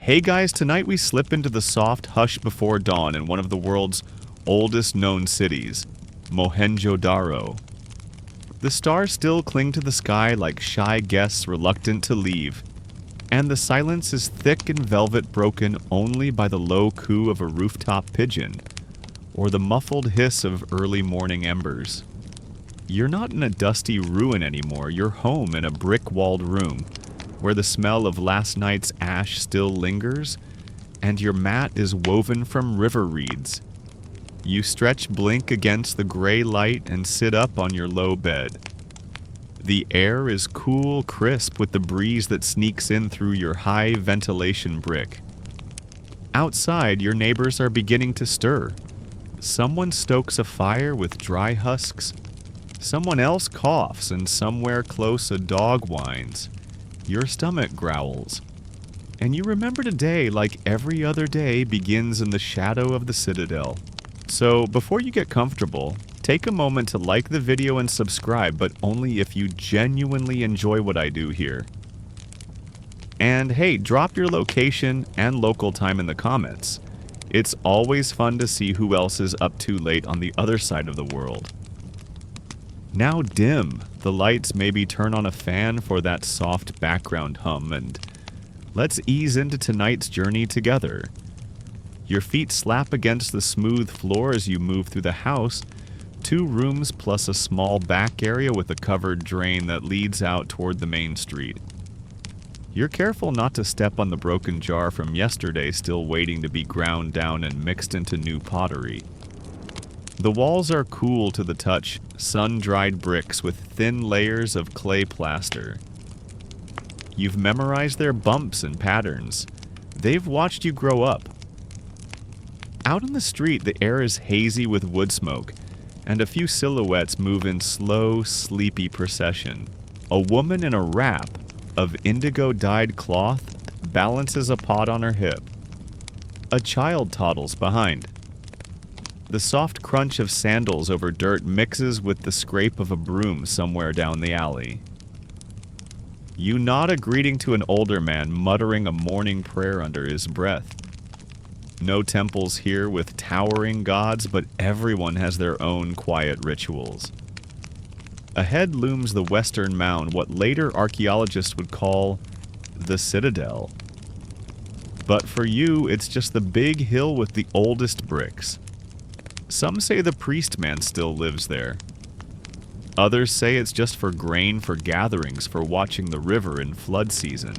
Hey guys, tonight we slip into the soft hush before dawn in one of the world's oldest known cities, Mohenjo-Daro. The stars still cling to the sky like shy guests reluctant to leave, and the silence is thick and velvet, broken only by the low coo of a rooftop pigeon or the muffled hiss of early morning embers. You're not in a dusty ruin anymore, you're home in a brick-walled room where the smell of last night's ash still lingers and your mat is woven from river reeds. You stretch blink against the gray light and sit up on your low bed. The air is cool, crisp with the breeze that sneaks in through your high ventilation brick. Outside, your neighbors are beginning to stir. Someone stokes a fire with dry husks. Someone else coughs, and somewhere close a dog whines. Your stomach growls. And you remember today like every other day begins in the shadow of the citadel. So before you get comfortable, take a moment to like the video and subscribe, but only if you genuinely enjoy what I do here. And hey, drop your location and local time in the comments. It's always fun to see who else is up too late on the other side of the world. Now dim the lights, maybe turn on a fan for that soft background hum, and let's ease into tonight's journey together. Your feet slap against the smooth floor as you move through the house, 2 rooms plus a small back area with a covered drain that leads out toward the main street. You're careful not to step on the broken jar from yesterday still waiting to be ground down and mixed into new pottery. The walls are cool to the touch, sun-dried bricks with thin layers of clay plaster. You've memorized their bumps and patterns. They've watched you grow up. Out on the street, the air is hazy with wood smoke, and a few silhouettes move in slow, sleepy procession. A woman in a wrap of indigo-dyed cloth balances a pot on her hip. A child toddles behind. The soft crunch of sandals over dirt mixes with the scrape of a broom somewhere down the alley. You nod a greeting to an older man muttering a morning prayer under his breath. No temples here with towering gods, but everyone has their own quiet rituals. Ahead looms the western mound, what later archaeologists would call the citadel. But for you, it's just the big hill with the oldest bricks. Some say the priest man still lives there. Others say it's just for grain, for gatherings, for watching the river in flood season.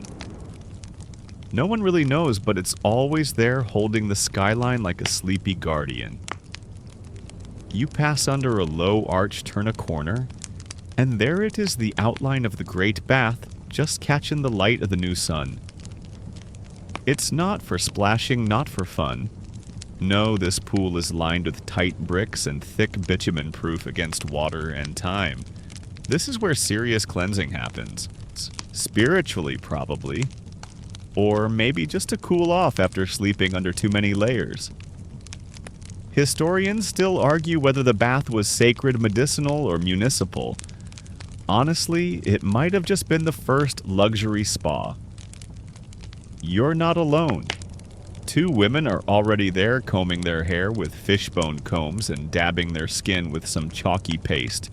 No one really knows, but it's always there holding the skyline like a sleepy guardian. You pass under a low arch, turn a corner, and there it is, the outline of the great bath, just catching the light of the new sun. It's not for splashing, not for fun. No, this pool is lined with tight bricks and thick bitumen proof against water and time. This is where serious cleansing happens. Spiritually, probably. Or maybe just to cool off after sleeping under too many layers. Historians still argue whether the bath was sacred, medicinal, or municipal. Honestly, it might have just been the first luxury spa. You're not alone. 2 women are already there combing their hair with fishbone combs and dabbing their skin with some chalky paste.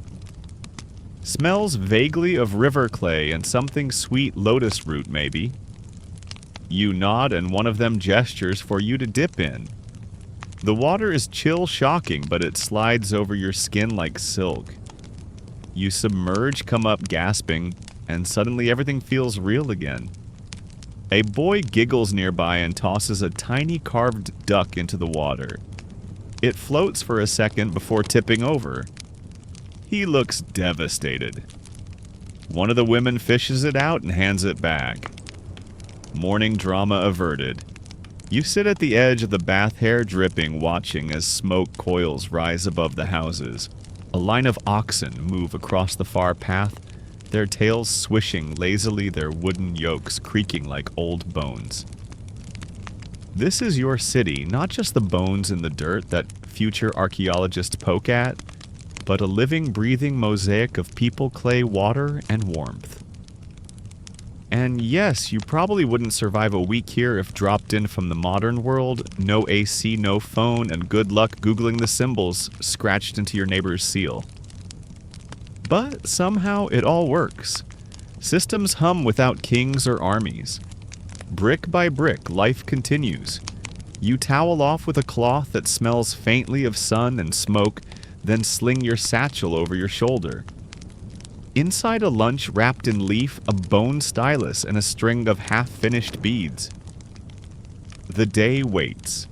Smells vaguely of river clay and something sweet lotus root maybe. You nod and one of them gestures for you to dip in. The water is chill shocking, but it slides over your skin like silk. You submerge, come up gasping, and suddenly everything feels real again. A boy giggles nearby and tosses a tiny carved duck into the water. It floats for a second before tipping over. He looks devastated. One of the women fishes it out and hands it back. Morning drama averted. You sit at the edge of the bath, hair dripping, watching as smoke coils rise above the houses. A line of oxen move across the far path, their tails swishing lazily, their wooden yokes creaking like old bones. This is your city, not just the bones in the dirt that future archaeologists poke at, but a living, breathing mosaic of people, clay, water, and warmth. And yes, you probably wouldn't survive a week here if dropped in from the modern world, no AC, no phone, and good luck Googling the symbols scratched into your neighbor's seal. But somehow it all works. Systems hum without kings or armies. Brick by brick, life continues. You towel off with a cloth that smells faintly of sun and smoke, then sling your satchel over your shoulder. Inside a lunch wrapped in leaf, a bone stylus, and a string of half-finished beads. The day waits.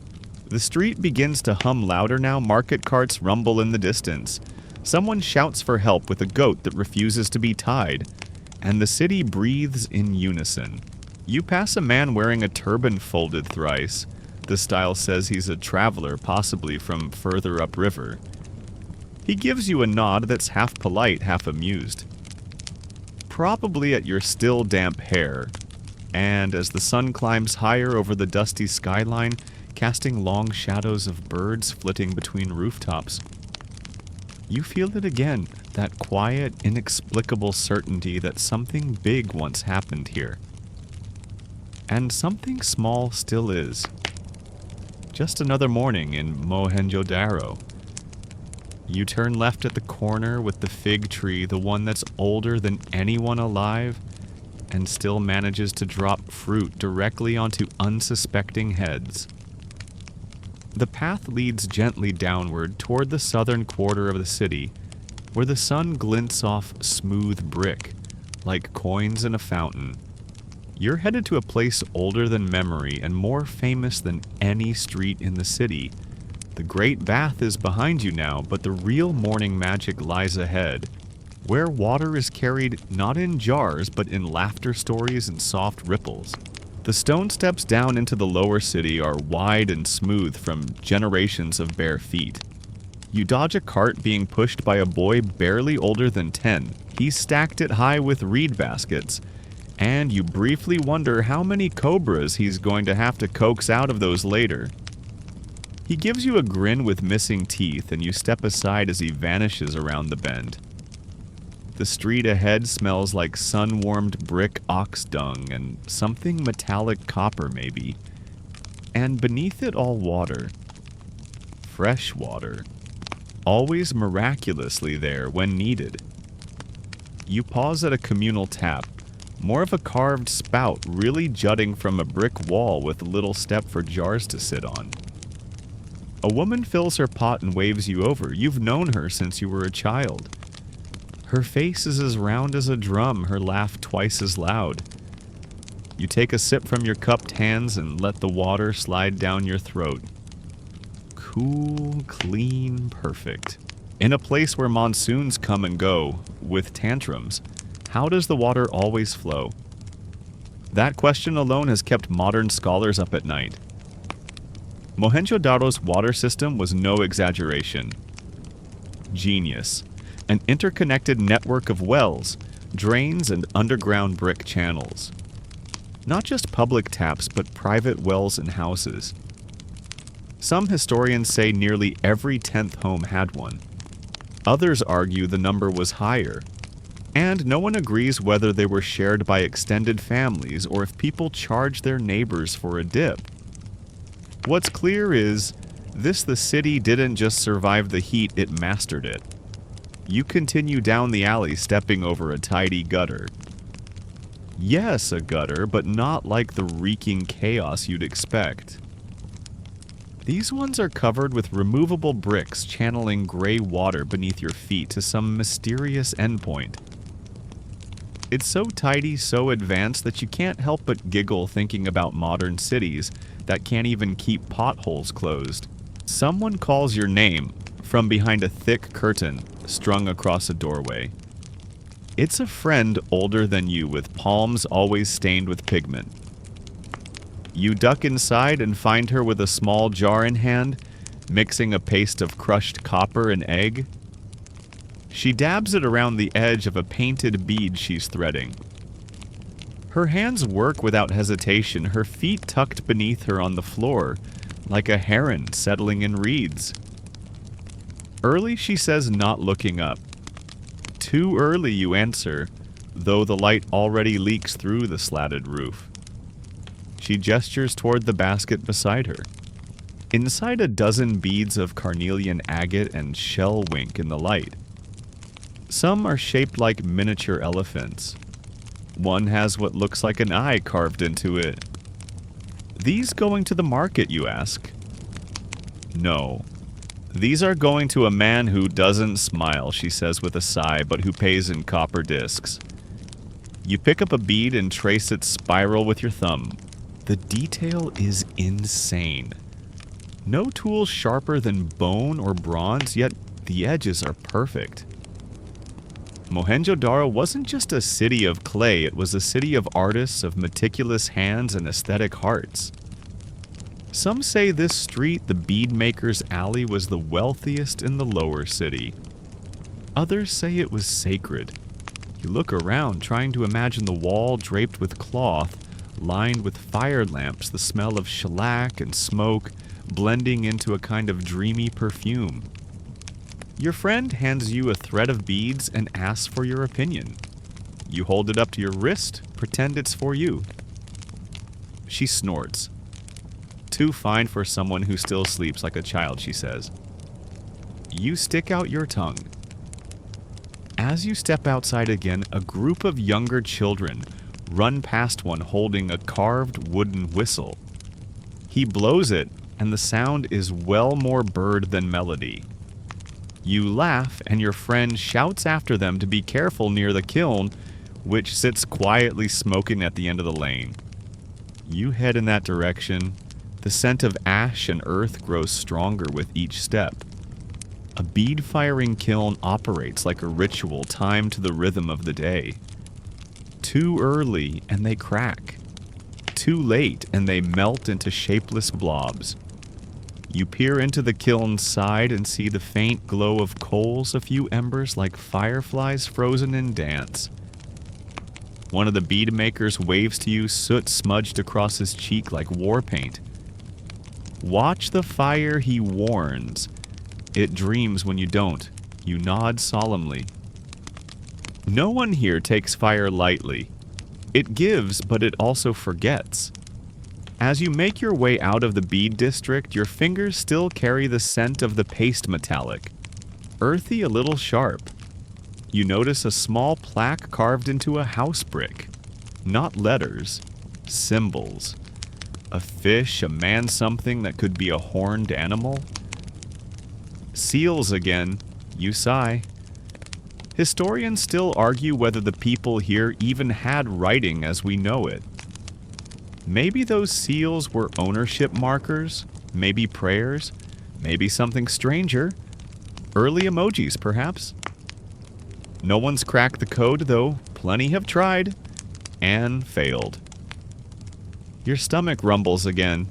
The street begins to hum louder now, market carts rumble in the distance. Someone shouts for help with a goat that refuses to be tied, and the city breathes in unison. You pass a man wearing a turban folded thrice. The style says he's a traveler, possibly from further upriver. He gives you a nod that's half polite, half amused. Probably at your still damp hair, and as the sun climbs higher over the dusty skyline, casting long shadows of birds flitting between rooftops, you feel it again, that quiet, inexplicable certainty that something big once happened here. And something small still is. Just another morning in Mohenjo-Daro. You turn left at the corner with the fig tree, the one that's older than anyone alive, and still manages to drop fruit directly onto unsuspecting heads. The path leads gently downward toward the southern quarter of the city, where the sun glints off smooth brick, like coins in a fountain. You're headed to a place older than memory and more famous than any street in the city. The Great Bath is behind you now, but the real morning magic lies ahead, where water is carried not in jars, but in laughter stories and soft ripples. The stone steps down into the lower city are wide and smooth from generations of bare feet. You dodge a cart being pushed by a boy barely older than 10. He's stacked it high with reed baskets, and you briefly wonder how many cobras he's going to have to coax out of those later. He gives you a grin with missing teeth, and you step aside as he vanishes around the bend. The street ahead smells like sun-warmed brick ox dung and something metallic copper maybe. And beneath it all water. Fresh water. Always miraculously there when needed. You pause at a communal tap, more of a carved spout really jutting from a brick wall with a little step for jars to sit on. A woman fills her pot and waves you over. You've known her since you were a child. Her face is as round as a drum, her laugh twice as loud. You take a sip from your cupped hands and let the water slide down your throat. Cool, clean, perfect. In a place where monsoons come and go, with tantrums, how does the water always flow? That question alone has kept modern scholars up at night. Mohenjo-Daro's water system was no exaggeration. Genius. An interconnected network of wells, drains, and underground brick channels. Not just public taps, but private wells and houses. Some historians say nearly every 10th home had one. Others argue the number was higher. And no one agrees whether they were shared by extended families or if people charged their neighbors for a dip. What's clear is, the city didn't just survive the heat, it mastered it. You continue down the alley stepping over a tidy gutter. Yes, a gutter, but not like the reeking chaos you'd expect. These ones are covered with removable bricks channeling gray water beneath your feet to some mysterious endpoint. It's so tidy, so advanced that you can't help but giggle thinking about modern cities that can't even keep potholes closed. Someone calls your name from behind a thick curtain strung across a doorway. It's a friend older than you with palms always stained with pigment. You duck inside and find her with a small jar in hand, mixing a paste of crushed copper and egg. She dabs it around the edge of a painted bead she's threading. Her hands work without hesitation, her feet tucked beneath her on the floor, like a heron settling in reeds. Early, she says, not looking up. Too early, you answer, though the light already leaks through the slatted roof. She gestures toward the basket beside her. Inside a dozen beads of carnelian agate and shell wink in the light. Some are shaped like miniature elephants. One has what looks like an eye carved into it. These going to the market, you ask? No. These are going to a man who doesn't smile, she says with a sigh, but who pays in copper discs. You pick up a bead and trace its spiral with your thumb. The detail is insane. No tool sharper than bone or bronze, yet the edges are perfect. Mohenjo-Daro wasn't just a city of clay, it was a city of artists, of meticulous hands and aesthetic hearts. Some say this street, the Beadmaker's Alley, was the wealthiest in the lower city. Others say it was sacred. You look around, trying to imagine the wall draped with cloth, lined with fire lamps, the smell of shellac and smoke, blending into a kind of dreamy perfume. Your friend hands you a thread of beads and asks for your opinion. You hold it up to your wrist, pretend it's for you. She snorts. Too fine for someone who still sleeps like a child, she says. You stick out your tongue. As you step outside again, a group of younger children run past one holding a carved wooden whistle. He blows it, and the sound is well more bird than melody. You laugh, and your friend shouts after them to be careful near the kiln, which sits quietly smoking at the end of the lane. You head in that direction. The scent of ash and earth grows stronger with each step. A bead-firing kiln operates like a ritual timed to the rhythm of the day. Too early, and they crack. Too late, and they melt into shapeless blobs. You peer into the kiln's side and see the faint glow of coals, a few embers like fireflies frozen in dance. One of the bead makers waves to you, soot smudged across his cheek like war paint. Watch the fire, he warns. It dreams when you don't. You nod solemnly. No one here takes fire lightly. It gives, but it also forgets. As you make your way out of the bead district, your fingers still carry the scent of the paste metallic. Earthy, a little sharp. You notice a small plaque carved into a house brick. Not letters, symbols. A fish, a man something that could be a horned animal. Seals again. You sigh. Historians still argue whether the people here even had writing as we know it. Maybe those seals were ownership markers, maybe prayers, maybe something stranger. Early emojis, perhaps. No one's cracked the code, though. Plenty have tried. And failed. Your stomach rumbles again.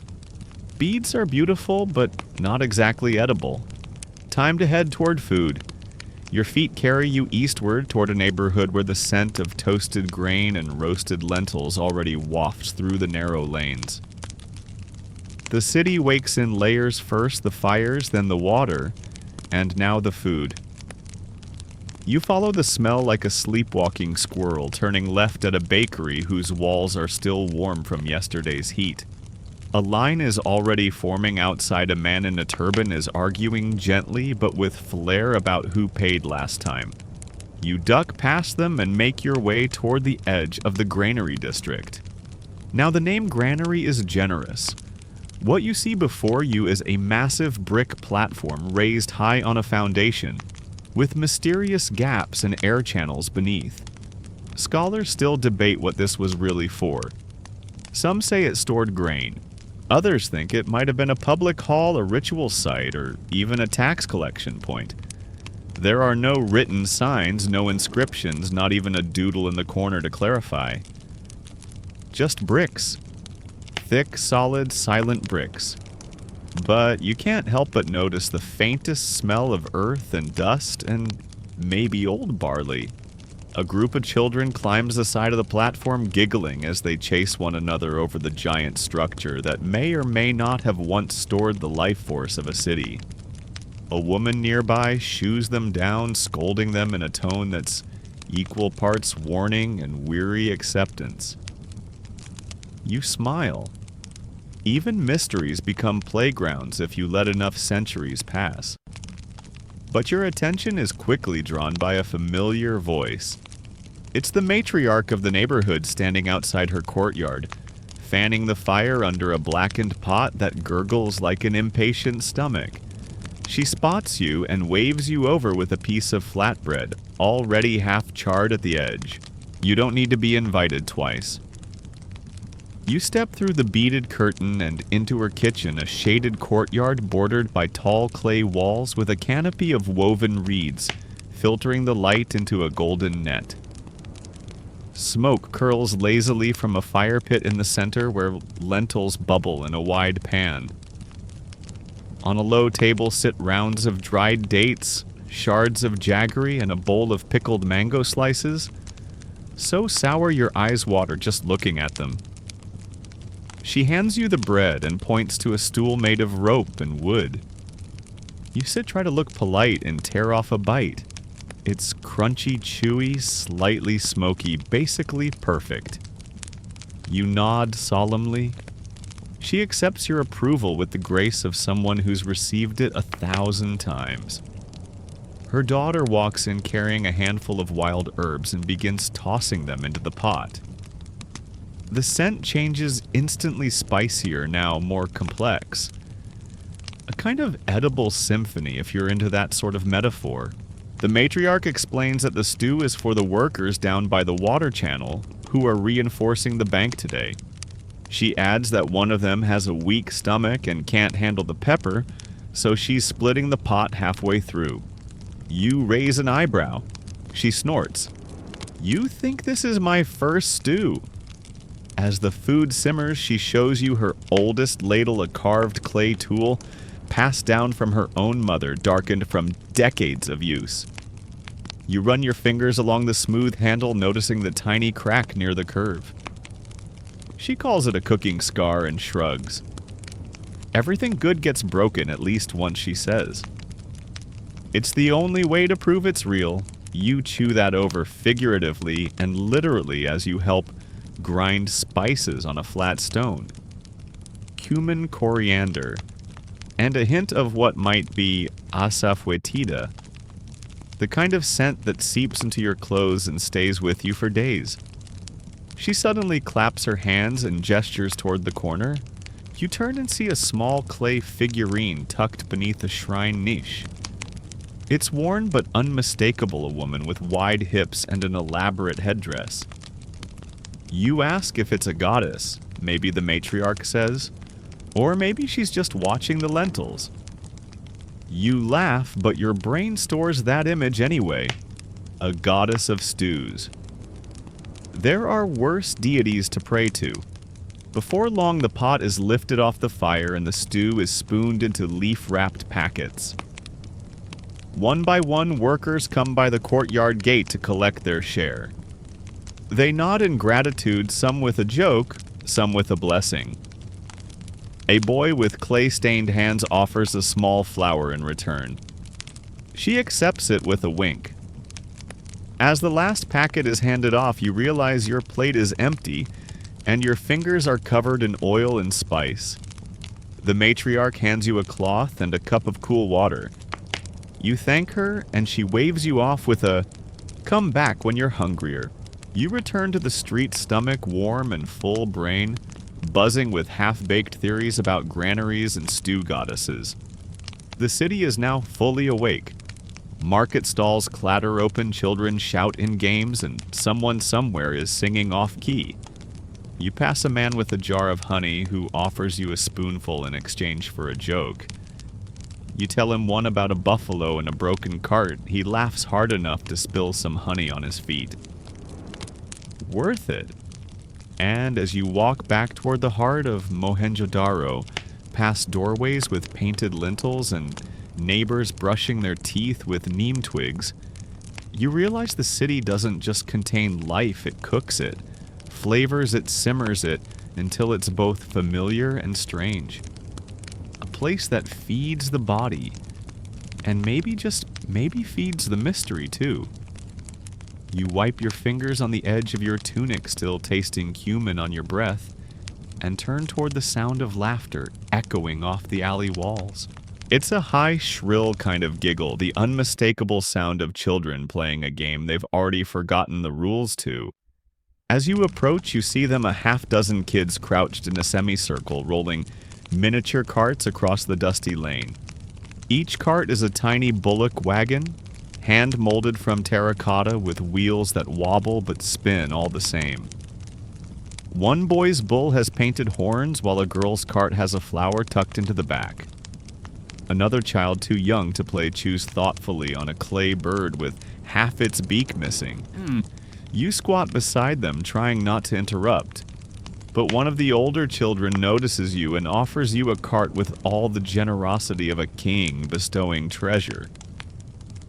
Beads are beautiful, but not exactly edible. Time to head toward food. Your feet carry you eastward toward a neighborhood where the scent of toasted grain and roasted lentils already wafts through the narrow lanes. The city wakes in layers, first the fires, then the water, and now the food. You follow the smell like a sleepwalking squirrel, turning left at a bakery whose walls are still warm from yesterday's heat. A line is already forming outside. A man in a turban is arguing gently but with flair about who paid last time. You duck past them and make your way toward the edge of the granary district. Now the name granary is generous. What you see before you is a massive brick platform raised high on a foundation, with mysterious gaps and air channels beneath. Scholars still debate what this was really for. Some say it stored grain. Others think it might have been a public hall, a ritual site, or even a tax collection point. There are no written signs, no inscriptions, not even a doodle in the corner to clarify. Just bricks. Thick, solid, silent bricks. But you can't help but notice the faintest smell of earth and dust and maybe old barley. A group of children climbs the side of the platform, giggling as they chase one another over the giant structure that may or may not have once stored the life force of a city. A woman nearby shoos them down, scolding them in a tone that's equal parts warning and weary acceptance. You smile. Even mysteries become playgrounds if you let enough centuries pass. But your attention is quickly drawn by a familiar voice. It's the matriarch of the neighborhood standing outside her courtyard, fanning the fire under a blackened pot that gurgles like an impatient stomach. She spots you and waves you over with a piece of flatbread, already half charred at the edge. You don't need to be invited twice. You step through the beaded curtain and into her kitchen, a shaded courtyard bordered by tall clay walls with a canopy of woven reeds, filtering the light into a golden net. Smoke curls lazily from a fire pit in the center where lentils bubble in a wide pan. On a low table sit rounds of dried dates, shards of jaggery, and a bowl of pickled mango slices. So sour your eyes water just looking at them. She hands you the bread and points to a stool made of rope and wood. You try to look polite and tear off a bite. It's crunchy, chewy, slightly smoky, basically perfect. You nod solemnly. She accepts your approval with the grace of someone who's received it 1,000 times. Her daughter walks in carrying a handful of wild herbs and begins tossing them into the pot. The scent changes instantly spicier, now more complex. A kind of edible symphony if you're into that sort of metaphor. The matriarch explains that the stew is for the workers down by the water channel who are reinforcing the bank today. She adds that one of them has a weak stomach and can't handle the pepper, so she's splitting the pot halfway through. You raise an eyebrow. She snorts. You think this is my first stew? As the food simmers, she shows you her oldest ladle, a carved clay tool, passed down from her own mother, darkened from decades of use. You run your fingers along the smooth handle, noticing the tiny crack near the curve. She calls it a cooking scar and shrugs. Everything good gets broken at least once, she says. It's the only way to prove it's real. You chew that over figuratively and literally as you help grind spices on a flat stone. Cumin, coriander, and a hint of what might be asafoetida, the kind of scent that seeps into your clothes and stays with you for days. She suddenly claps her hands and gestures toward the corner. You turn and see a small clay figurine tucked beneath a shrine niche. It's worn but unmistakable, a woman with wide hips and an elaborate headdress. You ask if it's a goddess, maybe the matriarch says, or maybe she's just watching the lentils. You laugh, but your brain stores that image anyway. A goddess of stews. There are worse deities to pray to. Before long, the pot is lifted off the fire and the stew is spooned into leaf-wrapped packets. One by one, workers come by the courtyard gate to collect their share. They nod in gratitude, some with a joke, some with a blessing. A boy with clay-stained hands offers a small flower in return. She accepts it with a wink. As the last packet is handed off, you realize your plate is empty, and your fingers are covered in oil and spice. The matriarch hands you a cloth and a cup of cool water. You thank her, and she waves you off with a, "Come back when you're hungrier." You return to the street, stomach warm and full brain, buzzing with half-baked theories about granaries and stew goddesses. The city is now fully awake. Market stalls clatter open, children shout in games, and someone somewhere is singing off-key. You pass a man with a jar of honey who offers you a spoonful in exchange for a joke. You tell him one about a buffalo and a broken cart. He laughs hard enough to spill some honey on his feet. Worth it. And as you walk back toward the heart of Mohenjo-Daro, past doorways with painted lintels and neighbors brushing their teeth with neem twigs, you realize the city doesn't just contain life, it cooks it, flavors it, simmers it, until it's both familiar and strange. A place that feeds the body, and maybe feeds the mystery too. You wipe your fingers on the edge of your tunic, still tasting cumin on your breath, and turn toward the sound of laughter echoing off the alley walls. It's a high, shrill kind of giggle, the unmistakable sound of children playing a game they've already forgotten the rules to. As you approach, you see them a half-dozen kids crouched in a semicircle, rolling miniature carts across the dusty lane. Each cart is a tiny bullock wagon, hand-molded from terracotta with wheels that wobble but spin all the same. One boy's bull has painted horns, while a girl's cart has a flower tucked into the back. Another child too young to play chews thoughtfully on a clay bird with half its beak missing. You squat beside them, trying not to interrupt. But one of the older children notices you and offers you a cart with all the generosity of a king bestowing treasure.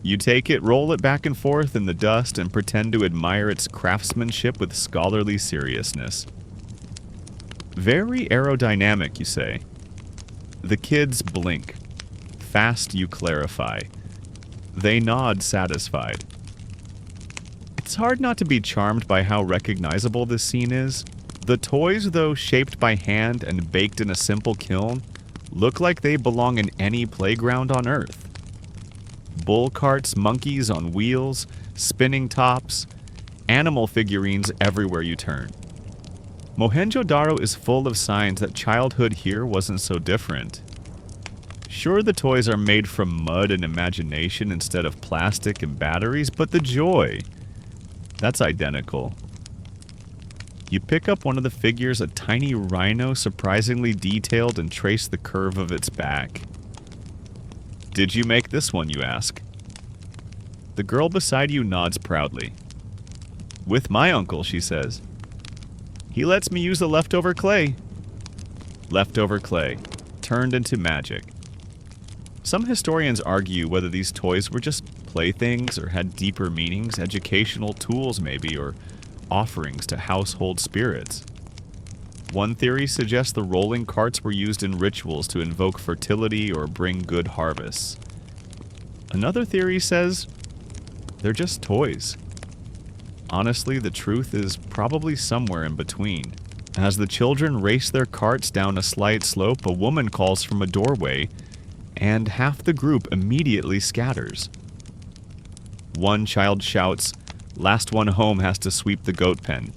You take it, roll it back and forth in the dust, and pretend to admire its craftsmanship with scholarly seriousness. Very aerodynamic, you say. The kids blink. Fast, you clarify. They nod, satisfied. It's hard not to be charmed by how recognizable this scene is. The toys, though shaped by hand and baked in a simple kiln, look like they belong in any playground on Earth. Bull carts, monkeys on wheels, spinning tops, animal figurines everywhere you turn. Mohenjo-Daro is full of signs that childhood here wasn't so different. Sure, the toys are made from mud and imagination instead of plastic and batteries, but the joy, that's identical. You pick up one of the figures, a tiny rhino, surprisingly detailed, and trace the curve of its back. Did you make this one, you ask? The girl beside you nods proudly. With my uncle, she says. He lets me use the leftover clay. Leftover clay, turned into magic. Some historians argue whether these toys were just playthings or had deeper meanings, educational tools maybe, or offerings to household spirits. One theory suggests the rolling carts were used in rituals to invoke fertility or bring good harvests. Another theory says they're just toys. Honestly, the truth is probably somewhere in between. As the children race their carts down a slight slope, a woman calls from a doorway, and half the group immediately scatters. One child shouts, "Last one home has to sweep the goat pen,"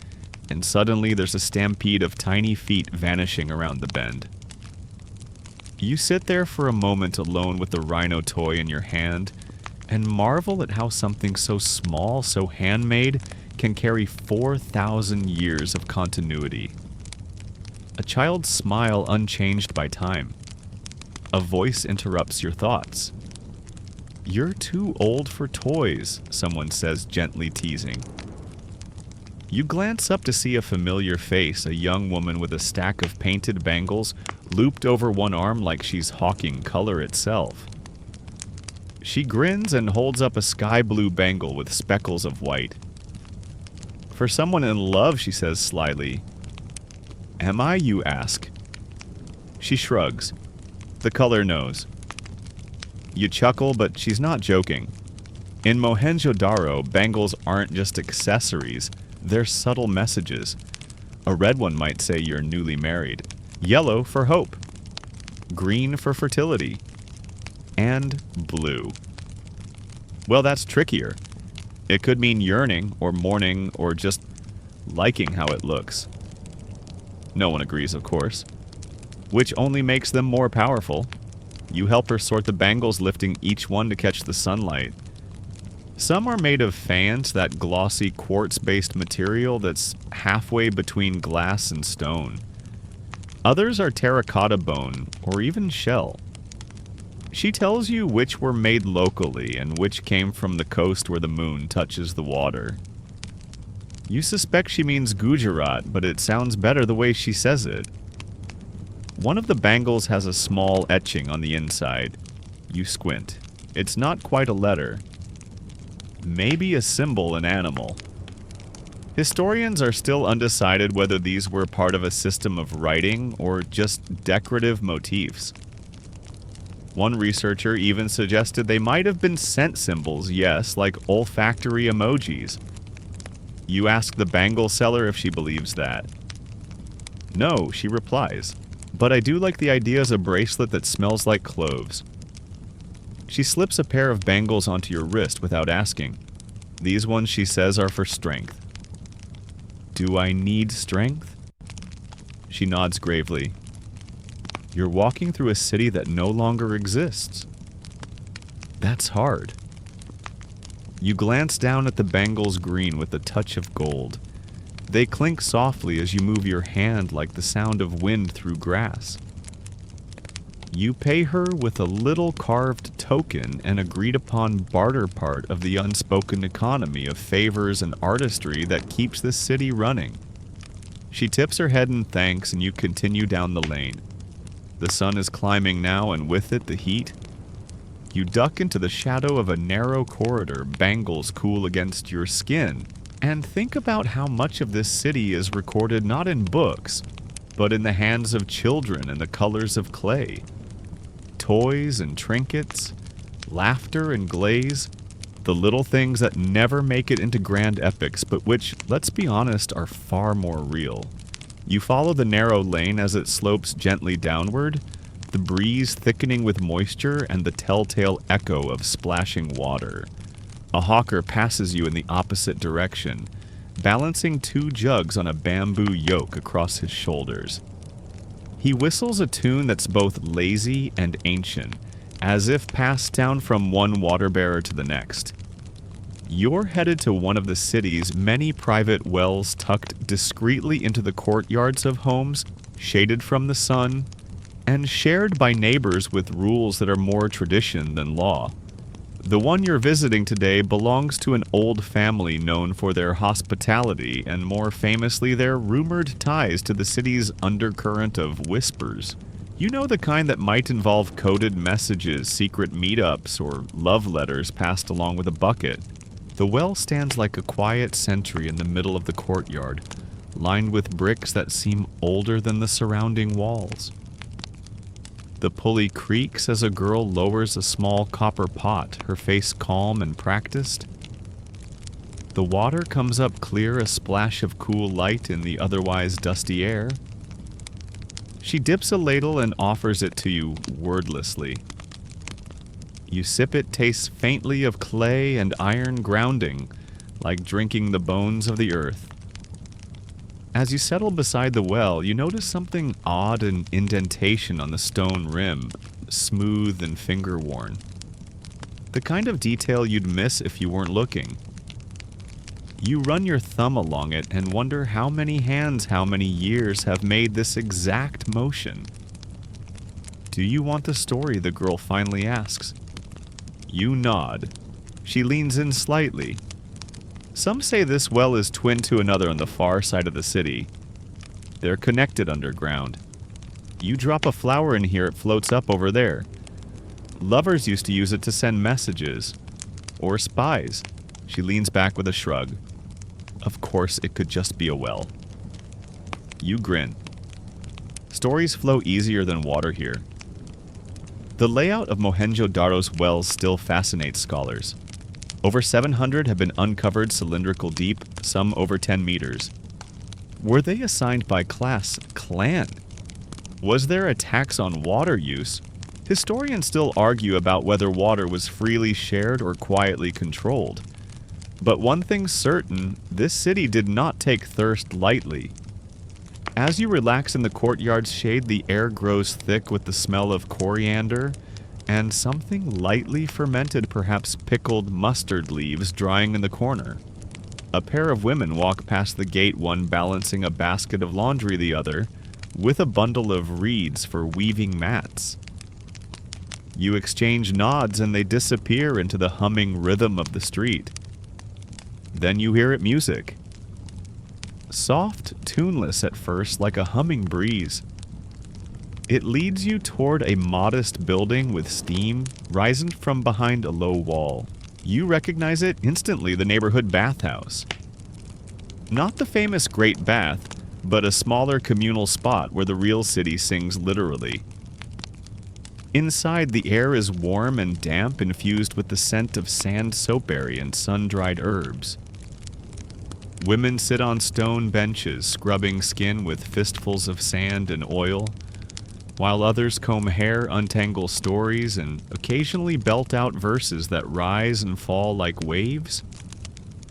and suddenly there's a stampede of tiny feet vanishing around the bend. You sit there for a moment alone with the rhino toy in your hand, and marvel at how something so small, so handmade, can carry 4,000 years of continuity. A child's smile unchanged by time. A voice interrupts your thoughts. "You're too old for toys," someone says, gently teasing. You glance up to see a familiar face, a young woman with a stack of painted bangles looped over one arm like she's hawking color itself. She grins and holds up a sky blue bangle with speckles of white. "For someone in love," she says slyly. "Am I, you ask?" She shrugs. The color knows. You chuckle, but she's not joking. In Mohenjo-Daro, bangles aren't just accessories, they're subtle messages. A red one might say you're newly married, yellow for hope, green for fertility, and blue. Well, that's trickier. It could mean yearning, or mourning, or just liking how it looks. No one agrees, of course. Which only makes them more powerful. You help her sort the bangles, lifting each one to catch the sunlight. Some are made of fans, that glossy quartz-based material that's halfway between glass and stone. Others are terracotta bone, or even shell. She tells you which were made locally and which came from the coast where the moon touches the water. You suspect she means Gujarat, but it sounds better the way she says it. One of the bangles has a small etching on the inside. You squint. It's not quite a letter. Maybe a symbol, an animal. Historians are still undecided whether these were part of a system of writing or just decorative motifs. One researcher even suggested they might have been scent symbols, yes, like olfactory emojis. You ask the bangle seller if she believes that. No, she replies, but I do like the idea as a bracelet that smells like cloves. She slips a pair of bangles onto your wrist without asking. These ones, she says, are for strength. Do I need strength? She nods gravely. You're walking through a city that no longer exists. That's hard. You glance down at the bangles green with a touch of gold. They clink softly as you move your hand like the sound of wind through grass. You pay her with a little carved token and agreed-upon barter part of the unspoken economy of favors and artistry that keeps this city running. She tips her head in thanks and you continue down the lane. The sun is climbing now, and with it the heat. You duck into the shadow of a narrow corridor, bangles cool against your skin, and think about how much of this city is recorded not in books, but in the hands of children and the colors of clay. Toys and trinkets, laughter and glaze, the little things that never make it into grand epics, but which, let's be honest, are far more real. You follow the narrow lane as it slopes gently downward, the breeze thickening with moisture and the telltale echo of splashing water. A hawker passes you in the opposite direction, balancing 2 jugs on a bamboo yoke across his shoulders. He whistles a tune that's both lazy and ancient, as if passed down from one water bearer to the next. You're headed to one of the city's many private wells tucked discreetly into the courtyards of homes, shaded from the sun, and shared by neighbors with rules that are more tradition than law. The one you're visiting today belongs to an old family known for their hospitality and more famously their rumored ties to the city's undercurrent of whispers. You know, the kind that might involve coded messages, secret meetups, or love letters passed along with a bucket. The well stands like a quiet sentry in the middle of the courtyard, lined with bricks that seem older than the surrounding walls. The pulley creaks as a girl lowers a small copper pot, her face calm and practiced. The water comes up clear, a splash of cool light in the otherwise dusty air. She dips a ladle and offers it to you wordlessly. You sip it, tastes faintly of clay and iron grounding, like drinking the bones of the earth. As you settle beside the well, you notice something odd, an indentation on the stone rim, smooth and finger-worn. The kind of detail you'd miss if you weren't looking. You run your thumb along it and wonder how many hands, how many years have made this exact motion. Do you want the story? The girl finally asks. You nod. She leans in slightly. Some say this well is twin to another on the far side of the city. They're connected underground. You drop a flower in here, it floats up over there. Lovers used to use it to send messages. Or spies. She leans back with a shrug. Of course, it could just be a well. You grin. Stories flow easier than water here. The layout of Mohenjo-Daro's wells still fascinates scholars. Over 700 have been uncovered cylindrical deep, some over 10 meters. Were they assigned by class, clan? Was there a tax on water use? Historians still argue about whether water was freely shared or quietly controlled. But one thing's certain, this city did not take thirst lightly. As you relax in the courtyard's shade, the air grows thick with the smell of coriander and something lightly fermented, perhaps pickled mustard leaves drying in the corner. A pair of women walk past the gate, one balancing a basket of laundry, the other with a bundle of reeds for weaving mats. You exchange nods and they disappear into the humming rhythm of the street. Then you hear it music. Soft, tuneless at first, like a humming breeze. It leads you toward a modest building with steam rising from behind a low wall. You recognize it instantly, the neighborhood bathhouse. Not the famous Great Bath, but a smaller communal spot where the real city sings literally. Inside, the air is warm and damp, infused with the scent of sand soapberry and sun-dried herbs. Women sit on stone benches, scrubbing skin with fistfuls of sand and oil, while others comb hair, untangle stories, and occasionally belt out verses that rise and fall like waves.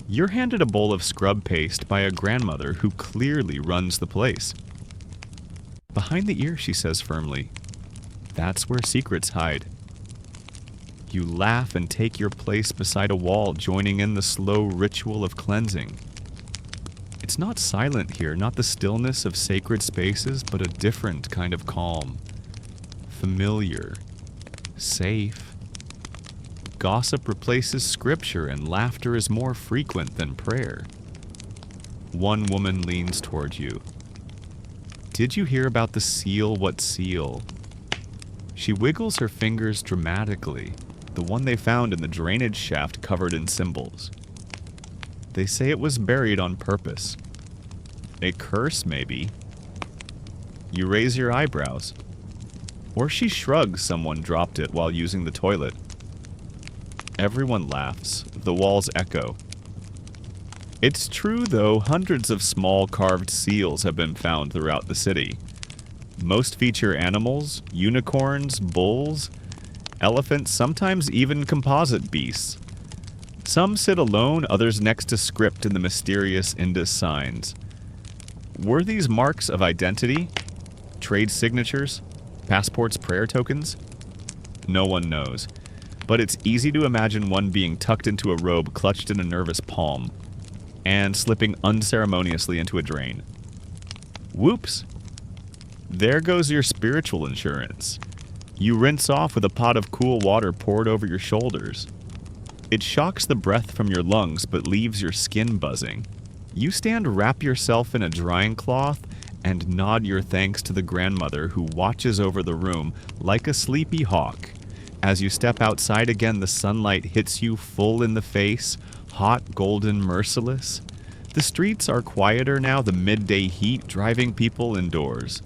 You're handed a bowl of scrub paste by a grandmother who clearly runs the place. "Behind the ear," she says firmly. "That's where secrets hide." You laugh and take your place beside a wall, joining in the slow ritual of cleansing. It's not silent here, not the stillness of sacred spaces, but a different kind of calm. Familiar. Safe. Gossip replaces scripture, and laughter is more frequent than prayer. One woman leans toward you. "Did you hear about the seal? What seal?" She wiggles her fingers dramatically, the one they found in the drainage shaft covered in symbols. They say it was buried on purpose. A curse, maybe. You raise your eyebrows. Or she shrugs someone dropped it while using the toilet. Everyone laughs. The walls echo. It's true, though, hundreds of small carved seals have been found throughout the city. Most feature animals, unicorns, bulls, elephants, sometimes even composite beasts. Some sit alone, others next to script in the mysterious Indus signs. Were these marks of identity? Trade signatures? Passports, prayer tokens? No one knows. But it's easy to imagine one being tucked into a robe clutched in a nervous palm, and slipping unceremoniously into a drain. Whoops! There goes your spiritual insurance. You rinse off with a pot of cool water poured over your shoulders. It shocks the breath from your lungs but leaves your skin buzzing. You stand, wrap yourself in a drying cloth, and nod your thanks to the grandmother who watches over the room like a sleepy hawk. As you step outside again, the sunlight hits you full in the face, hot, golden, merciless. The streets are quieter now, the midday heat driving people indoors.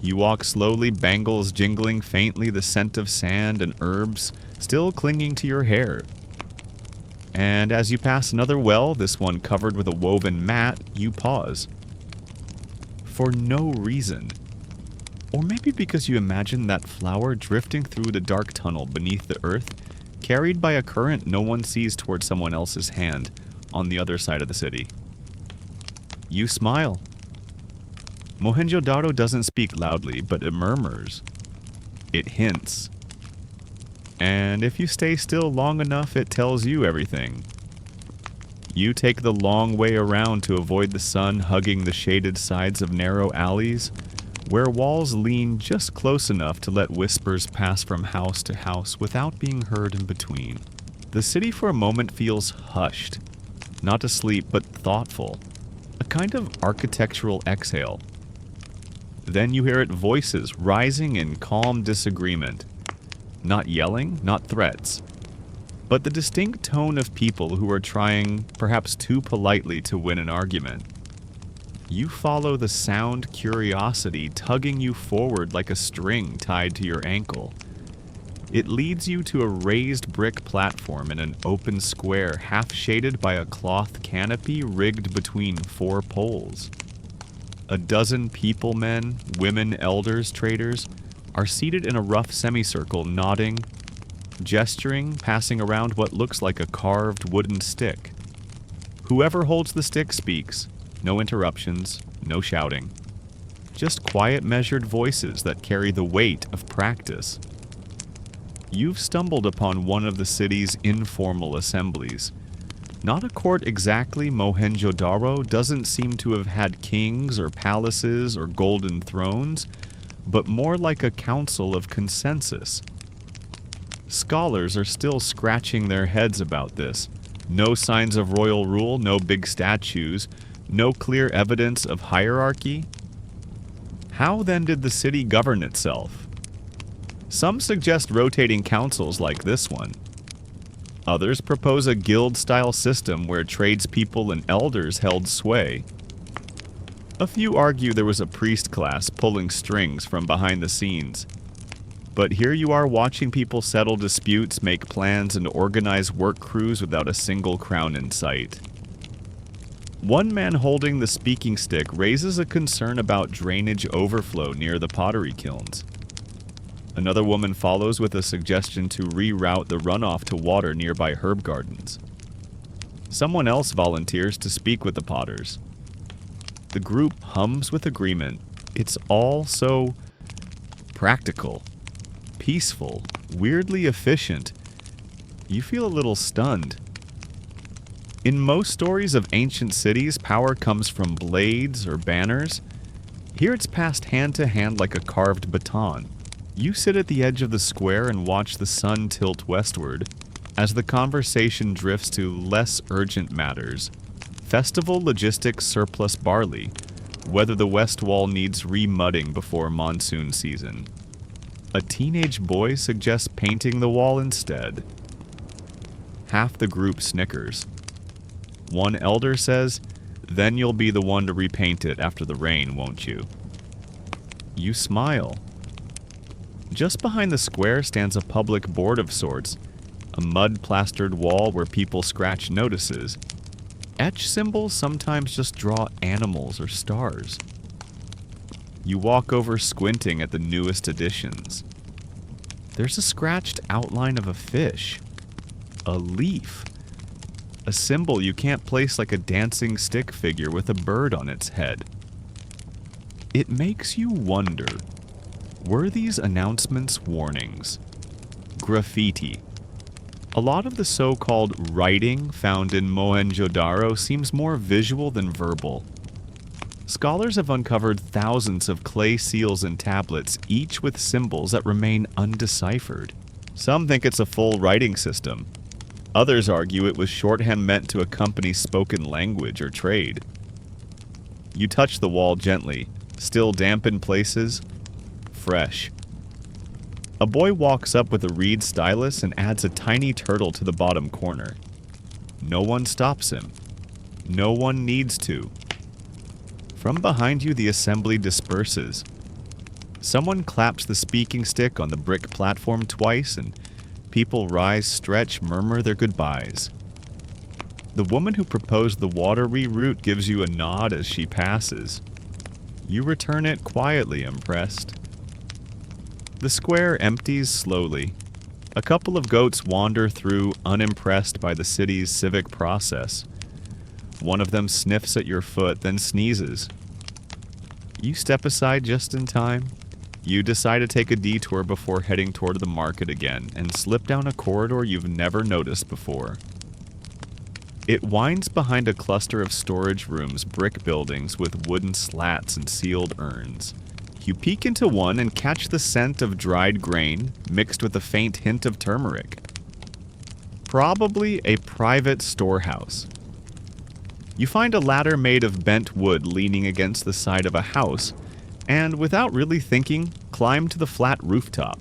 You walk slowly, bangles jingling faintly, the scent of sand and herbs still clinging to your hair. And as you pass another well, this one covered with a woven mat, you pause. For no reason. Or maybe because you imagine that flower drifting through the dark tunnel beneath the earth, carried by a current no one sees toward someone else's hand on the other side of the city. You smile. Mohenjo-Daro doesn't speak loudly, but it murmurs. It hints. And if you stay still long enough, it tells you everything. You take the long way around to avoid the sun hugging the shaded sides of narrow alleys, where walls lean just close enough to let whispers pass from house to house without being heard in between. The city for a moment feels hushed, not asleep but thoughtful, a kind of architectural exhale. Then you hear it, voices rising in calm disagreement. Not yelling, not threats, but the distinct tone of people who are trying, perhaps too politely, to win an argument. You follow the sound, curiosity tugging you forward like a string tied to your ankle. It leads you to a raised brick platform in an open square half shaded by a cloth canopy rigged between 4 poles. A dozen people, men, women, elders, traders, are seated in a rough semicircle, nodding, gesturing, passing around what looks like a carved wooden stick. Whoever holds the stick speaks. No interruptions, no shouting. Just quiet, measured voices that carry the weight of practice. You've stumbled upon one of the city's informal assemblies. Not a court exactly, Mohenjo-Daro doesn't seem to have had kings or palaces or golden thrones, but more like a council of consensus. Scholars are still scratching their heads about this. No signs of royal rule, no big statues, no clear evidence of hierarchy. How then did the city govern itself? Some suggest rotating councils like this one. Others propose a guild-style system where tradespeople and elders held sway. A few argue there was a priest class pulling strings from behind the scenes. But here you are watching people settle disputes, make plans, and organize work crews without a single crown in sight. One man holding the speaking stick raises a concern about drainage overflow near the pottery kilns. Another woman follows with a suggestion to reroute the runoff to water nearby herb gardens. Someone else volunteers to speak with the potters. The group hums with agreement. It's all so practical, peaceful, weirdly efficient. You feel a little stunned. In most stories of ancient cities, power comes from blades or banners. Here it's passed hand to hand like a carved baton. You sit at the edge of the square and watch the sun tilt westward as the conversation drifts to less urgent matters. Festival logistics surplus barley, whether the west wall needs remudding before monsoon season. A teenage boy suggests painting the wall instead. Half the group snickers. One elder says, "Then you'll be the one to repaint it after the rain, won't you?" You smile. Just behind the square stands a public board of sorts, a mud-plastered wall where people scratch notices. Etch symbols sometimes just draw animals or stars. You walk over squinting at the newest additions. There's a scratched outline of a fish, a leaf, a symbol you can't place like a dancing stick figure with a bird on its head. It makes you wonder, were these announcements warnings? Graffiti. A lot of the so-called writing found in Mohenjo-Daro seems more visual than verbal. Scholars have uncovered thousands of clay seals and tablets, each with symbols that remain undeciphered. Some think it's a full writing system. Others argue it was shorthand meant to accompany spoken language or trade. You touch the wall gently, still damp in places, fresh. A boy walks up with a reed stylus and adds a tiny turtle to the bottom corner. No one stops him. No one needs to. From behind you, the assembly disperses. Someone claps the speaking stick on the brick platform twice, and people rise, stretch, murmur their goodbyes. The woman who proposed the water reroute gives you a nod as she passes. You return it quietly, impressed. The square empties slowly. A couple of goats wander through, unimpressed by the city's civic process. One of them sniffs at your foot, then sneezes. You step aside just in time. You decide to take a detour before heading toward the market again, and slip down a corridor you've never noticed before. It winds behind a cluster of storage rooms, brick buildings with wooden slats and sealed urns. You peek into one and catch the scent of dried grain mixed with a faint hint of turmeric. Probably a private storehouse. You find a ladder made of bent wood leaning against the side of a house, and without really thinking, climb to the flat rooftop.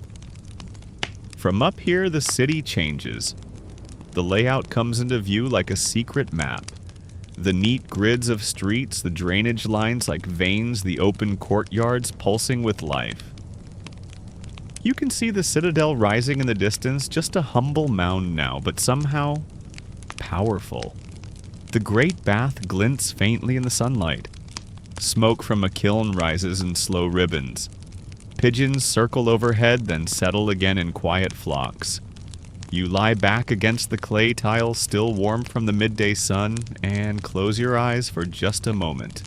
From up here, the city changes. The layout comes into view like a secret map. The neat grids of streets, the drainage lines like veins, the open courtyards pulsing with life. You can see the citadel rising in the distance, just a humble mound now, but somehow powerful. The great bath glints faintly in the sunlight. Smoke from a kiln rises in slow ribbons. Pigeons circle overhead, then settle again in quiet flocks. You lie back against the clay tiles, still warm from the midday sun, and close your eyes for just a moment.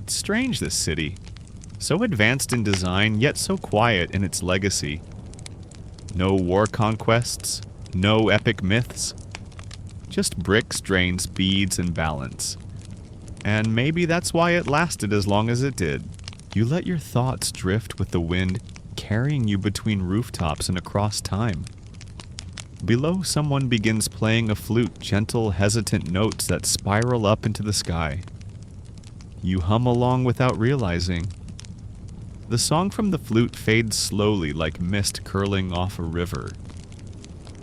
It's strange, this city. So advanced in design, yet so quiet in its legacy. No war conquests, no epic myths. Just bricks, drains, beads, and balance. And maybe that's why it lasted as long as it did. You let your thoughts drift with the wind, carrying you between rooftops and across time. Below, someone begins playing a flute, gentle, hesitant notes that spiral up into the sky. You hum along without realizing. The song from the flute fades slowly like mist curling off a river.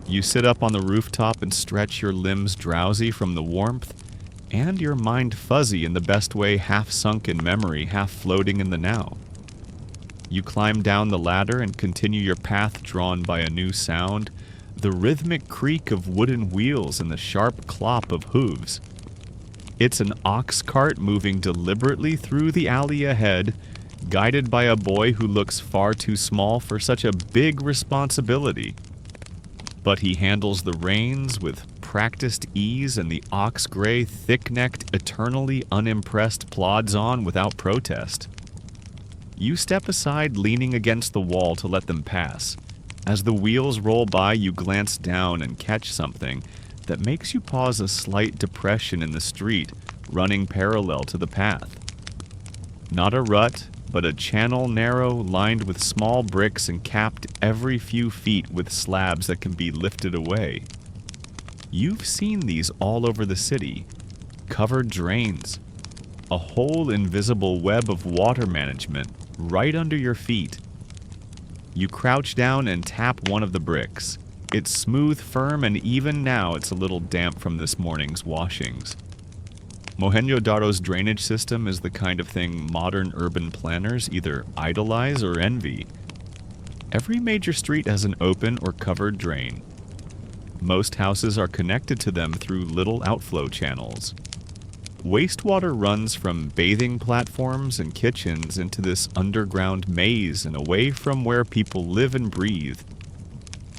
You sit up on the rooftop and stretch your limbs drowsy from the warmth, and your mind fuzzy in the best way, half sunk in memory, half floating in the now. You climb down the ladder and continue your path drawn by a new sound, the rhythmic creak of wooden wheels and the sharp clop of hooves. It's an ox cart moving deliberately through the alley ahead, guided by a boy who looks far too small for such a big responsibility. But he handles the reins with practiced ease, and the ox-gray, thick-necked, eternally unimpressed plods on without protest. You step aside, leaning against the wall to let them pass. As the wheels roll by, you glance down and catch something that makes you pause a slight depression in the street, running parallel to the path. Not a rut, but a channel narrow, lined with small bricks and capped every few feet with slabs that can be lifted away. You've seen these all over the city. Covered drains. A whole invisible web of water management right under your feet. You crouch down and tap one of the bricks. It's smooth, firm, and even now it's a little damp from this morning's washings. Mohenjo-Daro's drainage system is the kind of thing modern urban planners either idolize or envy. Every major street has an open or covered drain. Most houses are connected to them through little outflow channels. Wastewater runs from bathing platforms and kitchens into this underground maze and away from where people live and breathe.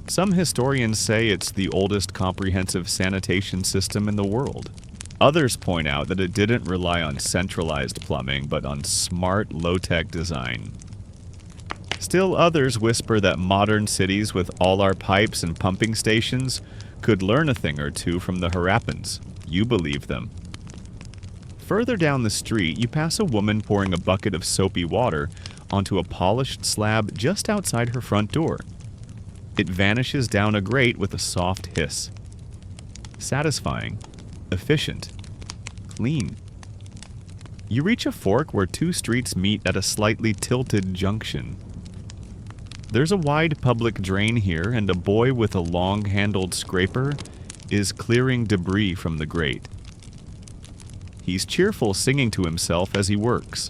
Some historians say it's the oldest comprehensive sanitation system in the world. Others point out that it didn't rely on centralized plumbing, but on smart, low-tech design. Still others whisper that modern cities with all our pipes and pumping stations could learn a thing or two from the Harappans. You believe them. Further down the street, you pass a woman pouring a bucket of soapy water onto a polished slab just outside her front door. It vanishes down a grate with a soft hiss. Satisfying. Efficient. Clean. You reach a fork where two streets meet at a slightly tilted junction. There's a wide public drain here, and a boy with a long-handled scraper is clearing debris from the grate. He's cheerful, singing to himself as he works.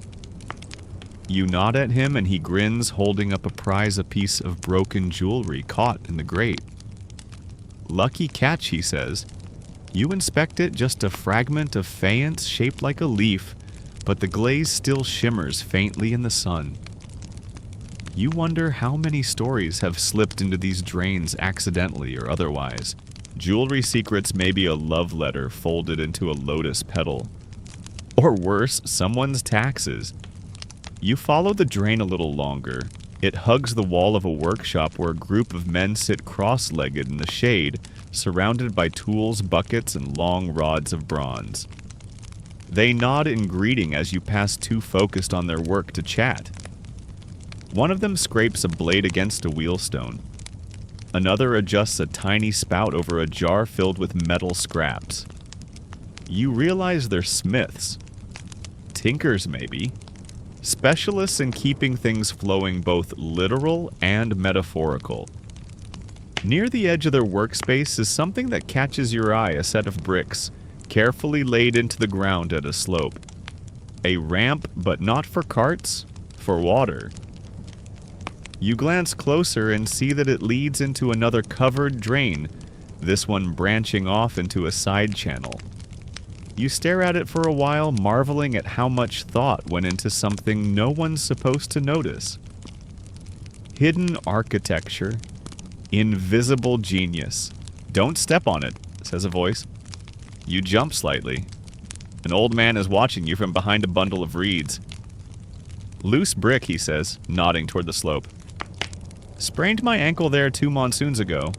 You nod at him and he grins, holding up a piece of broken jewelry caught in the grate. Lucky catch, he says. You inspect it, just a fragment of faience shaped like a leaf, but the glaze still shimmers faintly in the sun. You wonder how many stories have slipped into these drains accidentally or otherwise. Jewelry secrets may be a love letter folded into a lotus petal. Or worse, someone's taxes. You follow the drain a little longer. It hugs the wall of a workshop where a group of men sit cross-legged in the shade, surrounded by tools, buckets, and long rods of bronze. They nod in greeting as you pass, too focused on their work to chat. One of them scrapes a blade against a wheelstone. Another adjusts a tiny spout over a jar filled with metal scraps. You realize they're smiths. Tinkers, maybe. Specialists in keeping things flowing, both literal and metaphorical. Near the edge of their workspace is something that catches your eye, a set of bricks, carefully laid into the ground at a slope. A ramp, but not for carts, for water. You glance closer and see that it leads into another covered drain, this one branching off into a side channel. You stare at it for a while, marveling at how much thought went into something no one's supposed to notice. Hidden architecture. Invisible genius. Don't step on it, says a voice. You jump slightly. An old man is watching you from behind a bundle of reeds. Loose brick, he says, nodding toward the slope. Sprained my ankle there 2 monsoons ago.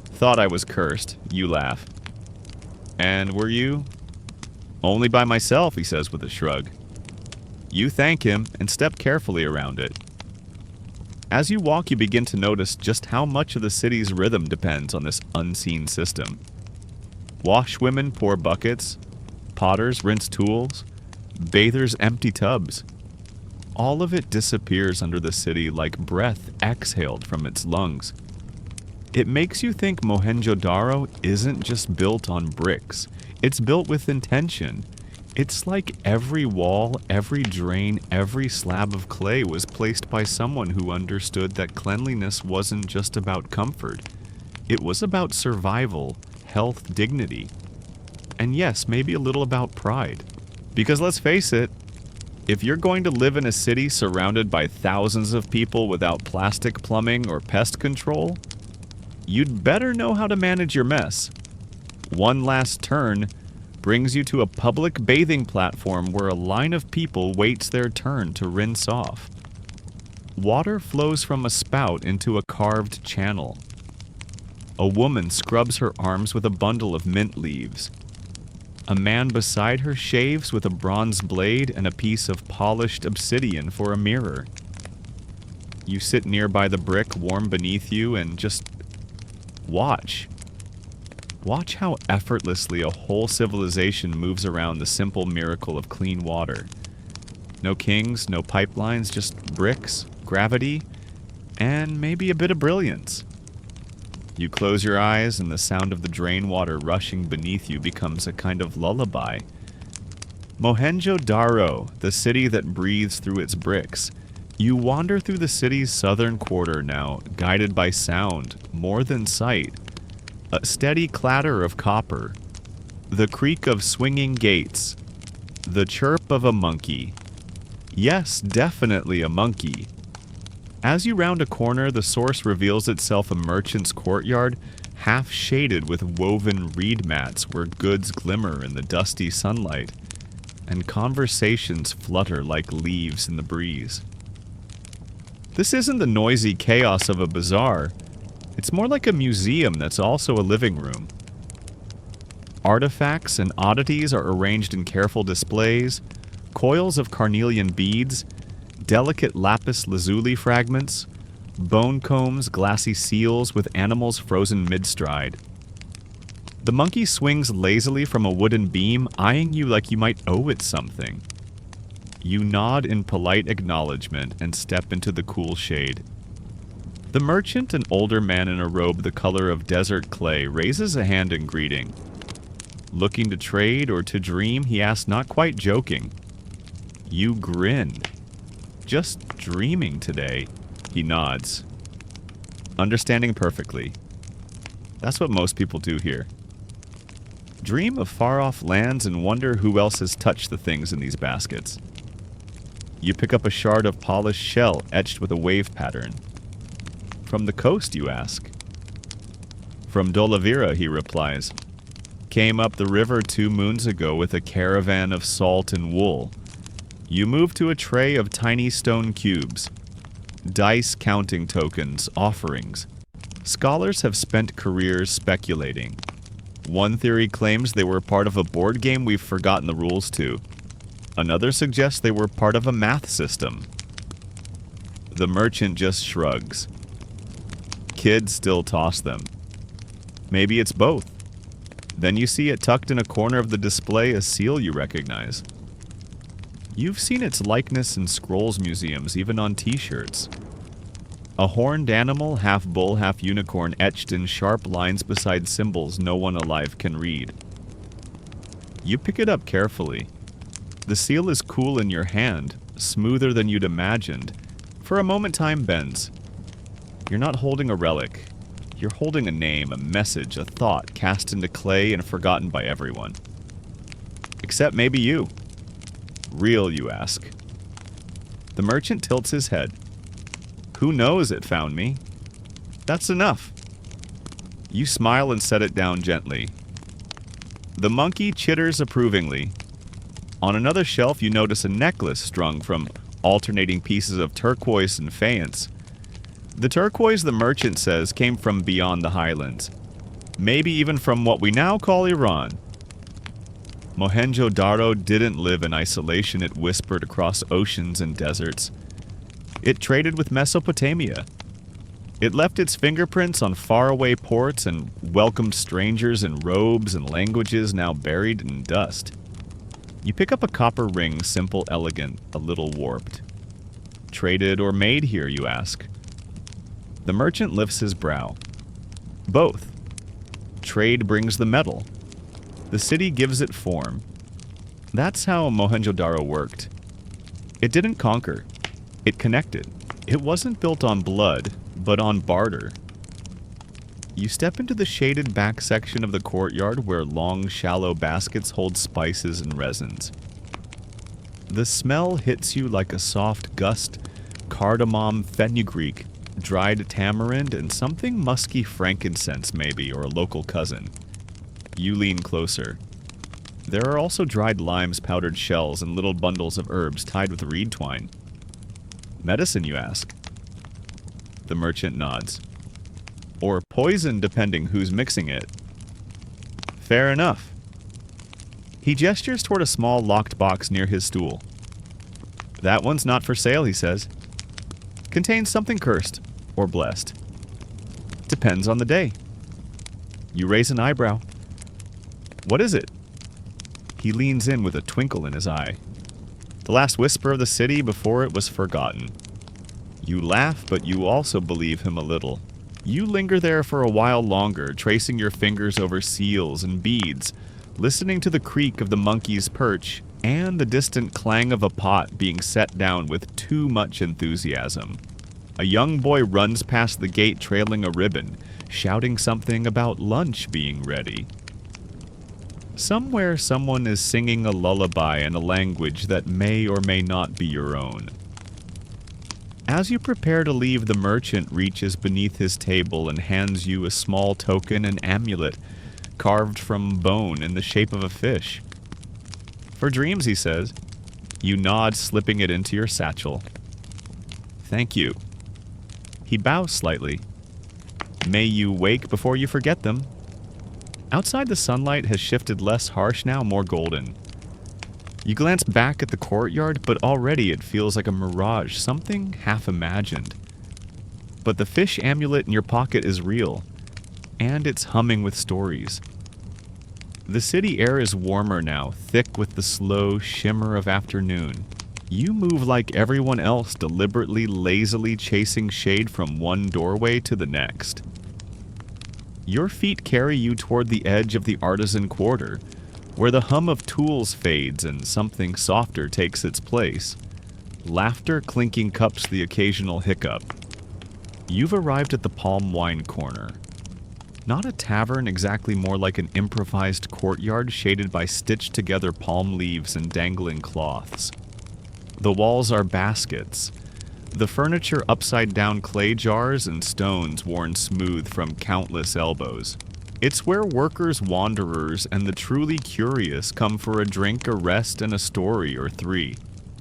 Thought I was cursed. You laugh. And were you? Only by myself, he says with a shrug. You thank him and step carefully around it. As you walk, you begin to notice just how much of the city's rhythm depends on this unseen system. Washwomen pour buckets, potters rinse tools, bathers empty tubs. All of it disappears under the city like breath exhaled from its lungs. It makes you think Mohenjo-Daro isn't just built on bricks. It's built with intention. It's like every wall, every drain, every slab of clay was placed by someone who understood that cleanliness wasn't just about comfort. It was about survival, health, dignity. And yes, maybe a little about pride. Because let's face it, if you're going to live in a city surrounded by thousands of people without plastic plumbing or pest control, you'd better know how to manage your mess. One last turn brings you to a public bathing platform where a line of people waits their turn to rinse off. Water flows from a spout into a carved channel. A woman scrubs her arms with a bundle of mint leaves. A man beside her shaves with a bronze blade and a piece of polished obsidian for a mirror. You sit nearby the brick warm beneath you and just watch. Watch how effortlessly a whole civilization moves around the simple miracle of clean water. No kings, no pipelines, just bricks, gravity, and maybe a bit of brilliance. You close your eyes and the sound of the drain water rushing beneath you becomes a kind of lullaby. Mohenjo-Daro, the city that breathes through its bricks. You wander through the city's southern quarter now, guided by sound, more than sight. A steady clatter of copper, the creak of swinging gates, the chirp of a monkey. Yes, definitely a monkey. As you round a corner, the source reveals itself a merchant's courtyard, half shaded with woven reed mats where goods glimmer in the dusty sunlight, and conversations flutter like leaves in the breeze. This isn't the noisy chaos of a bazaar. It's more like a museum that's also a living room. Artifacts and oddities are arranged in careful displays, coils of carnelian beads, delicate lapis lazuli fragments, bone combs, glassy seals with animals frozen mid-stride. The monkey swings lazily from a wooden beam, eyeing you like you might owe it something. You nod in polite acknowledgement and step into the cool shade. The merchant, an older man in a robe the color of desert clay, raises a hand in greeting. Looking to trade or to dream, he asks, not quite joking. You grin. Just dreaming today, he nods. Understanding perfectly. That's what most people do here. Dream of far-off lands and wonder who else has touched the things in these baskets. You pick up a shard of polished shell etched with a wave pattern. From the coast, you ask. From Dolavira, he replies. Came up the river 2 moons ago with a caravan of salt and wool. You move to a tray of tiny stone cubes. Dice counting tokens, offerings. Scholars have spent careers speculating. One theory claims they were part of a board game we've forgotten the rules to. Another suggests they were part of a math system. The merchant just shrugs. Kids still toss them. Maybe it's both. Then you see it tucked in a corner of the display, a seal you recognize. You've seen its likeness in scrolls museums, even on t-shirts. A horned animal, half bull, half unicorn, etched in sharp lines beside symbols no one alive can read. You pick it up carefully. The seal is cool in your hand, smoother than you'd imagined. For a moment time bends. You're not holding a relic. You're holding a name, a message, a thought cast into clay and forgotten by everyone. Except maybe you. Real, you ask. The merchant tilts his head. Who knows it found me? That's enough. You smile and set it down gently. The monkey chitters approvingly. On another shelf you notice a necklace strung from alternating pieces of turquoise and faience. The turquoise, the merchant says, came from beyond the highlands. Maybe even from what we now call Iran. Mohenjo-Daro didn't live in isolation, it whispered across oceans and deserts. It traded with Mesopotamia. It left its fingerprints on faraway ports and welcomed strangers in robes and languages now buried in dust. You pick up a copper ring, simple, elegant, a little warped. Traded or made here, you ask. The merchant lifts his brow. Both. Trade brings the metal. The city gives it form. That's how Mohenjo-Daro worked. It didn't conquer. It connected. It wasn't built on blood, but on barter. You step into the shaded back section of the courtyard where long, shallow baskets hold spices and resins. The smell hits you like a soft gust, cardamom, fenugreek, dried tamarind, and something musky frankincense maybe, or a local cousin. You lean closer. There are also dried limes, powdered shells, and little bundles of herbs tied with reed twine. Medicine, you ask? The merchant nods. Or poison, depending who's mixing it. Fair enough. He gestures toward a small locked box near his stool. That one's not for sale, he says. Contains something cursed, or blessed. Depends on the day. You raise an eyebrow. What is it? He leans in with a twinkle in his eye. The last whisper of the city before it was forgotten. You laugh, but you also believe him a little. You linger there for a while longer, tracing your fingers over seals and beads, listening to the creak of the monkey's perch and the distant clang of a pot being set down with too much enthusiasm. A young boy runs past the gate trailing a ribbon, shouting something about lunch being ready. Somewhere someone is singing a lullaby in a language that may or may not be your own. As you prepare to leave, the merchant reaches beneath his table and hands you a small token, an amulet, carved from bone in the shape of a fish. For dreams, he says. You nod, slipping it into your satchel. Thank you. He bows slightly. May you wake before you forget them. Outside, the sunlight has shifted less harsh now, more golden. You glance back at the courtyard, but already it feels like a mirage, something half-imagined. But the fish amulet in your pocket is real, and it's humming with stories. The city air is warmer now, thick with the slow shimmer of afternoon. You move like everyone else, deliberately, lazily chasing shade from one doorway to the next. Your feet carry you toward the edge of the artisan quarter, where the hum of tools fades and something softer takes its place. Laughter, clinking cups, the occasional hiccup. You've arrived at the palm wine corner. Not a tavern, exactly, more like an improvised courtyard shaded by stitched-together palm leaves and dangling cloths. The walls are baskets. The furniture upside-down clay jars and stones worn smooth from countless elbows. It's where workers, wanderers, and the truly curious come for a drink, a rest, and a story or three.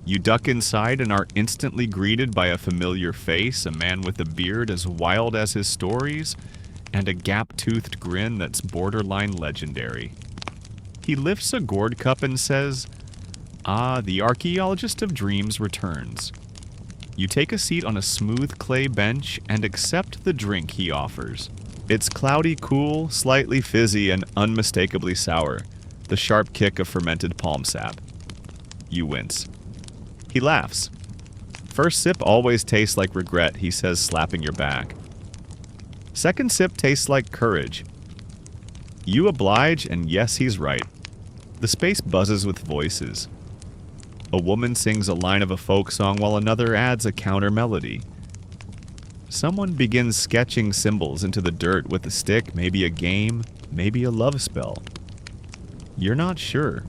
You duck inside and are instantly greeted by a familiar face, a man with a beard as wild as his stories, and a gap-toothed grin that's borderline legendary. He lifts a gourd cup and says, "Ah, the archaeologist of dreams returns." You take a seat on a smooth clay bench and accept the drink he offers. It's cloudy cool, slightly fizzy, and unmistakably sour, the sharp kick of fermented palm sap. You wince. He laughs. First sip always tastes like regret, he says, slapping your back. Second sip tastes like courage. You oblige, and yes, he's right. The space buzzes with voices. A woman sings a line of a folk song while another adds a counter melody. Someone begins sketching symbols into the dirt with a stick, maybe a game, maybe a love spell. You're not sure.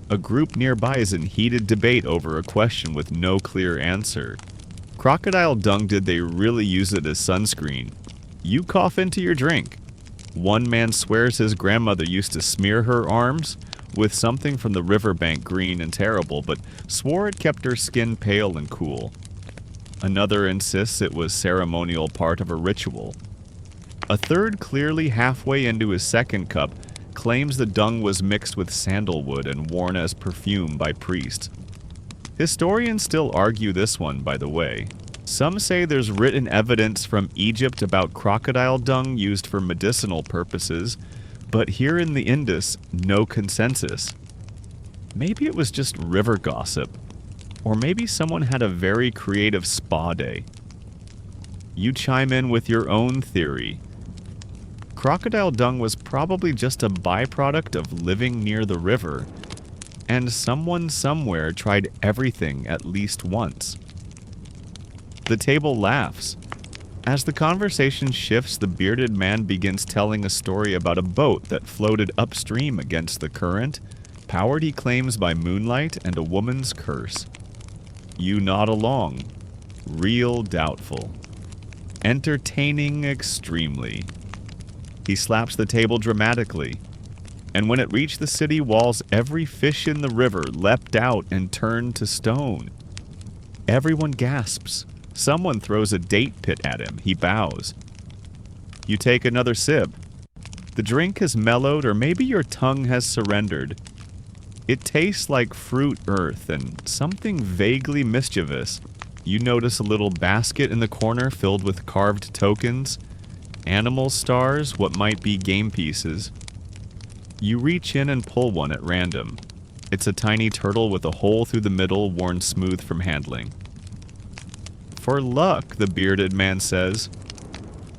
A group nearby is in heated debate over a question with no clear answer. Crocodile dung, did they really use it as sunscreen? You cough into your drink. One man swears his grandmother used to smear her arms with something from the riverbank, green and terrible, but swore it kept her skin pale and cool. Another insists it was ceremonial part of a ritual. A third, clearly halfway into his second cup, claims the dung was mixed with sandalwood and worn as perfume by priests. Historians still argue this one, by the way. Some say there's written evidence from Egypt about crocodile dung used for medicinal purposes, but here in the Indus, no consensus. Maybe it was just river gossip. Or maybe someone had a very creative spa day. You chime in with your own theory. Crocodile dung was probably just a byproduct of living near the river, and someone somewhere tried everything at least once. The table laughs. As the conversation shifts, the bearded man begins telling a story about a boat that floated upstream against the current, powered, he claims, by moonlight and a woman's curse. You nod along. Real doubtful. Entertaining extremely. He slaps the table dramatically. And when it reached the city walls, every fish in the river leapt out and turned to stone. Everyone gasps. Someone throws a date pit at him. He bows. You take another sip. The drink has mellowed, or maybe your tongue has surrendered. It tastes like fruit earth and something vaguely mischievous. You notice a little basket in the corner filled with carved tokens, animal stars, what might be game pieces. You reach in and pull one at random. It's a tiny turtle with a hole through the middle worn smooth from handling. For luck, the bearded man says.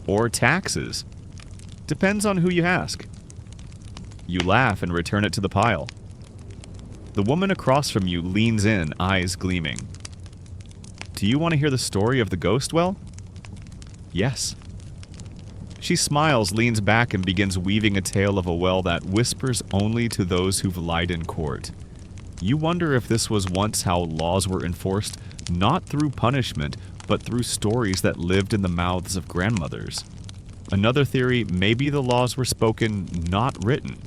Or taxes. Depends on who you ask. You laugh and return it to the pile. The woman across from you leans in, eyes gleaming. Do you want to hear the story of the ghost well? Yes. She smiles, leans back, and begins weaving a tale of a well that whispers only to those who've lied in court. You wonder if this was once how laws were enforced, not through punishment, but through stories that lived in the mouths of grandmothers. Another theory, maybe the laws were spoken, not written.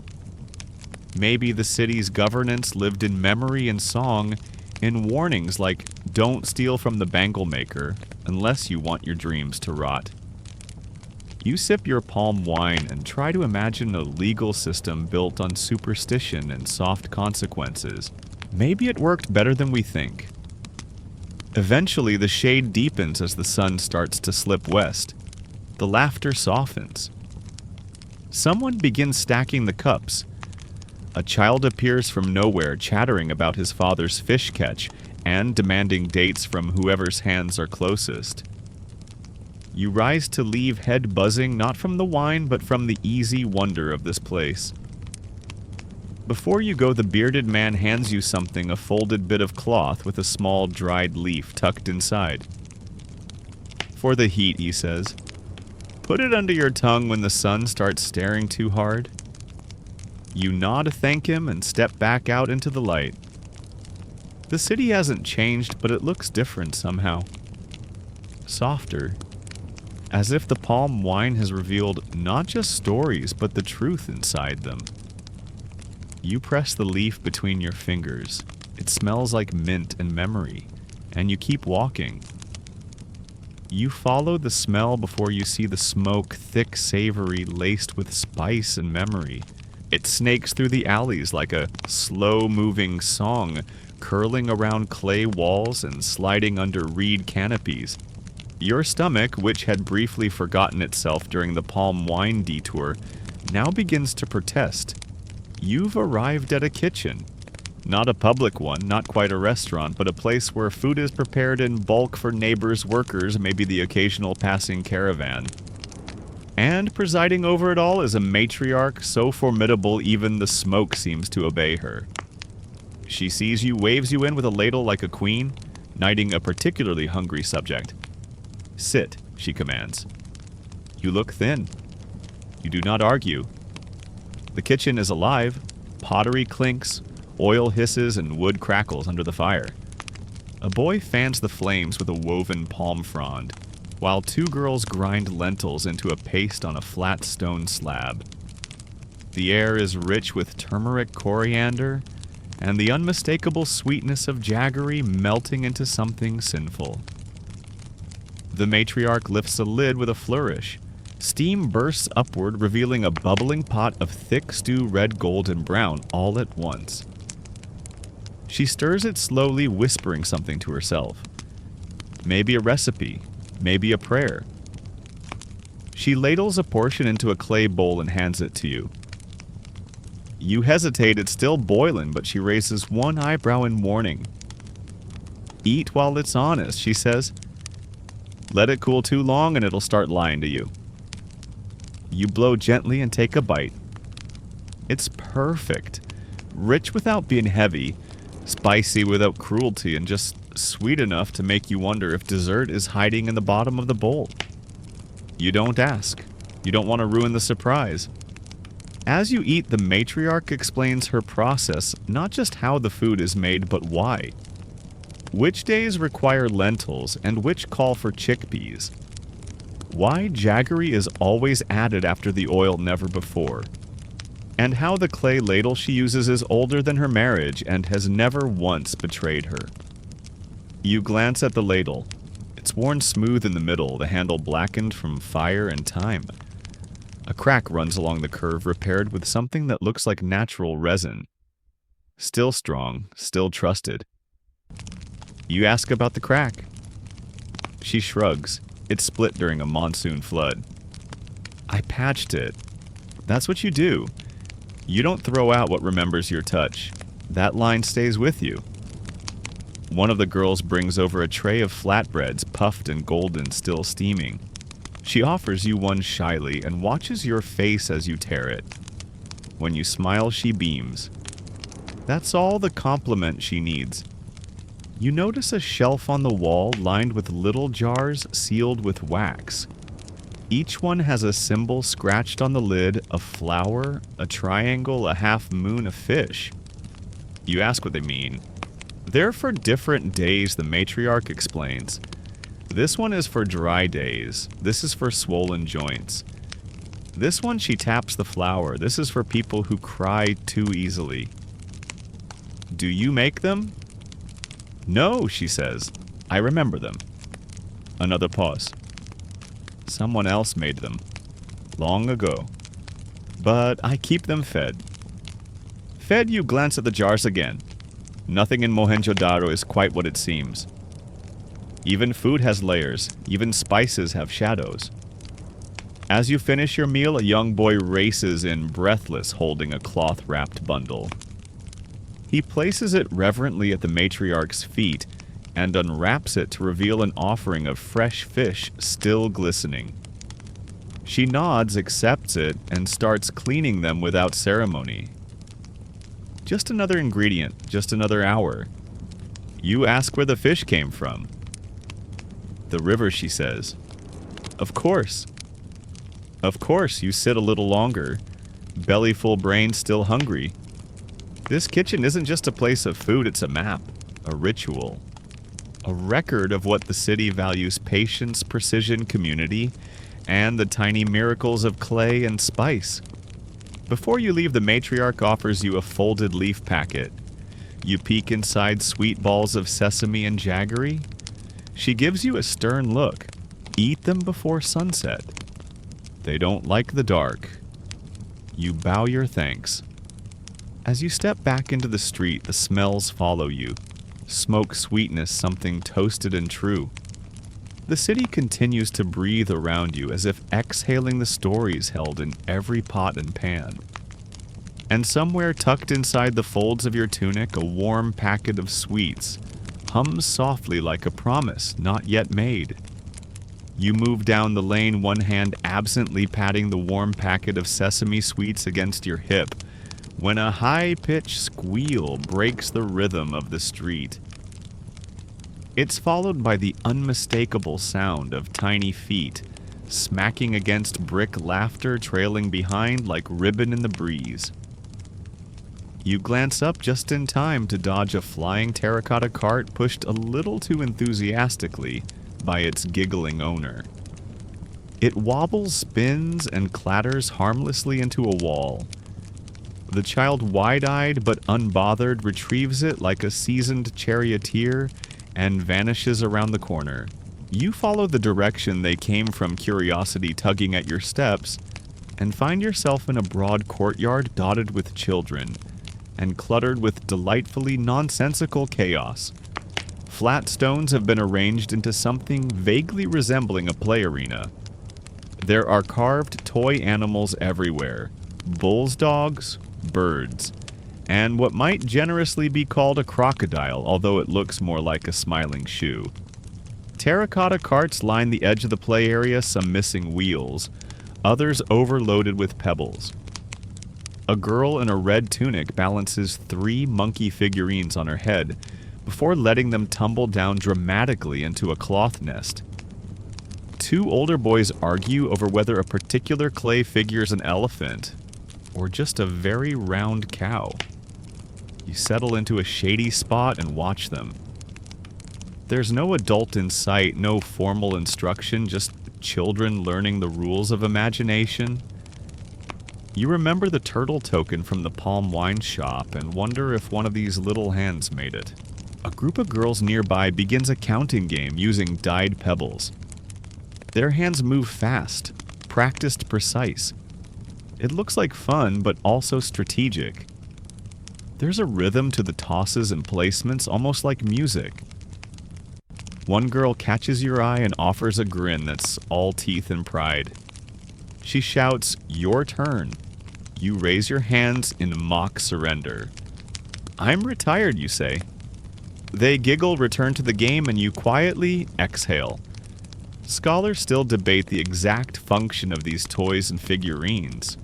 Maybe the city's governance lived in memory and song, in warnings like, don't steal from the bangle maker, unless you want your dreams to rot. You sip your palm wine and try to imagine a legal system built on superstition and soft consequences. Maybe it worked better than we think. Eventually, the shade deepens as the sun starts to slip west. The laughter softens. Someone begins stacking the cups. A child appears from nowhere, chattering about his father's fish catch and demanding dates from whoever's hands are closest. You rise to leave, head buzzing, not from the wine, but from the easy wonder of this place. Before you go, the bearded man hands you something, a folded bit of cloth with a small dried leaf tucked inside. For the heat, he says. Put it under your tongue when the sun starts staring too hard. You nod to thank him and step back out into the light. The city hasn't changed, but it looks different somehow. Softer. As if the palm wine has revealed not just stories, but the truth inside them. You press the leaf between your fingers. It smells like mint and memory, and you keep walking. You follow the smell before you see the smoke, thick, savory, laced with spice and memory. It snakes through the alleys like a slow-moving song, curling around clay walls and sliding under reed canopies. Your stomach, which had briefly forgotten itself during the palm wine detour, now begins to protest. You've arrived at a kitchen. Not a public one, not quite a restaurant, but a place where food is prepared in bulk for neighbors, workers, maybe the occasional passing caravan. And presiding over it all is a matriarch so formidable even the smoke seems to obey her. She sees you, waves you in with a ladle like a queen, knighting a particularly hungry subject. Sit, she commands. You look thin. You do not argue. The kitchen is alive. Pottery clinks, oil hisses, and wood crackles under the fire. A boy fans the flames with a woven palm frond, while two girls grind lentils into a paste on a flat stone slab. The air is rich with turmeric coriander, and the unmistakable sweetness of jaggery melting into something sinful. The matriarch lifts a lid with a flourish. Steam bursts upward, revealing a bubbling pot of thick stew red, gold, and brown all at once. She stirs it slowly, whispering something to herself. Maybe a recipe, maybe a prayer. She ladles a portion into a clay bowl and hands it to you. You hesitate, it's still boiling, but she raises one eyebrow in warning. Eat while it's honest, she says. Let it cool too long and it'll start lying to you. You blow gently and take a bite. It's perfect. Rich without being heavy, spicy without cruelty, and just sweet enough to make you wonder if dessert is hiding in the bottom of the bowl. You don't ask. You don't want to ruin the surprise. As you eat, the matriarch explains her process, not just how the food is made, but why. Which days require lentils and which call for chickpeas. Why jaggery is always added after the oil, never before. And how the clay ladle she uses is older than her marriage and has never once betrayed her. You glance at the ladle. It's worn smooth in the middle, the handle blackened from fire and time. A crack runs along the curve, repaired with something that looks like natural resin. Still strong, still trusted. You ask about the crack. She shrugs. It split during a monsoon flood. I patched it. That's what you do. You don't throw out what remembers your touch. That line stays with you. One of the girls brings over a tray of flatbreads, puffed and golden, still steaming. She offers you one shyly and watches your face as you tear it. When you smile, she beams. That's all the compliment she needs. You notice a shelf on the wall lined with little jars sealed with wax. Each one has a symbol scratched on the lid, a flower, a triangle, a half moon, a fish. You ask what they mean. They're for different days, the matriarch explains. This one is for dry days. This is for swollen joints. This one, she taps the flower. This is for people who cry too easily. Do you make them? No, she says. I remember them. Another pause. Someone else made them. Long ago. But I keep them fed. Fed, you glance at the jars again. Nothing in Mohenjo-Daro is quite what it seems. Even food has layers. Even spices have shadows. As you finish your meal, a young boy races in, breathless, holding a cloth-wrapped bundle. He places it reverently at the matriarch's feet and unwraps it to reveal an offering of fresh fish still glistening. She nods, accepts it, and starts cleaning them without ceremony. Just another ingredient, just another hour. You ask where the fish came from. The river, she says. Of course. Of course, you sit a little longer. Belly full, brain still hungry. This kitchen isn't just a place of food, it's a map, a ritual. A record of what the city values: patience, precision, community, and the tiny miracles of clay and spice. Before you leave, the matriarch offers you a folded leaf packet. You peek inside sweet balls of sesame and jaggery. She gives you a stern look. Eat them before sunset. They don't like the dark. You bow your thanks. As you step back into the street, the smells follow you. Smoke, sweetness, something toasted and true. The city continues to breathe around you as if exhaling the stories held in every pot and pan. And somewhere tucked inside the folds of your tunic, a warm packet of sweets hums softly like a promise not yet made. You move down the lane, one hand absently patting the warm packet of sesame sweets against your hip, when a high-pitched squeal breaks the rhythm of the street. It's followed by the unmistakable sound of tiny feet smacking against brick, laughter trailing behind like ribbon in the breeze. You glance up just in time to dodge a flying terracotta cart pushed a little too enthusiastically by its giggling owner. It wobbles, spins, and clatters harmlessly into a wall. The child, wide-eyed but unbothered, retrieves it like a seasoned charioteer and vanishes around the corner. You follow the direction they came from, curiosity tugging at your steps, and find yourself in a broad courtyard dotted with children and cluttered with delightfully nonsensical chaos. Flat stones have been arranged into something vaguely resembling a play arena. There are carved toy animals everywhere: bulls, dogs, birds, and what might generously be called a crocodile, although it looks more like a smiling shoe. Terracotta carts line the edge of the play area, some missing wheels, others overloaded with pebbles. A girl in a red tunic balances 3 monkey figurines on her head before letting them tumble down dramatically into a cloth nest. Two older boys argue over whether a particular clay figure is an elephant or just a very round cow. You settle into a shady spot and watch them. There's no adult in sight, no formal instruction, just children learning the rules of imagination. You remember the turtle token from the palm wine shop and wonder if one of these little hands made it. A group of girls nearby begins a counting game using dyed pebbles. Their hands move fast, practiced precise. It looks like fun, but also strategic. There's a rhythm to the tosses and placements, almost like music. One girl catches your eye and offers a grin that's all teeth and pride. She shouts, "Your turn." You raise your hands in mock surrender. "I'm retired," you say. They giggle, return to the game, and you quietly exhale. Scholars still debate the exact function of these toys and figurines.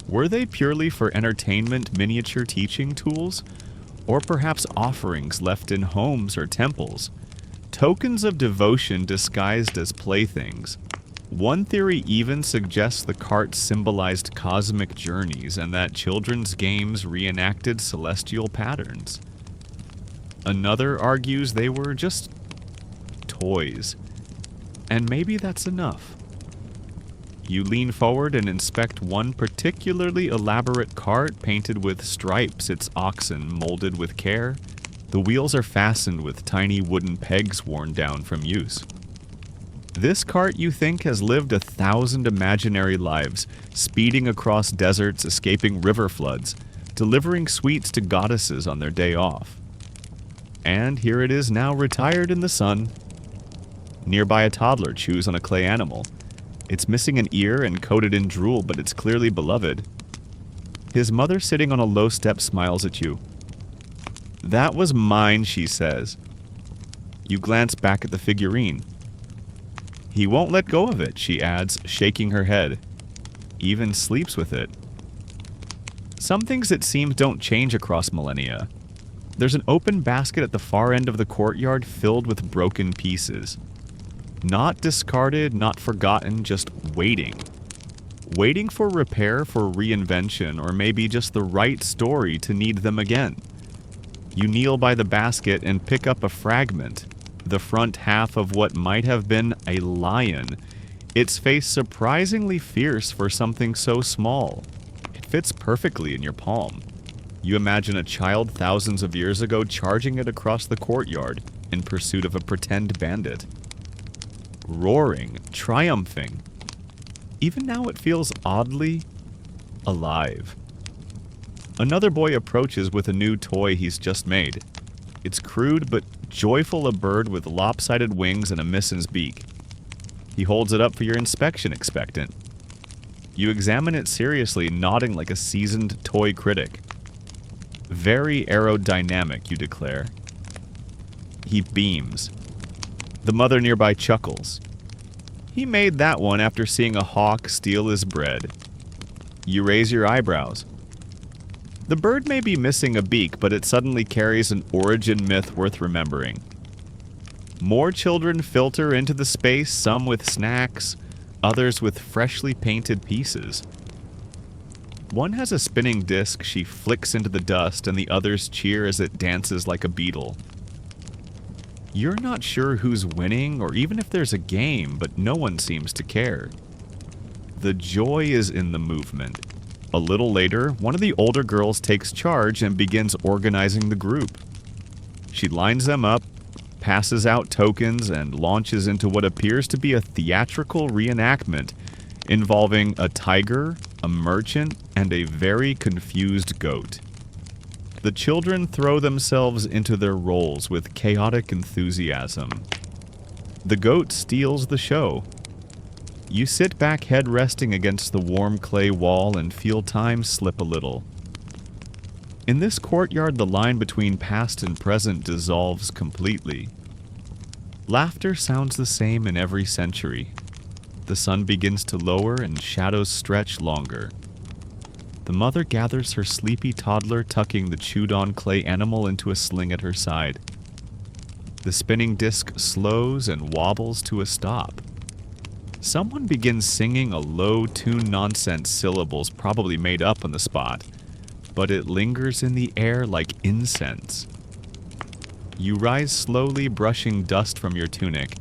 Were they purely for entertainment, miniature teaching tools? Or perhaps offerings left in homes or temples? Tokens of devotion disguised as playthings. One theory even suggests the carts symbolized cosmic journeys and that children's games reenacted celestial patterns. Another argues they were just toys. And maybe that's enough. You lean forward and inspect one particularly elaborate cart painted with stripes, its oxen molded with care. The wheels are fastened with tiny wooden pegs worn down from use. This cart, you think, has lived 1,000 imaginary lives, speeding across deserts, escaping river floods, delivering sweets to goddesses on their day off. And here it is now retired in the sun. Nearby, a toddler chews on a clay animal. It's missing an ear and coated in drool, but it's clearly beloved. His mother, sitting on a low step, smiles at you. "That was mine," she says. You glance back at the figurine. "He won't let go of it," she adds, shaking her head. "Even sleeps with it." Some things, it seems, don't change across millennia. There's an open basket at the far end of the courtyard filled with broken pieces. Not discarded, not forgotten, just waiting. Waiting for repair, for reinvention, or maybe just the right story to need them again. You kneel by the basket and pick up a fragment, the front half of what might have been a lion, its face surprisingly fierce for something so small. It fits perfectly in your palm. You imagine a child thousands of years ago charging it across the courtyard in pursuit of a pretend bandit. Roaring, triumphing. Even now it feels oddly alive. Another boy approaches with a new toy he's just made. It's crude but joyful, a bird with lopsided wings and a missin's beak. He holds it up for your inspection, expectant. You examine it seriously, nodding like a seasoned toy critic. Very aerodynamic, you declare. He beams. The mother nearby chuckles. He made that one after seeing a hawk steal his bread. You raise your eyebrows. The bird may be missing a beak, but it suddenly carries an origin myth worth remembering. More children filter into the space, some with snacks, others with freshly painted pieces. One has a spinning disc she flicks into the dust, and the others cheer as it dances like a beetle. You're not sure who's winning or even if there's a game, but no one seems to care. The joy is in the movement. A little later, one of the older girls takes charge and begins organizing the group. She lines them up, passes out tokens, and launches into what appears to be a theatrical reenactment involving a tiger, a merchant, and a very confused goat. The children throw themselves into their roles with chaotic enthusiasm. The goat steals the show. You sit back, head resting against the warm clay wall, and feel time slip a little. In this courtyard, the line between past and present dissolves completely. Laughter sounds the same in every century. The sun begins to lower and shadows stretch longer. The mother gathers her sleepy toddler, tucking the chewed-on clay animal into a sling at her side. The spinning disc slows and wobbles to a stop. Someone begins singing a low-tuned nonsense syllables probably made up on the spot, but it lingers in the air like incense. You rise slowly, brushing dust from your tunic,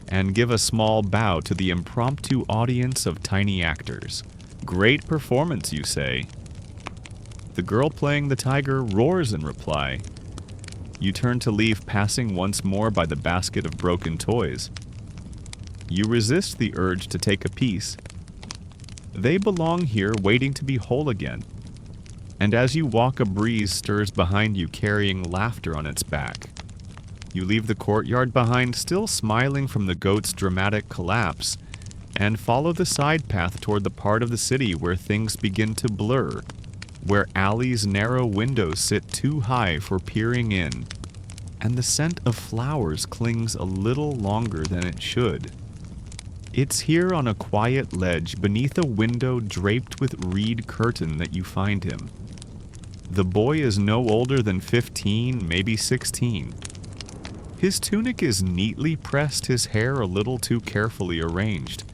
and give a small bow to the impromptu audience of tiny actors. Great performance, you say. The girl playing the tiger roars in reply. You turn to leave, passing once more by the basket of broken toys. You resist the urge to take a piece. They belong here, waiting to be whole again. And as you walk, a breeze stirs behind you, carrying laughter on its back. You leave the courtyard behind, still smiling from the goat's dramatic collapse, and follow the side path toward the part of the city where things begin to blur, where alleys' narrow windows sit too high for peering in, and the scent of flowers clings a little longer than it should. It's here on a quiet ledge beneath a window draped with reed curtain that you find him. The boy is no older than 15, maybe 16. His tunic is neatly pressed, his hair a little too carefully arranged.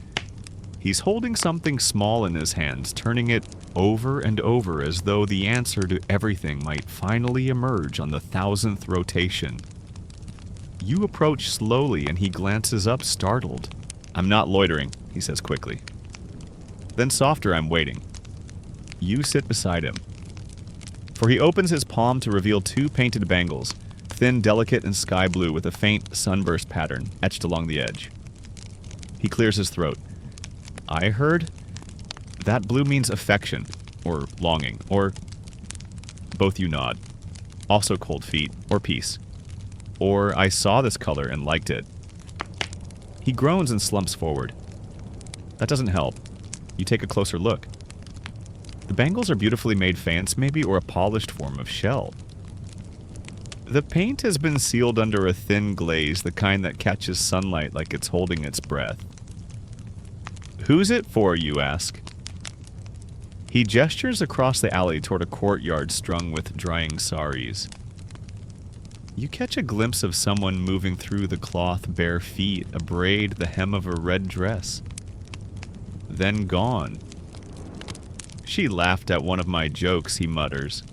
He's holding something small in his hands, turning it over and over as though the answer to everything might finally emerge on the 1000th rotation. You approach slowly and he glances up, startled. "I'm not loitering," he says quickly. Then softer, "I'm waiting." You sit beside him. For he opens his palm to reveal 2 painted bangles, thin, delicate, and sky blue with a faint sunburst pattern etched along the edge. He clears his throat. "I heard that blue means affection, or longing, or..." Both you nod. "Also cold feet, or peace. Or I saw this color and liked it." He groans and slumps forward. That doesn't help. You take a closer look. The bangles are beautifully made faience, maybe, or a polished form of shell. The paint has been sealed under a thin glaze, the kind that catches sunlight like it's holding its breath. "Who's it for, you ask?" He gestures across the alley toward a courtyard strung with drying saris. You catch a glimpse of someone moving through the cloth bare feet, a braid, the hem of a red dress. Then gone. "She laughed at one of my jokes," he mutters.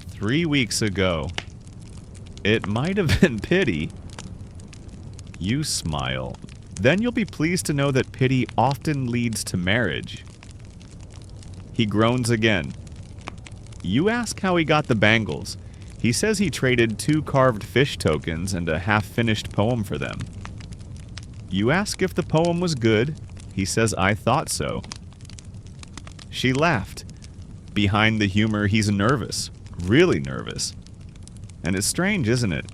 3 weeks ago. It might have been pity." You smile. Then you'll be pleased to know that pity often leads to marriage. He groans again. You ask how he got the bangles. He says he traded 2 carved fish tokens and a half-finished poem for them. You ask if the poem was good. He says, "I thought so." She laughed. Behind the humor, he's nervous. Really nervous. And it's strange, isn't it?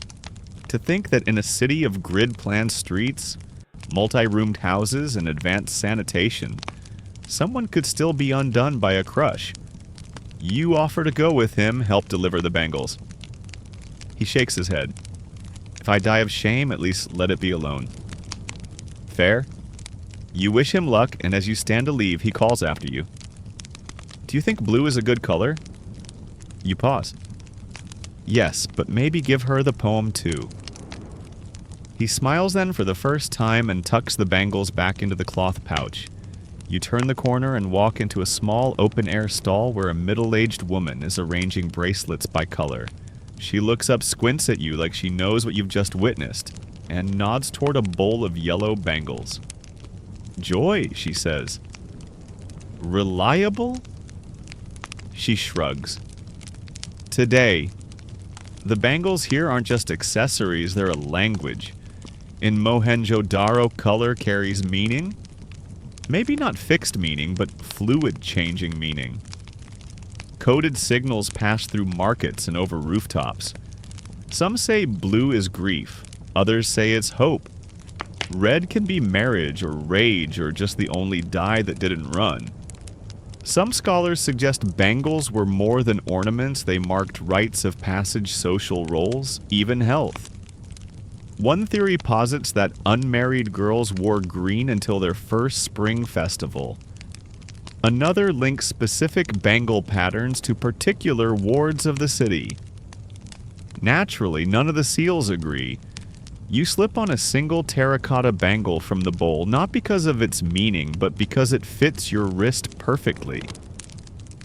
To think that in a city of grid-planned streets, multi-roomed houses, and advanced sanitation, someone could still be undone by a crush. You offer to go with him, help deliver the bangles. He shakes his head. If I die of shame, at least let it be alone. Fair? You wish him luck, and as you stand to leave, he calls after you. Do you think blue is a good color? You pause. Yes, but maybe give her the poem too. He smiles then for the first time and tucks the bangles back into the cloth pouch. You turn the corner and walk into a small open-air stall where a middle-aged woman is arranging bracelets by color. She looks up, squints at you like she knows what you've just witnessed, and nods toward a bowl of yellow bangles. Joy, she says. Reliable? She shrugs. Today, the bangles here aren't just accessories, they're a language. In Mohenjo-Daro, color carries meaning. Maybe not fixed meaning, but fluid-changing meaning. Coded signals pass through markets and over rooftops. Some say blue is grief. Others say it's hope. Red can be marriage or rage or just the only dye that didn't run. Some scholars suggest bangles were more than ornaments. They marked rites of passage, social roles, even health. One theory posits that unmarried girls wore green until their first spring festival. Another links specific bangle patterns to particular wards of the city. Naturally, none of the seals agree. You slip on a single terracotta bangle from the bowl, not because of its meaning, but because it fits your wrist perfectly.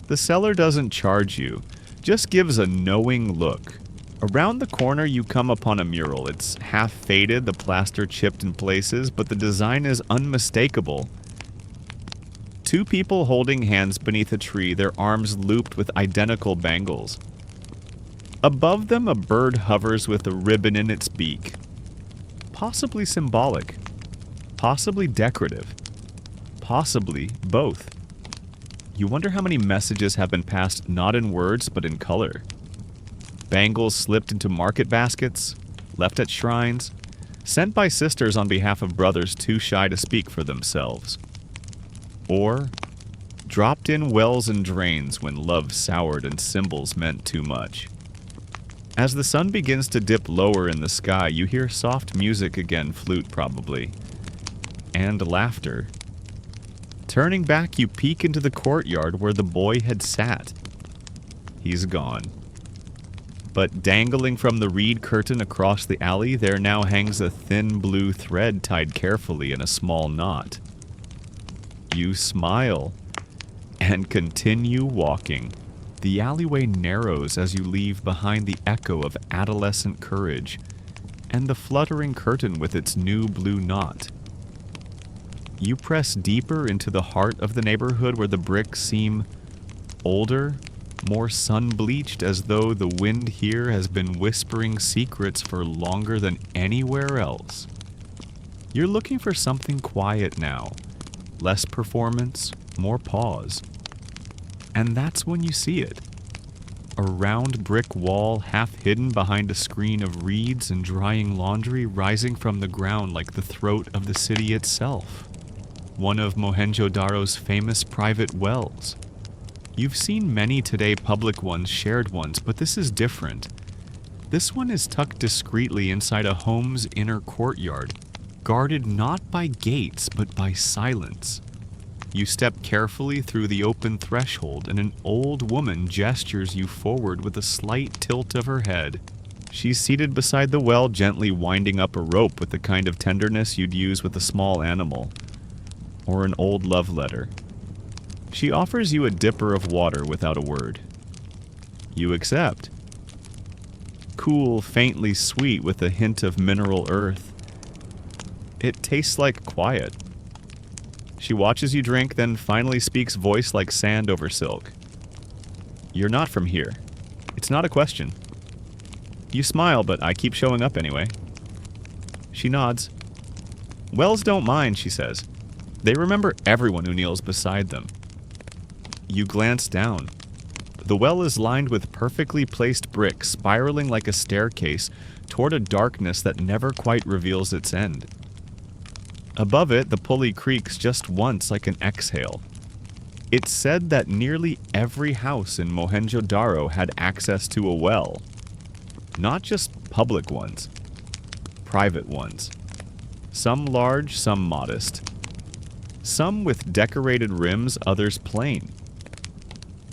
The seller doesn't charge you, just gives a knowing look. Around the corner you come upon a mural. It's half faded, the plaster chipped in places, but the design is unmistakable. Two people holding hands beneath a tree, their arms looped with identical bangles. Above them, a bird hovers with a ribbon in its beak. Possibly symbolic, possibly decorative, possibly both. You wonder how many messages have been passed not in words but in color. Bangles slipped into market baskets, left at shrines, sent by sisters on behalf of brothers too shy to speak for themselves. Or dropped in wells and drains when love soured and symbols meant too much. As the sun begins to dip lower in the sky, you hear soft music again, flute probably, and laughter. Turning back, you peek into the courtyard where the boy had sat. He's gone. But dangling from the reed curtain across the alley, there now hangs a thin blue thread tied carefully in a small knot. You smile and continue walking. The alleyway narrows as you leave behind the echo of adolescent courage and the fluttering curtain with its new blue knot. You press deeper into the heart of the neighborhood where the bricks seem older, more sun-bleached, as though the wind here has been whispering secrets for longer than anywhere else. You're looking for something quiet now, less performance, more pause. And that's when you see it. A round brick wall half hidden behind a screen of reeds and drying laundry rising from the ground like the throat of the city itself. One of Mohenjo-Daro's famous private wells. You've seen many today, public ones, shared ones, but this is different. This one is tucked discreetly inside a home's inner courtyard, guarded not by gates but by silence. You step carefully through the open threshold, and an old woman gestures you forward with a slight tilt of her head. She's seated beside the well, gently winding up a rope with the kind of tenderness you'd use with a small animal, or an old love letter. She offers you a dipper of water without a word. You accept. Cool, faintly sweet with a hint of mineral earth. It tastes like quiet. She watches you drink, then finally speaks, voice like sand over silk. You're not from here. It's not a question. You smile, but I keep showing up anyway. She nods. Wells don't mind, she says. They remember everyone who kneels beside them. You glance down. The well is lined with perfectly placed bricks, spiraling like a staircase toward a darkness that never quite reveals its end. Above it, the pulley creaks just once like an exhale. It's said that nearly every house in Mohenjo-Daro had access to a well. Not just public ones, private ones. Some large, some modest. Some with decorated rims, others plain.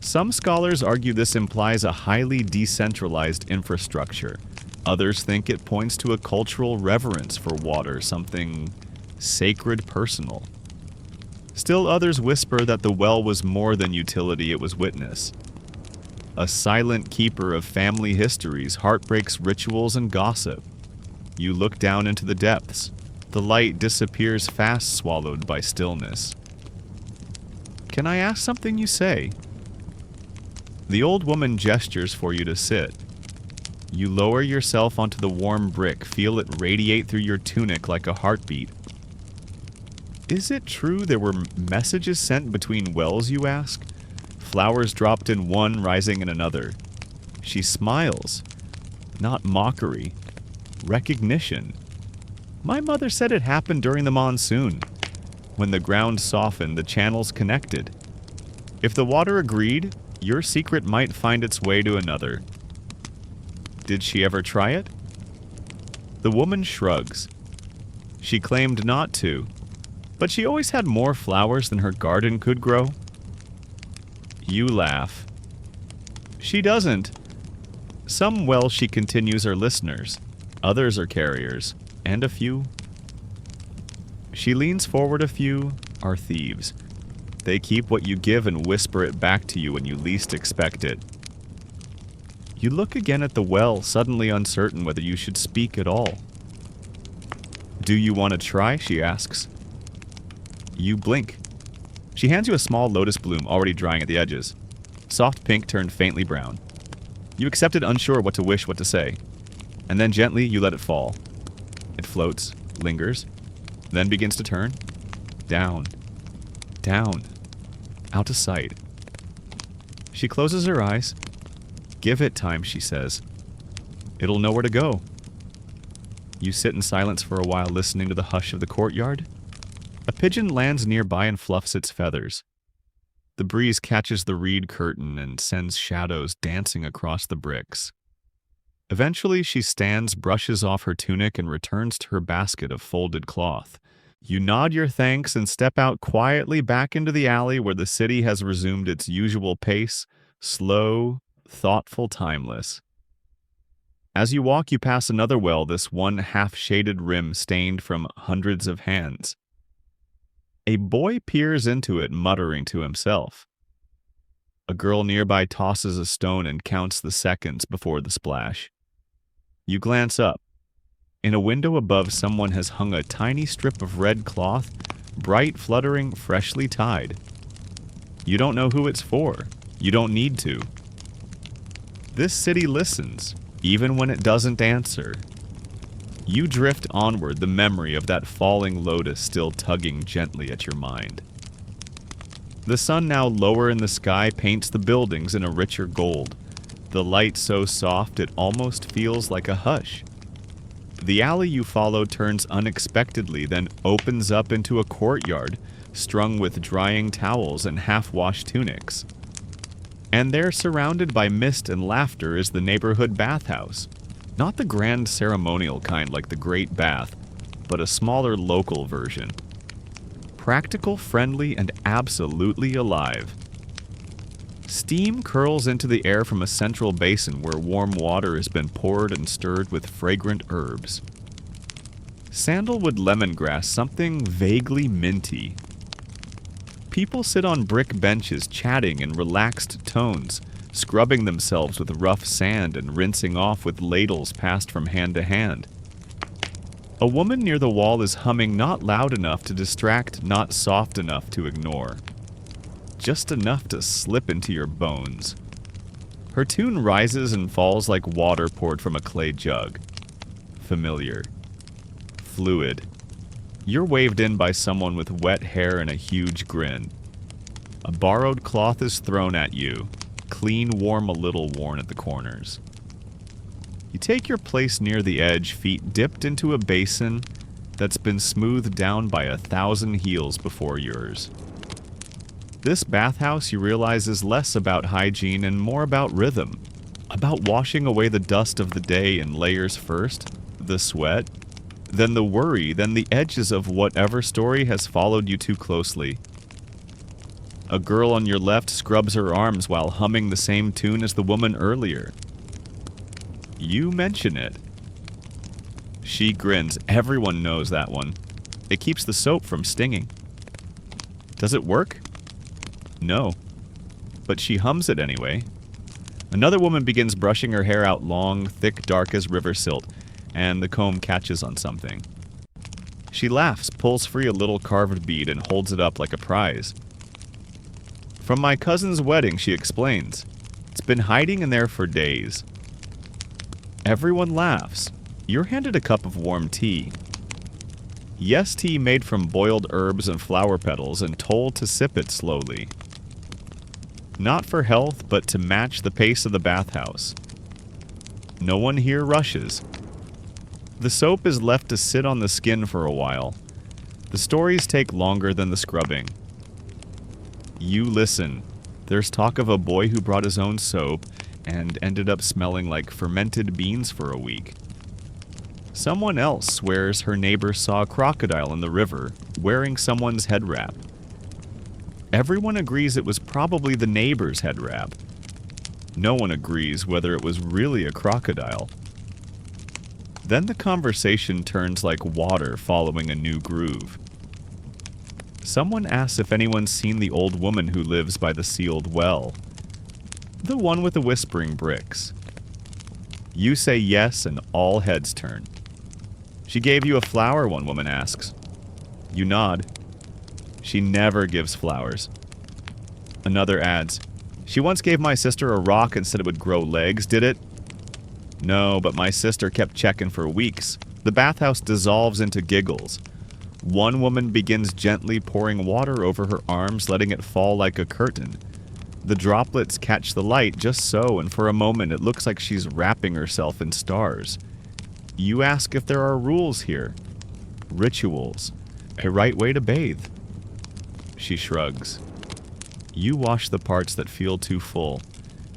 Some scholars argue this implies a highly decentralized infrastructure. Others think it points to a cultural reverence for water, something sacred, personal. Still others whisper that the well was more than utility, it was witness. A silent keeper of family histories, heartbreaks, rituals, and gossip. You look down into the depths. The light disappears fast, swallowed by stillness. Can I ask something, you say? The old woman gestures for you to sit. You lower yourself onto the warm brick, feel it radiate through your tunic like a heartbeat. Is it true there were messages sent between wells, you ask? Flowers dropped in one, rising in another. She smiles. Not mockery. Recognition. My mother said it happened during the monsoon. When the ground softened, the channels connected. If the water agreed, your secret might find its way to another. Did she ever try it? The woman shrugs. She claimed not to, but she always had more flowers than her garden could grow. You laugh. She doesn't. Some wells, she continues, are listeners. Others are carriers. And a few. She leans forward. A few are thieves. They keep what you give and whisper it back to you when you least expect it. You look again at the well, suddenly uncertain whether you should speak at all. "Do you want to try?" she asks. You blink. She hands you a small lotus bloom already drying at the edges. Soft pink turned faintly brown. You accept it, unsure what to say. And then gently you let it fall. It floats, lingers, then begins to turn. Down. Down. Out of sight. She closes her eyes. "Give it time," she says. "It'll know where to go." You sit in silence for a while, listening to the hush of the courtyard. A pigeon lands nearby and fluffs its feathers. The breeze catches the reed curtain and sends shadows dancing across the bricks. Eventually, she stands, brushes off her tunic, and returns to her basket of folded cloth. You nod your thanks and step out quietly back into the alley where the city has resumed its usual pace, slow, thoughtful, timeless. As you walk, you pass another well, this one half-shaded rim stained from hundreds of hands. A boy peers into it, muttering to himself. A girl nearby tosses a stone and counts the seconds before the splash. You glance up. In a window above, someone has hung a tiny strip of red cloth, bright, fluttering, freshly tied. You don't know who it's for. You don't need to. This city listens, even when it doesn't answer. You drift onward, the memory of that falling lotus still tugging gently at your mind. The sun, now lower in the sky, paints the buildings in a richer gold, the light so soft it almost feels like a hush. The alley you follow turns unexpectedly, then opens up into a courtyard, strung with drying towels and half-washed tunics. And there, surrounded by mist and laughter, is the neighborhood bathhouse. Not the grand ceremonial kind like the Great Bath, but a smaller local version. Practical, friendly, and absolutely alive. Steam curls into the air from a central basin where warm water has been poured and stirred with fragrant herbs. Sandalwood lemongrass, something vaguely minty. People sit on brick benches chatting in relaxed tones, scrubbing themselves with rough sand and rinsing off with ladles passed from hand to hand. A woman near the wall is humming, not loud enough to distract, not soft enough to ignore. Just enough to slip into your bones. Her tune rises and falls like water poured from a clay jug. Familiar. Fluid. You're waved in by someone with wet hair and a huge grin. A borrowed cloth is thrown at you, clean, warm, a little worn at the corners. You take your place near the edge, feet dipped into a basin that's been smoothed down by 1,000 heels before yours. This bathhouse, you realize, is less about hygiene and more about rhythm. About washing away the dust of the day in layers first, the sweat, then the worry, then the edges of whatever story has followed you too closely. A girl on your left scrubs her arms while humming the same tune as the woman earlier. You mention it. She grins. Everyone knows that one. It keeps the soap from stinging. Does it work? No. But she hums it anyway. Another woman begins brushing her hair out long, thick, dark as river silt, and the comb catches on something. She laughs, pulls free a little carved bead, and holds it up like a prize. From my cousin's wedding, she explains. It's been hiding in there for days. Everyone laughs. You're handed a cup of warm tea. Yes, tea made from boiled herbs and flower petals, and told to sip it slowly. Not for health, but to match the pace of the bathhouse. No one here rushes. The soap is left to sit on the skin for a while. The stories take longer than the scrubbing. You listen. There's talk of a boy who brought his own soap and ended up smelling like fermented beans for a week. Someone else swears her neighbor saw a crocodile in the river, wearing someone's head wrap. Everyone agrees it was probably the neighbor's head wrap. No one agrees whether it was really a crocodile. Then the conversation turns like water following a new groove. Someone asks if anyone's seen the old woman who lives by the sealed well. The one with the whispering bricks. You say yes and all heads turn. She gave you a flower, one woman asks. You nod. She never gives flowers. Another adds, she once gave my sister a rock and said it would grow legs, did it? No, but my sister kept checking for weeks. The bathhouse dissolves into giggles. One woman begins gently pouring water over her arms, letting it fall like a curtain. The droplets catch the light just so, and for a moment it looks like she's wrapping herself in stars. You ask if there are rules here. Rituals. A right way to bathe. She shrugs. You wash the parts that feel too full.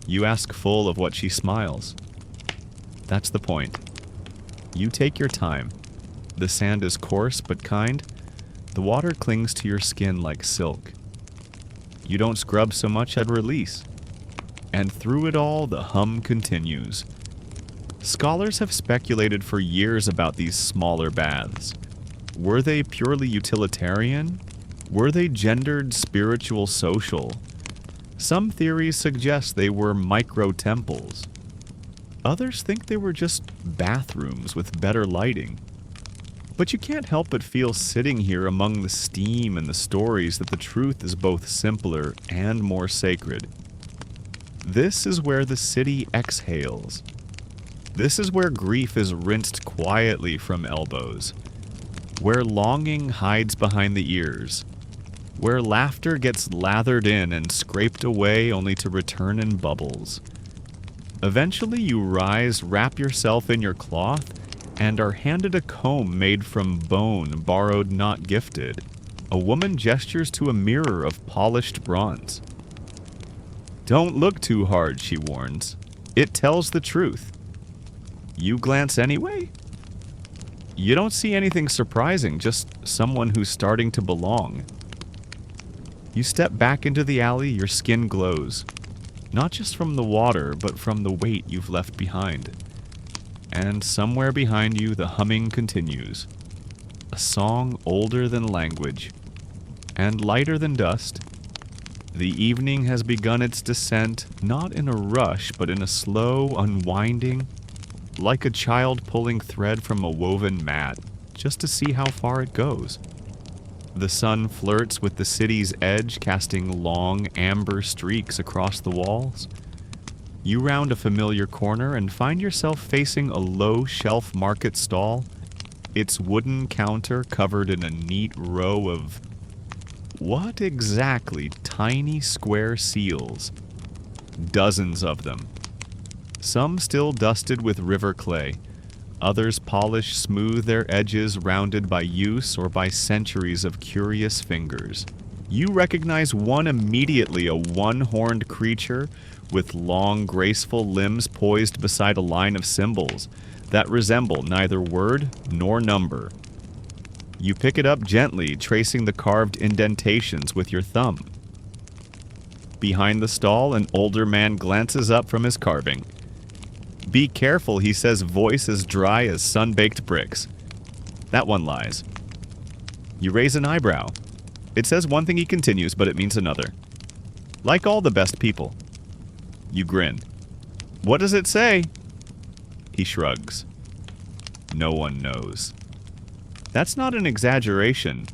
You ask full of what she smiles. That's the point. You take your time. The sand is coarse but kind. The water clings to your skin like silk. You don't scrub so much at release. And through it all, the hum continues. Scholars have speculated for years about these smaller baths. Were they purely utilitarian? Were they gendered, spiritual, social? Some theories suggest they were micro-temples. Others think they were just bathrooms with better lighting. But you can't help but feel sitting here among the steam and the stories that the truth is both simpler and more sacred. This is where the city exhales. This is where grief is rinsed quietly from elbows. Where longing hides behind the ears. Where laughter gets lathered in and scraped away only to return in bubbles. Eventually you rise, wrap yourself in your cloth, and are handed a comb made from bone, borrowed not gifted. A woman gestures to a mirror of polished bronze. Don't look too hard, she warns. It tells the truth. You glance anyway? You don't see anything surprising, just someone who's starting to belong. You step back into the alley, your skin glows. Not just from the water, but from the weight you've left behind. And somewhere behind you, the humming continues. A song older than language, and lighter than dust. The evening has begun its descent, not in a rush, but in a slow unwinding, like a child pulling thread from a woven mat, just to see how far it goes. The sun flirts with the city's edge, casting long, amber streaks across the walls. You round a familiar corner and find yourself facing a low shelf market stall, its wooden counter covered in a neat row of... what exactly? Tiny square seals. Dozens of them. Some still dusted with river clay. Others polished smooth, their edges rounded by use or by centuries of curious fingers. You recognize one immediately, a one-horned creature with long, graceful limbs poised beside a line of symbols that resemble neither word nor number. You pick it up gently, tracing the carved indentations with your thumb. Behind the stall, an older man glances up from his carving. Be careful, he says, voice as dry as sun-baked bricks. That one lies. You raise an eyebrow. It says one thing, he continues, but it means another. Like all the best people. You grin. What does it say? He shrugs. No one knows. That's not an exaggeration.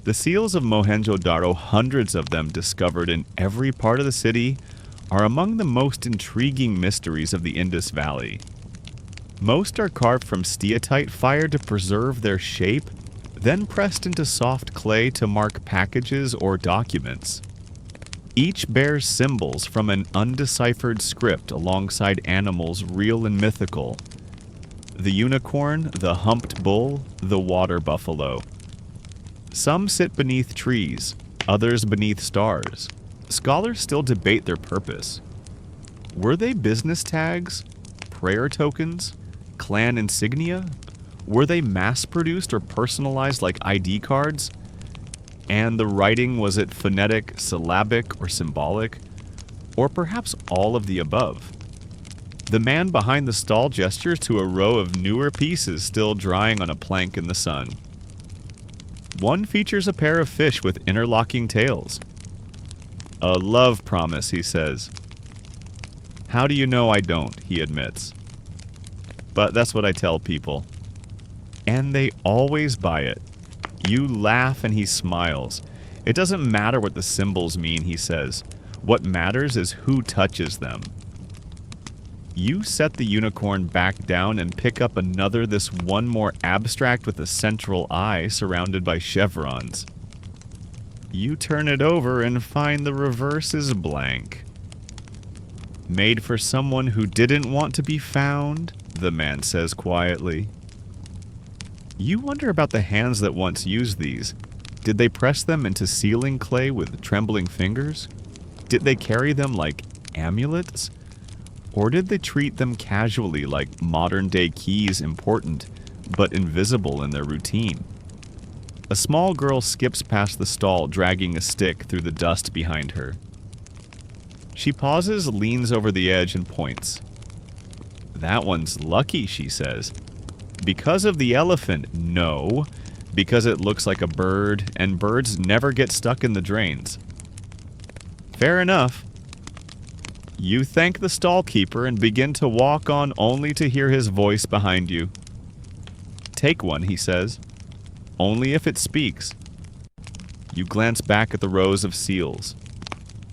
The seals of Mohenjo-Daro, hundreds of them discovered in every part of the city, are among the most intriguing mysteries of the Indus Valley. Most are carved from steatite, fired to preserve their shape, then pressed into soft clay to mark packages or documents. Each bears symbols from an undeciphered script alongside animals real and mythical. The unicorn, the humped bull, the water buffalo. Some sit beneath trees, others beneath stars. Scholars still debate their purpose. Were they business tags, prayer tokens, clan insignia? Were they mass-produced or personalized like ID cards? And the writing, was it phonetic, syllabic, or symbolic? Or perhaps all of the above? The man behind the stall gestures to a row of newer pieces still drying on a plank in the sun. One features a pair of fish with interlocking tails. A love promise, he says. How do you know I don't, he admits. But that's what I tell people. And they always buy it. You laugh and he smiles. It doesn't matter what the symbols mean, he says. What matters is who touches them. You set the unicorn back down and pick up another, this one more abstract with a central eye surrounded by chevrons. You turn it over and find the reverse is blank. Made for someone who didn't want to be found, the man says quietly. You wonder about the hands that once used these. Did they press them into sealing clay with trembling fingers? Did they carry them like amulets? Or did they treat them casually like modern-day keys, important but invisible in their routine? A small girl skips past the stall dragging a stick through the dust behind her. She pauses, leans over the edge, and points. That one's lucky, she says. Because of the elephant, no. Because it looks like a bird, and birds never get stuck in the drains. Fair enough. You thank the stall keeper and begin to walk on only to hear his voice behind you. Take one, he says. Only if it speaks. You glance back at the rows of seals.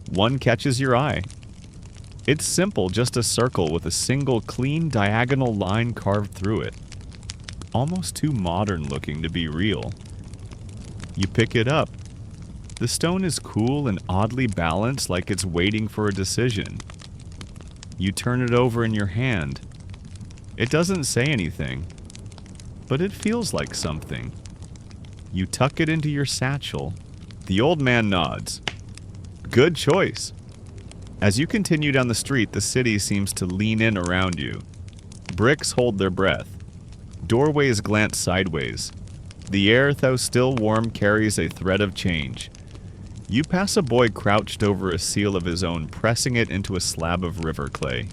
One catches your eye. It's simple, just a circle with a single clean diagonal line carved through it. Almost too modern looking to be real. You pick it up. The stone is cool and oddly balanced, like it's waiting for a decision. You turn it over in your hand. It doesn't say anything, but it feels like something. You tuck it into your satchel. The old man nods. Good choice. As you continue down the street, the city seems to lean in around you. Bricks hold their breath. Doorways glance sideways. The air, though still warm, carries a thread of change. You pass a boy crouched over a seal of his own, pressing it into a slab of river clay.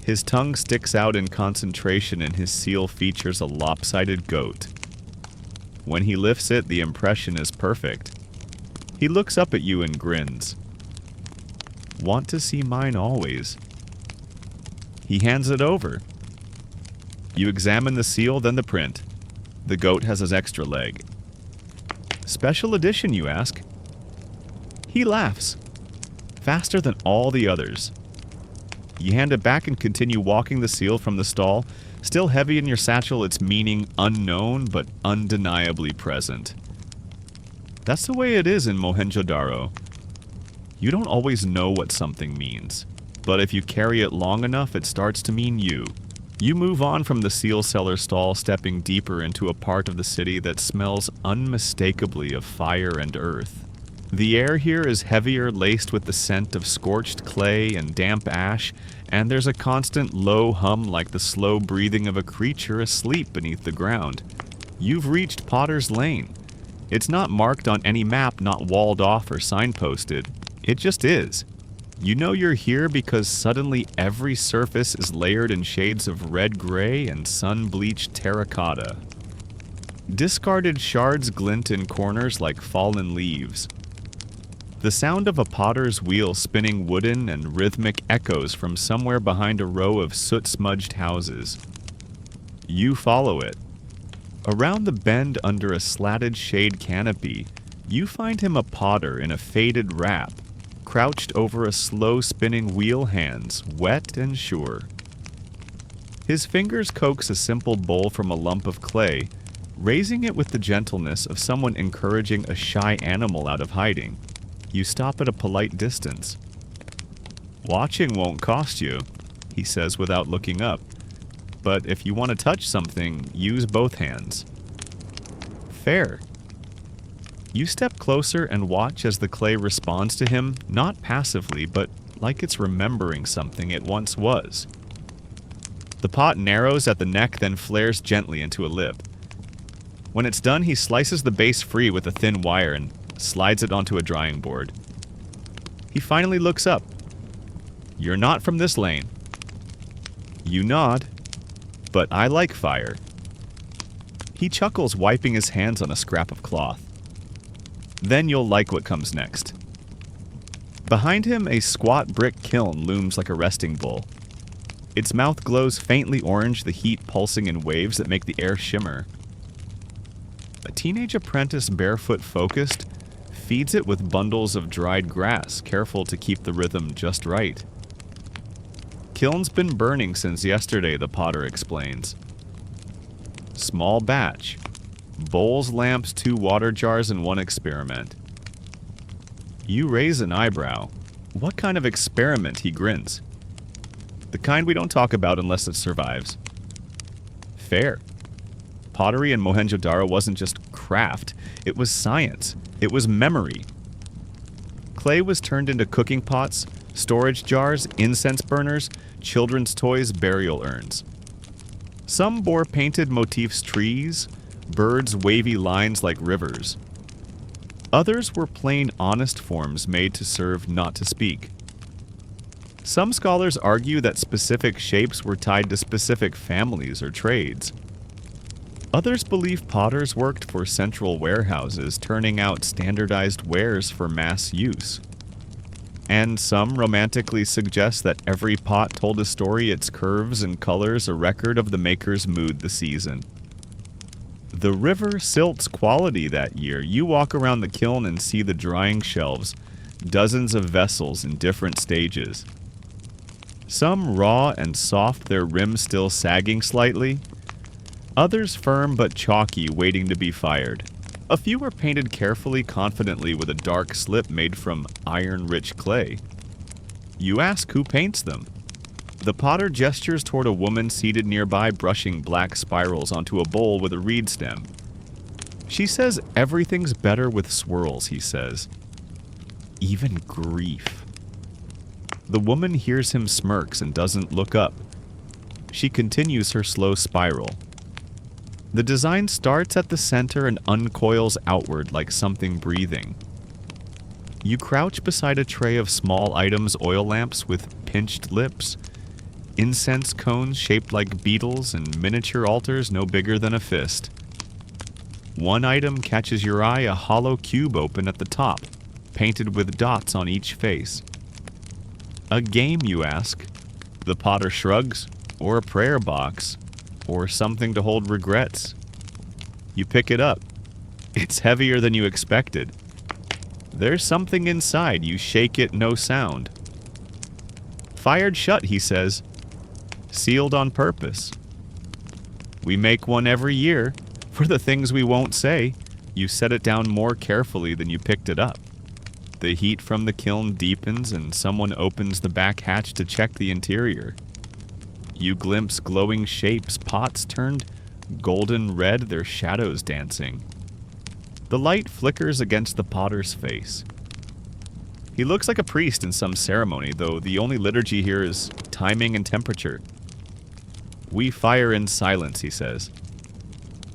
His tongue sticks out in concentration and his seal features a lopsided goat. When he lifts it, the impression is perfect. He looks up at you and grins. Want to see mine always. He hands it over. You examine the seal, then the print. The goat has his extra leg. Special edition, you ask? He laughs. Faster than all the others. You hand it back and continue walking the seal from the stall. Still heavy in your satchel, its meaning unknown but undeniably present. That's the way it is in Mohenjo-Daro. You don't always know what something means, but if you carry it long enough, it starts to mean you. You move on from the seal cellar stall, stepping deeper into a part of the city that smells unmistakably of fire and earth. The air here is heavier, laced with the scent of scorched clay and damp ash, and there's a constant low hum like the slow breathing of a creature asleep beneath the ground. You've reached Potter's Lane. It's not marked on any map, not walled off or signposted. It just is. You know you're here because suddenly every surface is layered in shades of red-gray and sun-bleached terracotta. Discarded shards glint in corners like fallen leaves. The sound of a potter's wheel spinning wooden and rhythmic echoes from somewhere behind a row of soot-smudged houses. You follow it. Around the bend under a slatted shade canopy, you find him a potter in a faded wrap, crouched over a slow-spinning wheel, hands wet and sure. His fingers coax a simple bowl from a lump of clay, raising it with the gentleness of someone encouraging a shy animal out of hiding. You stop at a polite distance. Watching won't cost you, he says without looking up. But if you want to touch something, use both hands. Fair. You step closer and watch as the clay responds to him, not passively, but like it's remembering something it once was. The pot narrows at the neck, then flares gently into a lip. When it's done, he slices the base free with a thin wire and slides it onto a drying board. He finally looks up. You're not from this lane. You nod. But I like fire. He chuckles, wiping his hands on a scrap of cloth. Then you'll like what comes next. Behind him, a squat brick kiln looms like a resting bull. Its mouth glows faintly orange, the heat pulsing in waves that make the air shimmer. A teenage apprentice, barefoot focused, feeds it with bundles of dried grass, careful to keep the rhythm just right. Kiln's been burning since yesterday, the potter explains. Small batch. Bowls, lamps, 2 water jars, and 1 experiment. You raise an eyebrow. What kind of experiment? He grins. The kind we don't talk about unless it survives. Fair. Pottery in Mohenjo-Daro wasn't just craft, it was science. It was memory. Clay was turned into cooking pots, storage jars, incense burners, children's toys, burial urns. Some bore painted motifs, trees, birds, wavy lines like rivers. Others were plain, honest forms made to serve, not to speak. Some scholars argue that specific shapes were tied to specific families or trades. Others believe potters worked for central warehouses, turning out standardized wares for mass use. And some romantically suggest that every pot told a story, its curves and colors a record of the maker's mood the season. The river silt's quality that year. You walk around the kiln and see the drying shelves, dozens of vessels in different stages. Some raw and soft, their rims still sagging slightly. Others firm but chalky, waiting to be fired. A few were painted carefully, confidently, with a dark slip made from iron-rich clay. You ask who paints them. The potter gestures toward a woman seated nearby, brushing black spirals onto a bowl with a reed stem. She says everything's better with swirls, he says. Even grief. The woman hears him, smirks, and doesn't look up. She continues her slow spiral. The design starts at the center and uncoils outward like something breathing. You crouch beside a tray of small items, oil lamps with pinched lips, incense cones shaped like beetles, and miniature altars no bigger than a fist. One item catches your eye, a hollow cube open at the top, painted with dots on each face. A game, you ask? The potter shrugs, or a prayer box, or something to hold regrets. You pick it up. It's heavier than you expected. There's something inside. You shake it, no sound. Fired shut, he says. Sealed on purpose. We make one every year. For the things we won't say, you set it down more carefully than you picked it up. The heat from the kiln deepens and someone opens the back hatch to check the interior. You glimpse glowing shapes, pots turned golden red, their shadows dancing. The light flickers against the potter's face. He looks like a priest in some ceremony, though the only liturgy here is timing and temperature. We fire in silence, he says.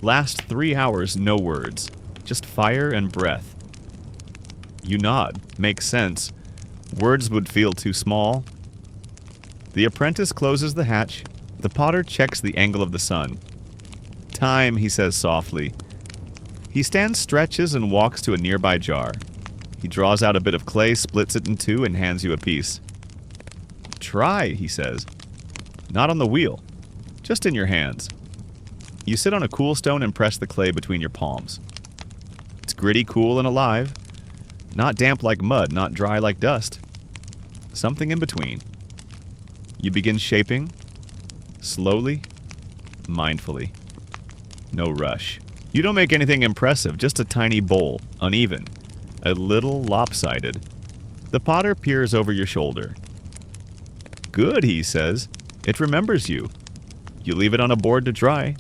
Last 3 hours, no words, just fire and breath. You nod. Makes sense. Words would feel too small. The apprentice closes the hatch. The potter checks the angle of the sun. Time, he says softly. He stands, stretches, and walks to a nearby jar. He draws out a bit of clay, splits it in 2, and hands you a piece. Try, he says. Not on the wheel. Just in your hands. You sit on a cool stone and press the clay between your palms. It's gritty, cool, and alive. Not damp like mud, not dry like dust. Something in between. You begin shaping. Slowly. Mindfully. No rush. You don't make anything impressive, just a tiny bowl, uneven. A little lopsided. The potter peers over your shoulder. Good, he says. It remembers you. You leave it on a board to dry.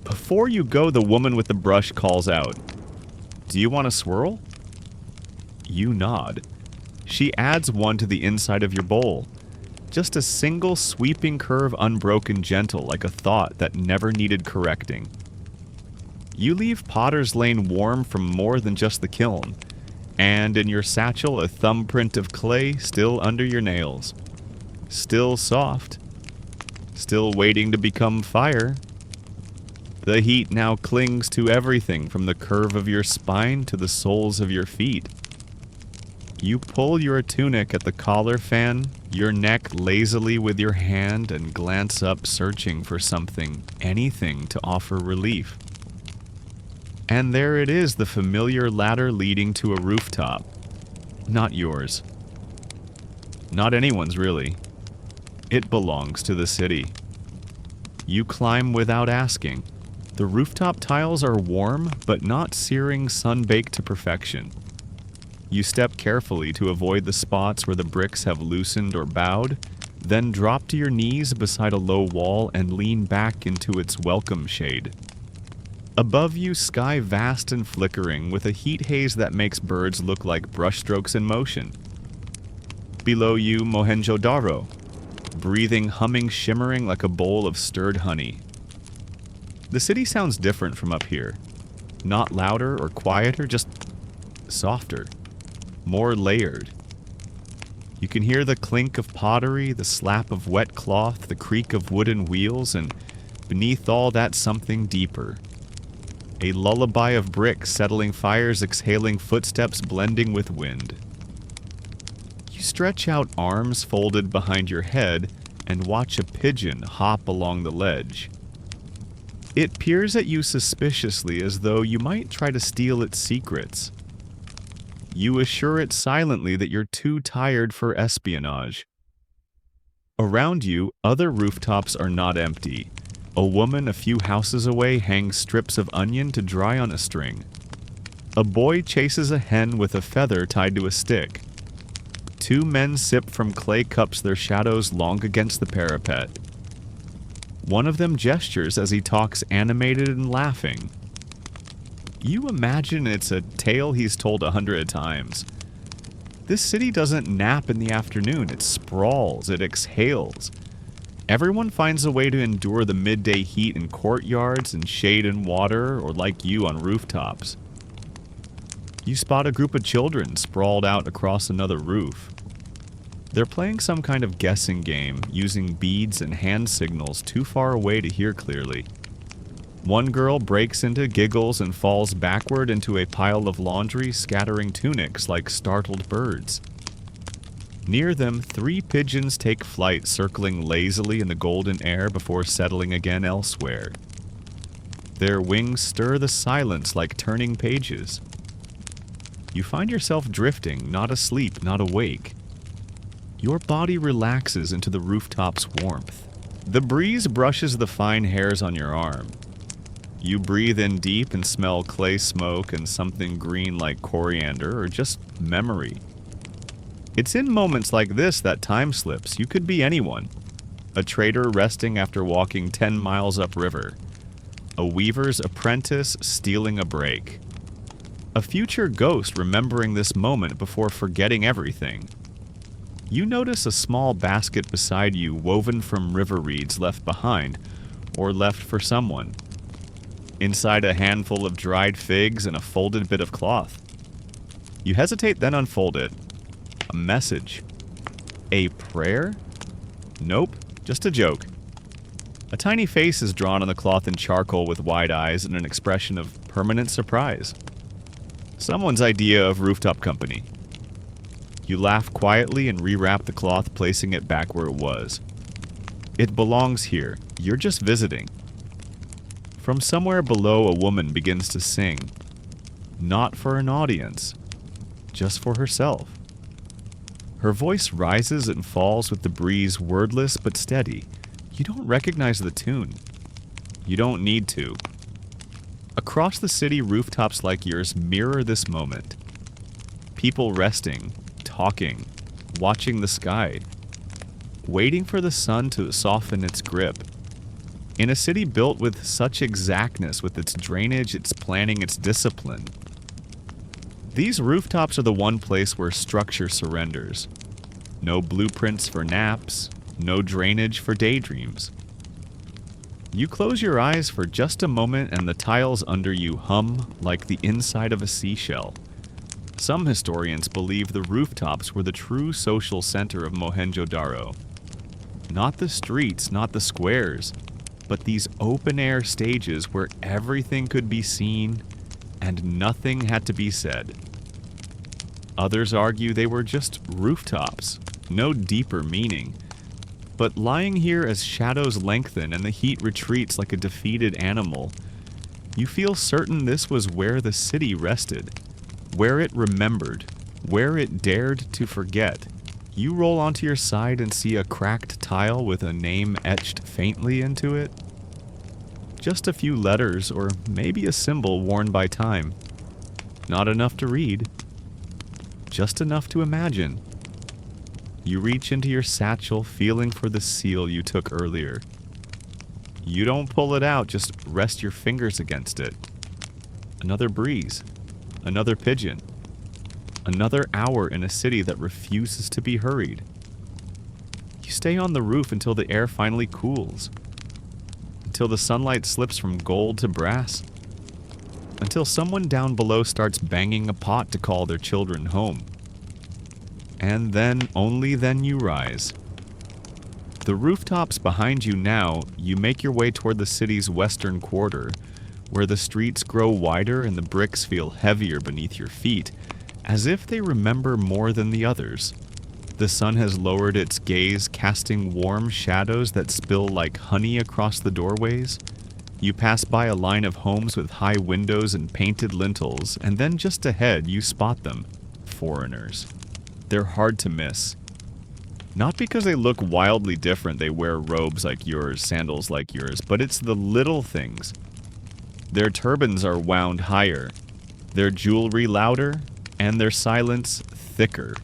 Before you go, the woman with the brush calls out. Do you want a swirl? You nod. She adds one to the inside of your bowl. Just a single sweeping curve, unbroken, gentle, like a thought that never needed correcting. You leave Potter's Lane warm from more than just the kiln, and in your satchel a thumbprint of clay still under your nails. Still soft, still waiting to become fire. The heat now clings to everything from the curve of your spine to the soles of your feet. You pull your tunic at the collar fan, your neck lazily with your hand, and glance up searching for something, anything to offer relief. And there it is, the familiar ladder leading to a rooftop. Not yours. Not anyone's, really. It belongs to the city. You climb without asking. The rooftop tiles are warm, but not searing sun-baked to perfection. You step carefully to avoid the spots where the bricks have loosened or bowed, then drop to your knees beside a low wall and lean back into its welcome shade. Above you, sky vast and flickering, with a heat haze that makes birds look like brushstrokes in motion. Below you, Mohenjo-Daro, breathing, humming, shimmering like a bowl of stirred honey. The city sounds different from up here. Not louder or quieter, just softer, more layered. You can hear the clink of pottery, the slap of wet cloth, the creak of wooden wheels, and beneath all that something deeper. A lullaby of bricks, settling fires, exhaling footsteps, blending with wind. You stretch out arms folded behind your head and watch a pigeon hop along the ledge. It peers at you suspiciously as though you might try to steal its secrets. You assure it silently that you're too tired for espionage. Around you, other rooftops are not empty. A woman a few houses away hangs strips of onion to dry on a string. A boy chases a hen with a feather tied to a stick. Two men sip from clay cups, their shadows long against the parapet. One of them gestures as he talks, animated and laughing. You imagine it's a tale he's told 100 times. This city doesn't nap in the afternoon, it sprawls, it exhales. Everyone finds a way to endure the midday heat in courtyards and shade and water, or like you on rooftops. You spot a group of children sprawled out across another roof. They're playing some kind of guessing game, using beads and hand signals too far away to hear clearly. One girl breaks into giggles and falls backward into a pile of laundry, scattering tunics like startled birds. Near them, 3 pigeons take flight, circling lazily in the golden air before settling again elsewhere. Their wings stir the silence like turning pages. You find yourself drifting, not asleep, not awake. Your body relaxes into the rooftop's warmth. The breeze brushes the fine hairs on your arm. You breathe in deep and smell clay smoke and something green like coriander or just memory. It's in moments like this that time slips. You could be anyone. A trader resting after walking 10 miles upriver. A weaver's apprentice stealing a break. A future ghost remembering this moment before forgetting everything. You notice a small basket beside you woven from river reeds left behind, or left for someone. Inside a handful of dried figs and a folded bit of cloth. You hesitate, then unfold it. A message. A prayer? Nope, just a joke. A tiny face is drawn on the cloth in charcoal with wide eyes and an expression of permanent surprise. Someone's idea of rooftop company. You laugh quietly and rewrap the cloth, placing it back where it was. It belongs here. You're just visiting. From somewhere below, a woman begins to sing. Not for an audience, just for herself. Her voice rises and falls with the breeze, wordless but steady. You don't recognize the tune. You don't need to. Across the city, rooftops like yours mirror this moment. People resting, talking, watching the sky, waiting for the sun to soften its grip. In a city built with such exactness, with its drainage, its planning, its discipline, these rooftops are the one place where structure surrenders. No blueprints for naps, no drainage for daydreams. You close your eyes for just a moment and the tiles under you hum like the inside of a seashell. Some historians believe the rooftops were the true social center of Mohenjo-Daro. Not the streets, not the squares, but these open-air stages where everything could be seen and nothing had to be said. Others argue they were just rooftops, no deeper meaning. But lying here as shadows lengthen and the heat retreats like a defeated animal, you feel certain this was where the city rested, where it remembered, where it dared to forget. You roll onto your side and see a cracked tile with a name etched faintly into it. Just a few letters or maybe a symbol worn by time. Not enough to read. Just enough to imagine. You reach into your satchel, feeling for the seal you took earlier. You don't pull it out, just rest your fingers against it. Another breeze. Another pigeon. Another hour in a city that refuses to be hurried. You stay on the roof until the air finally cools. Until the sunlight slips from gold to brass. Until someone down below starts banging a pot to call their children home. And then, only then you rise. The rooftops behind you now, you make your way toward the city's western quarter, where the streets grow wider and the bricks feel heavier beneath your feet, as if they remember more than the others. The sun has lowered its gaze, casting warm shadows that spill like honey across the doorways. You pass by a line of homes with high windows and painted lintels, and then just ahead you spot them. Foreigners. They're hard to miss. Not because they look wildly different, they wear robes like yours, sandals like yours, but it's the little things. Their turbans are wound higher, their jewelry louder, and their silence thicker.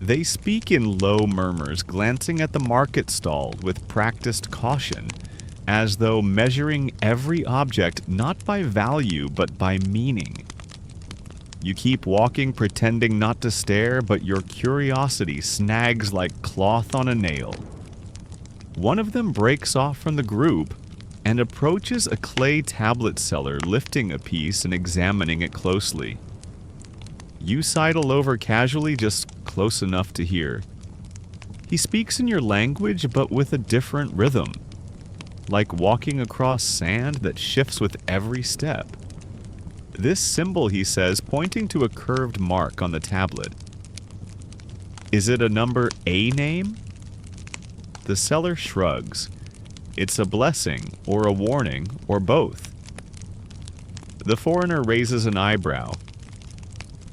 They speak in low murmurs, glancing at the market stall with practiced caution, as though measuring every object not by value but by meaning. You keep walking, pretending not to stare, but your curiosity snags like cloth on a nail. One of them breaks off from the group and approaches a clay tablet seller, lifting a piece and examining it closely. You sidle over casually, just close enough to hear. He speaks in your language, but with a different rhythm, like walking across sand that shifts with every step. This symbol, he says, pointing to a curved mark on the tablet. Is it a number A name? The seller shrugs. It's a blessing, or a warning, or both. The foreigner raises an eyebrow.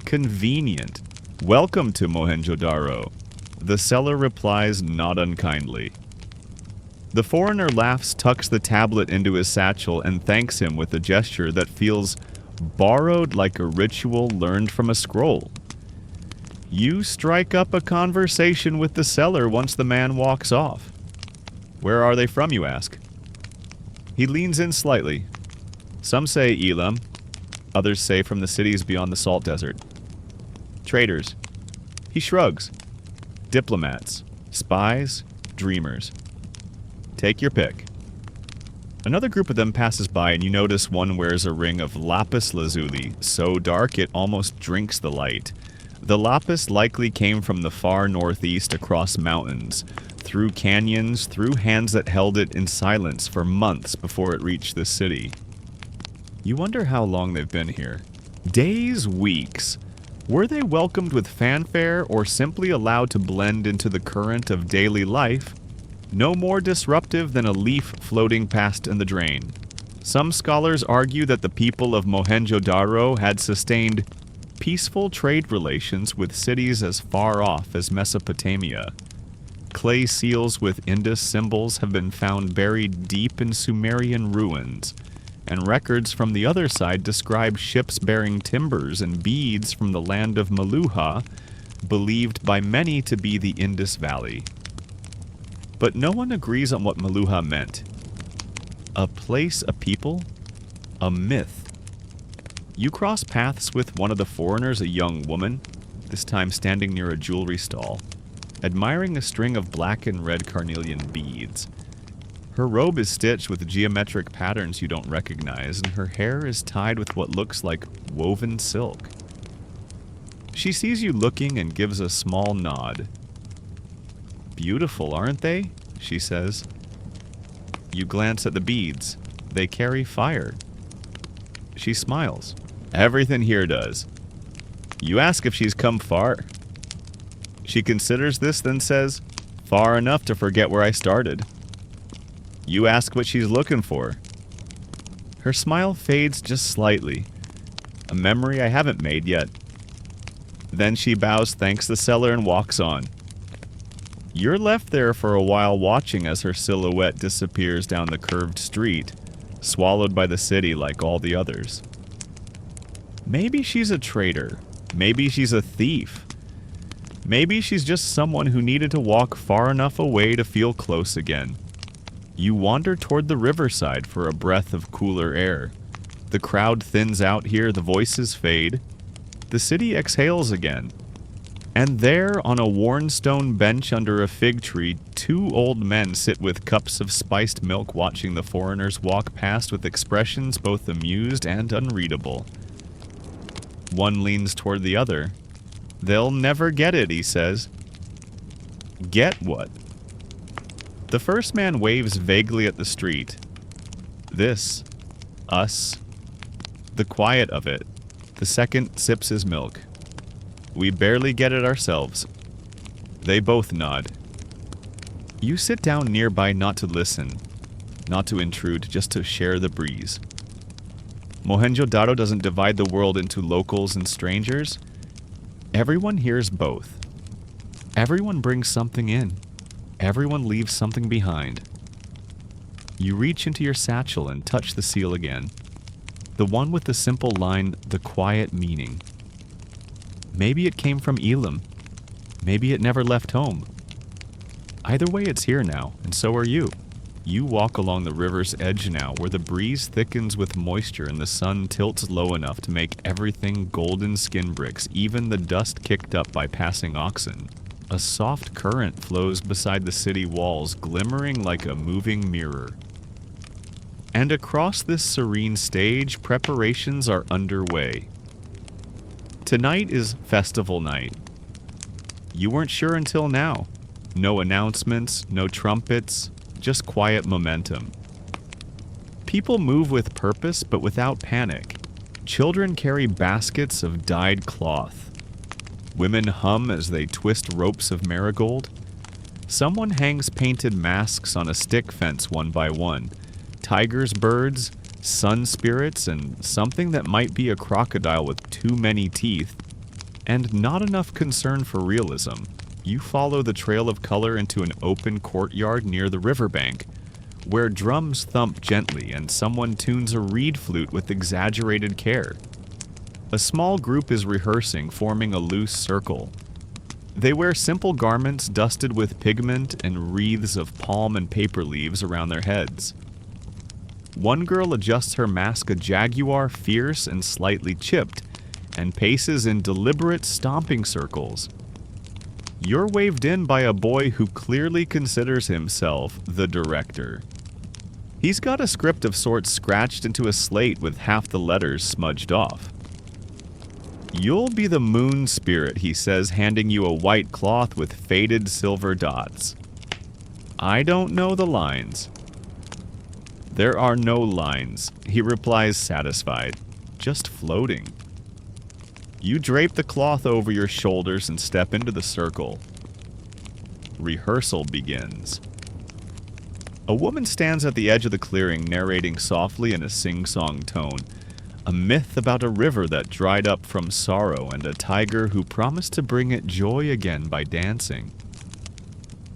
Convenient. Welcome to Mohenjo-Daro. The seller replies not unkindly. The foreigner laughs, tucks the tablet into his satchel, and thanks him with a gesture that feels borrowed like a ritual learned from a scroll. You strike up a conversation with the seller once the man walks off. Where are they from, you ask? He leans in slightly. Some say Elam, others say from the cities beyond the salt desert. Traders. He shrugs. Diplomats. Spies. Dreamers. Take your pick. Another group of them passes by and you notice one wears a ring of lapis lazuli, so dark it almost drinks the light. The lapis likely came from the far northeast across mountains, through canyons, through hands that held it in silence for months before it reached the city. You wonder how long they've been here. Days, weeks. Were they welcomed with fanfare or simply allowed to blend into the current of daily life? No more disruptive than a leaf floating past in the drain. Some scholars argue that the people of Mohenjo-Daro had sustained peaceful trade relations with cities as far off as Mesopotamia. Clay seals with Indus symbols have been found buried deep in Sumerian ruins, and records from the other side describe ships bearing timbers and beads from the land of Meluha, believed by many to be the Indus Valley. But no one agrees on what Meluha meant. A place, a people, a myth. You cross paths with one of the foreigners, a young woman, this time standing near a jewelry stall, admiring a string of black and red carnelian beads. Her robe is stitched with geometric patterns you don't recognize, and her hair is tied with what looks like woven silk. She sees you looking and gives a small nod. Beautiful, aren't they? she says. You glance at the beads. They carry fire. She smiles. Everything here does. You ask if she's come far. She considers this, then says, far enough to forget where I started. You ask what she's looking for. Her smile fades just slightly, a memory I haven't made yet. Then she bows thanks the seller and walks on. You're left there for a while watching as her silhouette disappears down the curved street, swallowed by the city like all the others. Maybe she's a traitor. Maybe she's a thief. Maybe she's just someone who needed to walk far enough away to feel close again. You wander toward the riverside for a breath of cooler air. The crowd thins out here, the voices fade. The city exhales again. And there, on a worn stone bench under a fig tree, two old men sit with cups of spiced milk watching the foreigners walk past with expressions both amused and unreadable. One leans toward the other. They'll never get it, he says. Get what? The first man waves vaguely at the street. This. Us. The quiet of it. The second sips his milk. We barely get it ourselves. They both nod. You sit down nearby not to listen, not to intrude, just to share the breeze. Mohenjo-Daro doesn't divide the world into locals and strangers. Everyone hears both. Everyone brings something in. Everyone leaves something behind. You reach into your satchel and touch the seal again. The one with the simple line, the quiet meaning. Maybe it came from Elam. Maybe it never left home. Either way, it's here now, and so are you. You walk along the river's edge now, where the breeze thickens with moisture and the sun tilts low enough to make everything golden skin bricks, even the dust kicked up by passing oxen. A soft current flows beside the city walls, glimmering like a moving mirror. And across this serene stage, preparations are underway. Tonight is festival night. You weren't sure until now. No announcements, no trumpets, just quiet momentum. People move with purpose, but without panic. Children carry baskets of dyed cloth. Women hum as they twist ropes of marigold. Someone hangs painted masks on a stick fence one by one. Tigers, birds, sun spirits, and something that might be a crocodile with too many teeth. And not enough concern for realism. You follow the trail of color into an open courtyard near the riverbank, where drums thump gently and someone tunes a reed flute with exaggerated care. A small group is rehearsing, forming a loose circle. They wear simple garments dusted with pigment and wreaths of palm and paper leaves around their heads. One girl adjusts her mask a jaguar, fierce and slightly chipped, and paces in deliberate stomping circles. You're waved in by a boy who clearly considers himself the director. He's got a script of sorts scratched into a slate with half the letters smudged off. You'll be the moon spirit, he says, handing you a white cloth with faded silver dots. I don't know the lines. There are no lines, he replies satisfied, just floating. You drape the cloth over your shoulders and step into the circle. Rehearsal begins. A woman stands at the edge of the clearing, narrating softly in a sing-song tone, a myth about a river that dried up from sorrow and a tiger who promised to bring it joy again by dancing.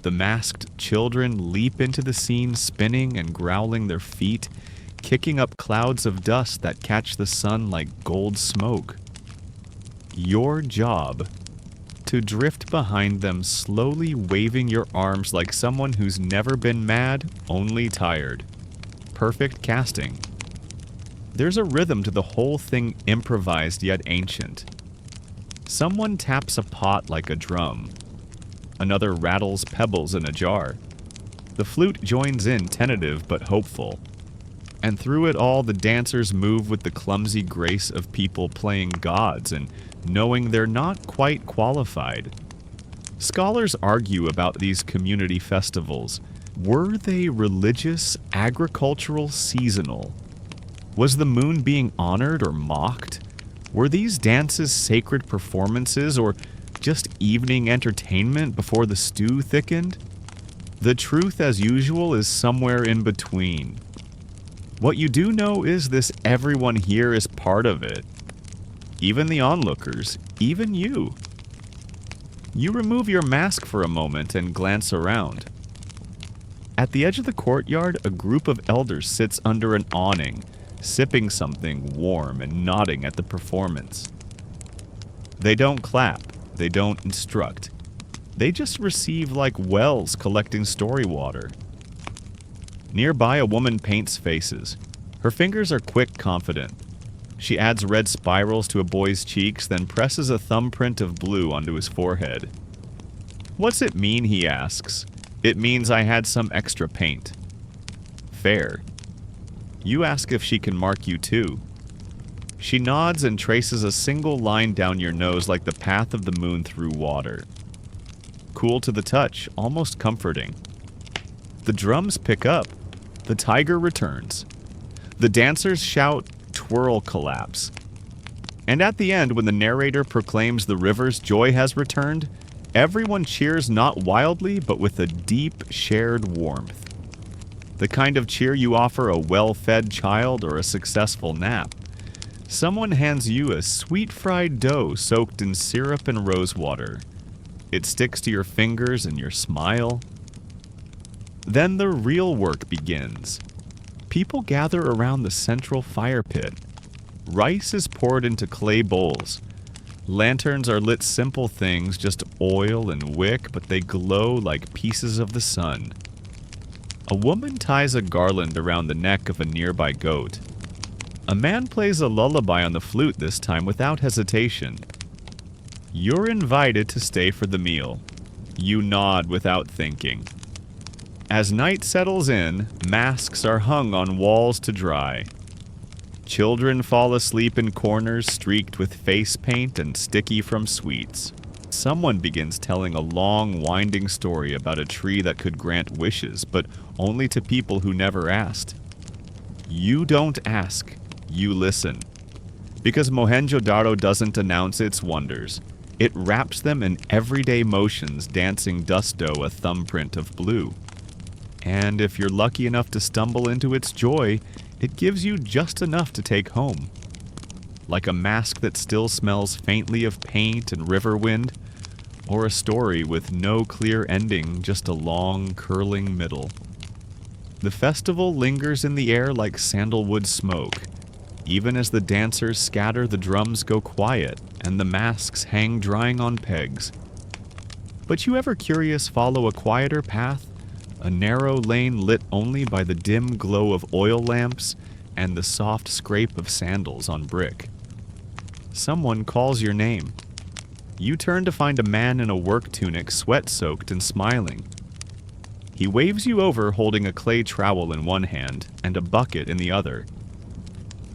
The masked children leap into the scene, spinning and growling their feet, kicking up clouds of dust that catch the sun like gold smoke. Your job, to drift behind them, slowly waving your arms like someone who's never been mad, only tired. Perfect casting. There's a rhythm to the whole thing, improvised yet ancient. Someone taps a pot like a drum. Another rattles pebbles in a jar. The flute joins in, tentative but hopeful. And through it all, the dancers move with the clumsy grace of people playing gods and knowing they're not quite qualified. Scholars argue about these community festivals, Were they religious, agricultural, seasonal? Was the moon being honored or mocked? Were these dances sacred performances or just evening entertainment before the stew thickened? The truth, as usual, is somewhere in between. What you do know is this: everyone here is part of it. Even the onlookers, even you. You remove your mask for a moment and glance around. At the edge of the courtyard, a group of elders sits under an awning, sipping something warm and nodding at the performance. They don't clap, they don't instruct. They just receive like wells collecting story water. Nearby, a woman paints faces. Her fingers are quick, confident. She adds red spirals to a boy's cheeks, then presses a thumbprint of blue onto his forehead. "What's it mean?" he asks. "It means I had some extra paint." Fair. You ask if she can mark you too. She nods and traces a single line down your nose like the path of the moon through water. Cool to the touch, almost comforting. The drums pick up. The tiger returns. The dancers shout, twirl, collapse. And at the end, when the narrator proclaims the river's joy has returned, everyone cheers not wildly, but with a deep, shared warmth. The kind of cheer you offer a well-fed child or a successful nap. Someone hands you a sweet fried dough soaked in syrup and rosewater. It sticks to your fingers and your smile. Then the real work begins. People gather around the central fire pit. Rice is poured into clay bowls. Lanterns are lit, simple things, just oil and wick, but they glow like pieces of the sun. A woman ties a garland around the neck of a nearby goat. A man plays a lullaby on the flute, this time without hesitation. You're invited to stay for the meal. You nod without thinking. As night settles in, masks are hung on walls to dry. Children fall asleep in corners streaked with face paint and sticky from sweets. Someone begins telling a long, winding story about a tree that could grant wishes, but only to people who never asked. You don't ask, you listen. Because Mohenjo-Daro doesn't announce its wonders. It wraps them in everyday motions, dancing dust dough a thumbprint of blue. And if you're lucky enough to stumble into its joy, it gives you just enough to take home. Like a mask that still smells faintly of paint and river wind, or a story with no clear ending, just a long, curling middle. The festival lingers in the air like sandalwood smoke. Even as the dancers scatter, the drums go quiet, and the masks hang drying on pegs. But you ever curious follow a quieter path? A narrow lane lit only by the dim glow of oil lamps and the soft scrape of sandals on brick. Someone calls your name. You turn to find a man in a work tunic, sweat-soaked and smiling. He waves you over, holding a clay trowel in one hand and a bucket in the other.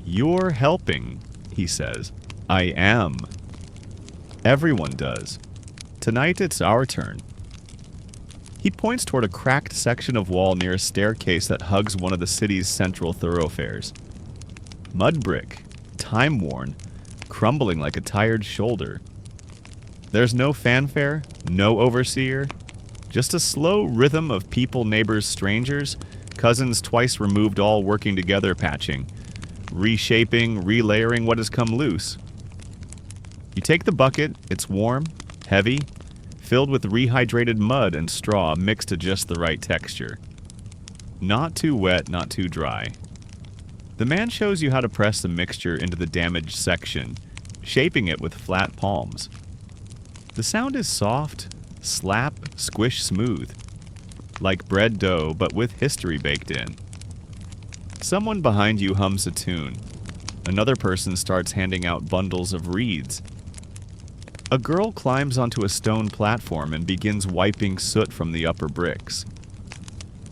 "You're helping," he says. "I am." Everyone does. Tonight it's our turn. He points toward a cracked section of wall near a staircase that hugs one of the city's central thoroughfares. Mud brick, time-worn, crumbling like a tired shoulder. There's no fanfare, no overseer, just a slow rhythm of people, neighbors, strangers, cousins twice removed, all working together, patching, reshaping, relayering what has come loose. You take the bucket, it's warm, heavy, filled with rehydrated mud and straw mixed to just the right texture. Not too wet, not too dry. The man shows you how to press the mixture into the damaged section, shaping it with flat palms. The sound is soft, slap, squish smooth. Like bread dough, but with history baked in. Someone behind you hums a tune. Another person starts handing out bundles of reeds. A girl climbs onto a stone platform and begins wiping soot from the upper bricks.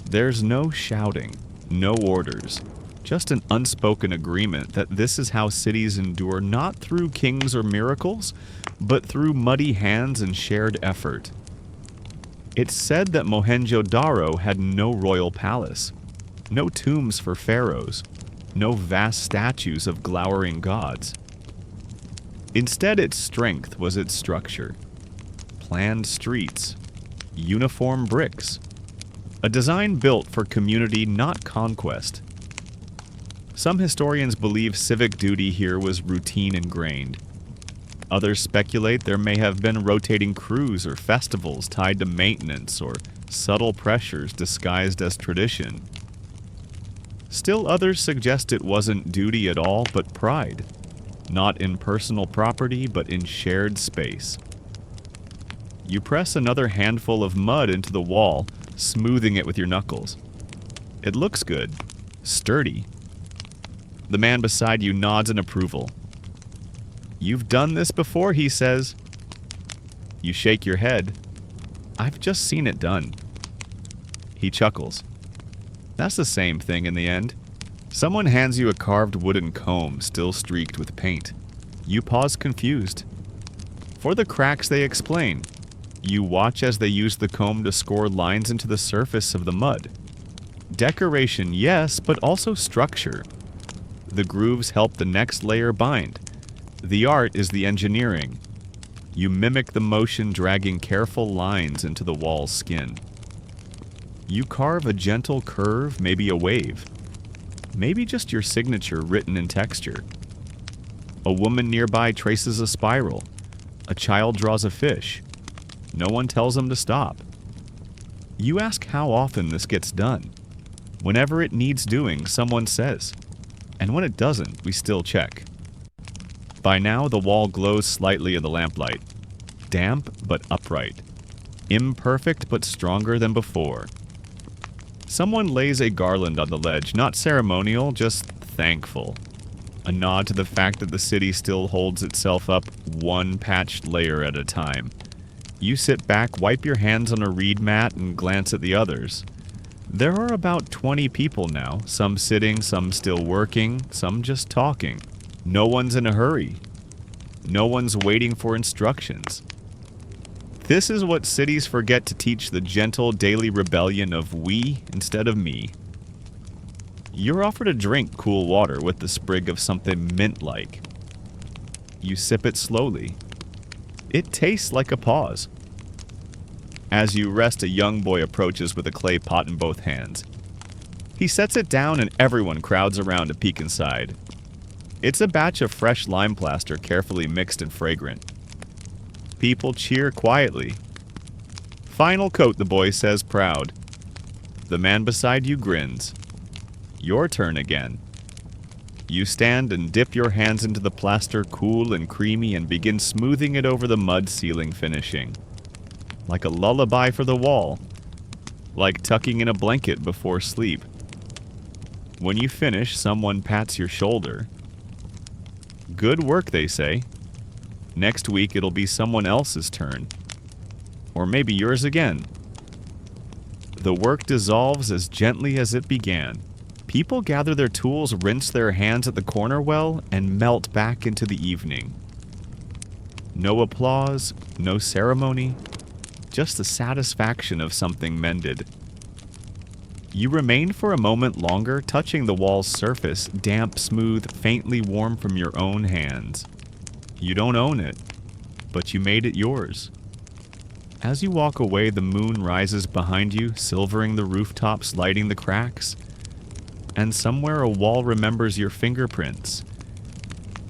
There's no shouting, no orders, just an unspoken agreement that this is how cities endure, not through kings or miracles, but through muddy hands and shared effort. It's said that Mohenjo-Daro had no royal palace, no tombs for pharaohs, no vast statues of glowering gods. Instead, its strength was its structure. Planned streets, uniform bricks, a design built for community, not conquest. Some historians believe civic duty here was routine ingrained. Others speculate there may have been rotating crews or festivals tied to maintenance or subtle pressures disguised as tradition. Still others suggest it wasn't duty at all, but pride, not in personal property, but in shared space. You press another handful of mud into the wall, smoothing it with your knuckles. It looks good, sturdy. The man beside you nods in approval. "You've done this before," he says. You shake your head. "I've just seen it done." He chuckles. That's the same thing in the end. Someone hands you a carved wooden comb still streaked with paint. You pause confused. For the cracks, they explain. You watch as they use the comb to score lines into the surface of the mud. Decoration, yes, but also structure. The grooves help the next layer bind. The art is the engineering. You mimic the motion, dragging careful lines into the wall's skin. You carve a gentle curve, maybe a wave. Maybe just your signature written in texture. A woman nearby traces a spiral. A child draws a fish. No one tells them to stop. You ask how often this gets done. Whenever it needs doing, someone says. And when it doesn't, we still check. By now, the wall glows slightly in the lamplight. Damp, but upright. Imperfect, but stronger than before. Someone lays a garland on the ledge, not ceremonial, just thankful. A nod to the fact that the city still holds itself up one patched layer at a time. You sit back, wipe your hands on a reed mat, and glance at the others. There are about 20 people now, some sitting, some still working, some just talking. No one's in a hurry. No one's waiting for instructions. This is what cities forget to teach the gentle daily rebellion of we instead of me. You're offered a drink, cool water with the sprig of something mint-like. You sip it slowly. It tastes like a pause. As you rest, a young boy approaches with a clay pot in both hands. He sets it down and everyone crowds around to peek inside. It's a batch of fresh lime plaster, carefully mixed and fragrant. People cheer quietly. "Final coat," the boy says, proud. The man beside you grins. Your turn again. You stand and dip your hands into the plaster, cool and creamy, and begin smoothing it over the mud ceiling finishing. Like a lullaby for the wall. Like tucking in a blanket before sleep. When you finish, someone pats your shoulder. Good work, they say. Next week it'll be someone else's turn. Or maybe yours again. The work dissolves as gently as it began. People gather their tools, rinse their hands at the corner well, and melt back into the evening. No applause, no ceremony, just the satisfaction of something mended. You remain for a moment longer, touching the wall's surface, damp, smooth, faintly warm from your own hands. You don't own it, but you made it yours. As you walk away, the moon rises behind you, silvering the rooftops, lighting the cracks. And somewhere a wall remembers your fingerprints.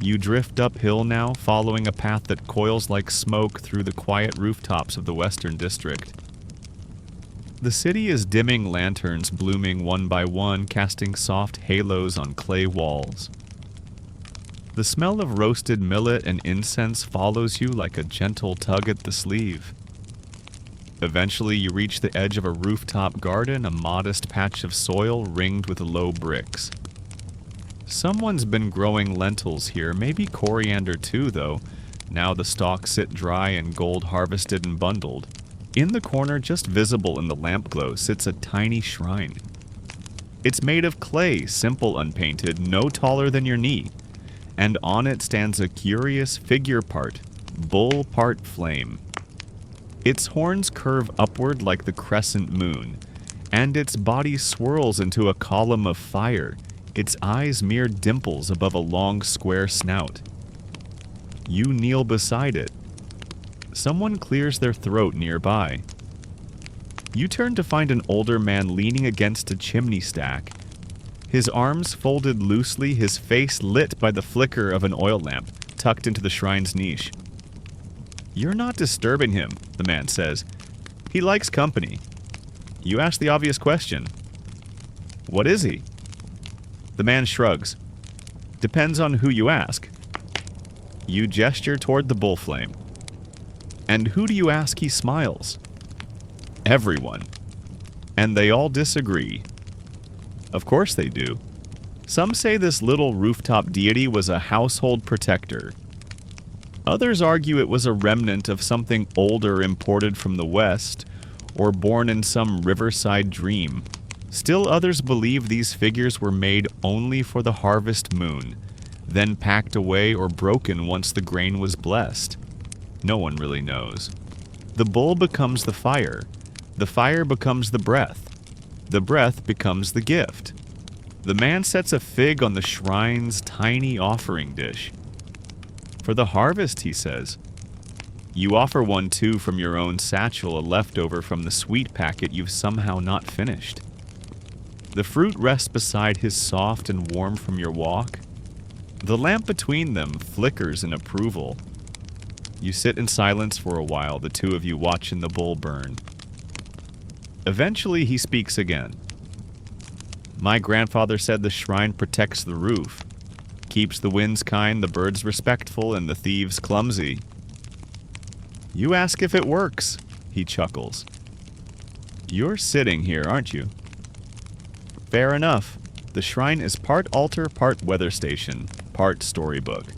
You drift uphill now, following a path that coils like smoke through the quiet rooftops of the Western District. The city is dimming lanterns, blooming one by one, casting soft halos on clay walls. The smell of roasted millet and incense follows you like a gentle tug at the sleeve. Eventually, you reach the edge of a rooftop garden, a modest patch of soil ringed with low bricks. Someone's been growing lentils here, maybe coriander too, though. Now the stalks sit dry and gold harvested and bundled. In the corner, just visible in the lamp glow, sits a tiny shrine. It's made of clay, simple unpainted, no taller than your knee. And on it stands a curious figure part, bull part flame. Its horns curve upward like the crescent moon, and its body swirls into a column of fire, its eyes mere dimples above a long square snout. You kneel beside it. Someone clears their throat nearby. You turn to find an older man leaning against a chimney stack, his arms folded loosely, his face lit by the flicker of an oil lamp tucked into the shrine's niche. "You're not disturbing him," the man says. "He likes company." You ask the obvious question. "What is he?" The man shrugs. "Depends on who you ask." You gesture toward the bull flame. "And who do you ask?" He smiles. "Everyone." And they all disagree. Of course they do. Some say this little rooftop deity was a household protector. Others argue it was a remnant of something older imported from the West, or born in some riverside dream. Still others believe these figures were made only for the harvest moon, then packed away or broken once the grain was blessed. No one really knows. The bull becomes the fire becomes the breath becomes the gift. The man sets a fig on the shrine's tiny offering dish. "For the harvest," he says. You offer one too from your own satchel, a leftover from the sweet packet you've somehow not finished. The fruit rests beside his soft and warm from your walk. The lamp between them flickers in approval. You sit in silence for a while, the two of you watching the bull burn. Eventually he speaks again. "My grandfather said the shrine protects the roof, keeps the winds kind, the birds respectful, and the thieves clumsy." You ask if it works. He chuckles. "You're sitting here, aren't you?" Fair enough. The shrine is part altar, part weather station, part storybook.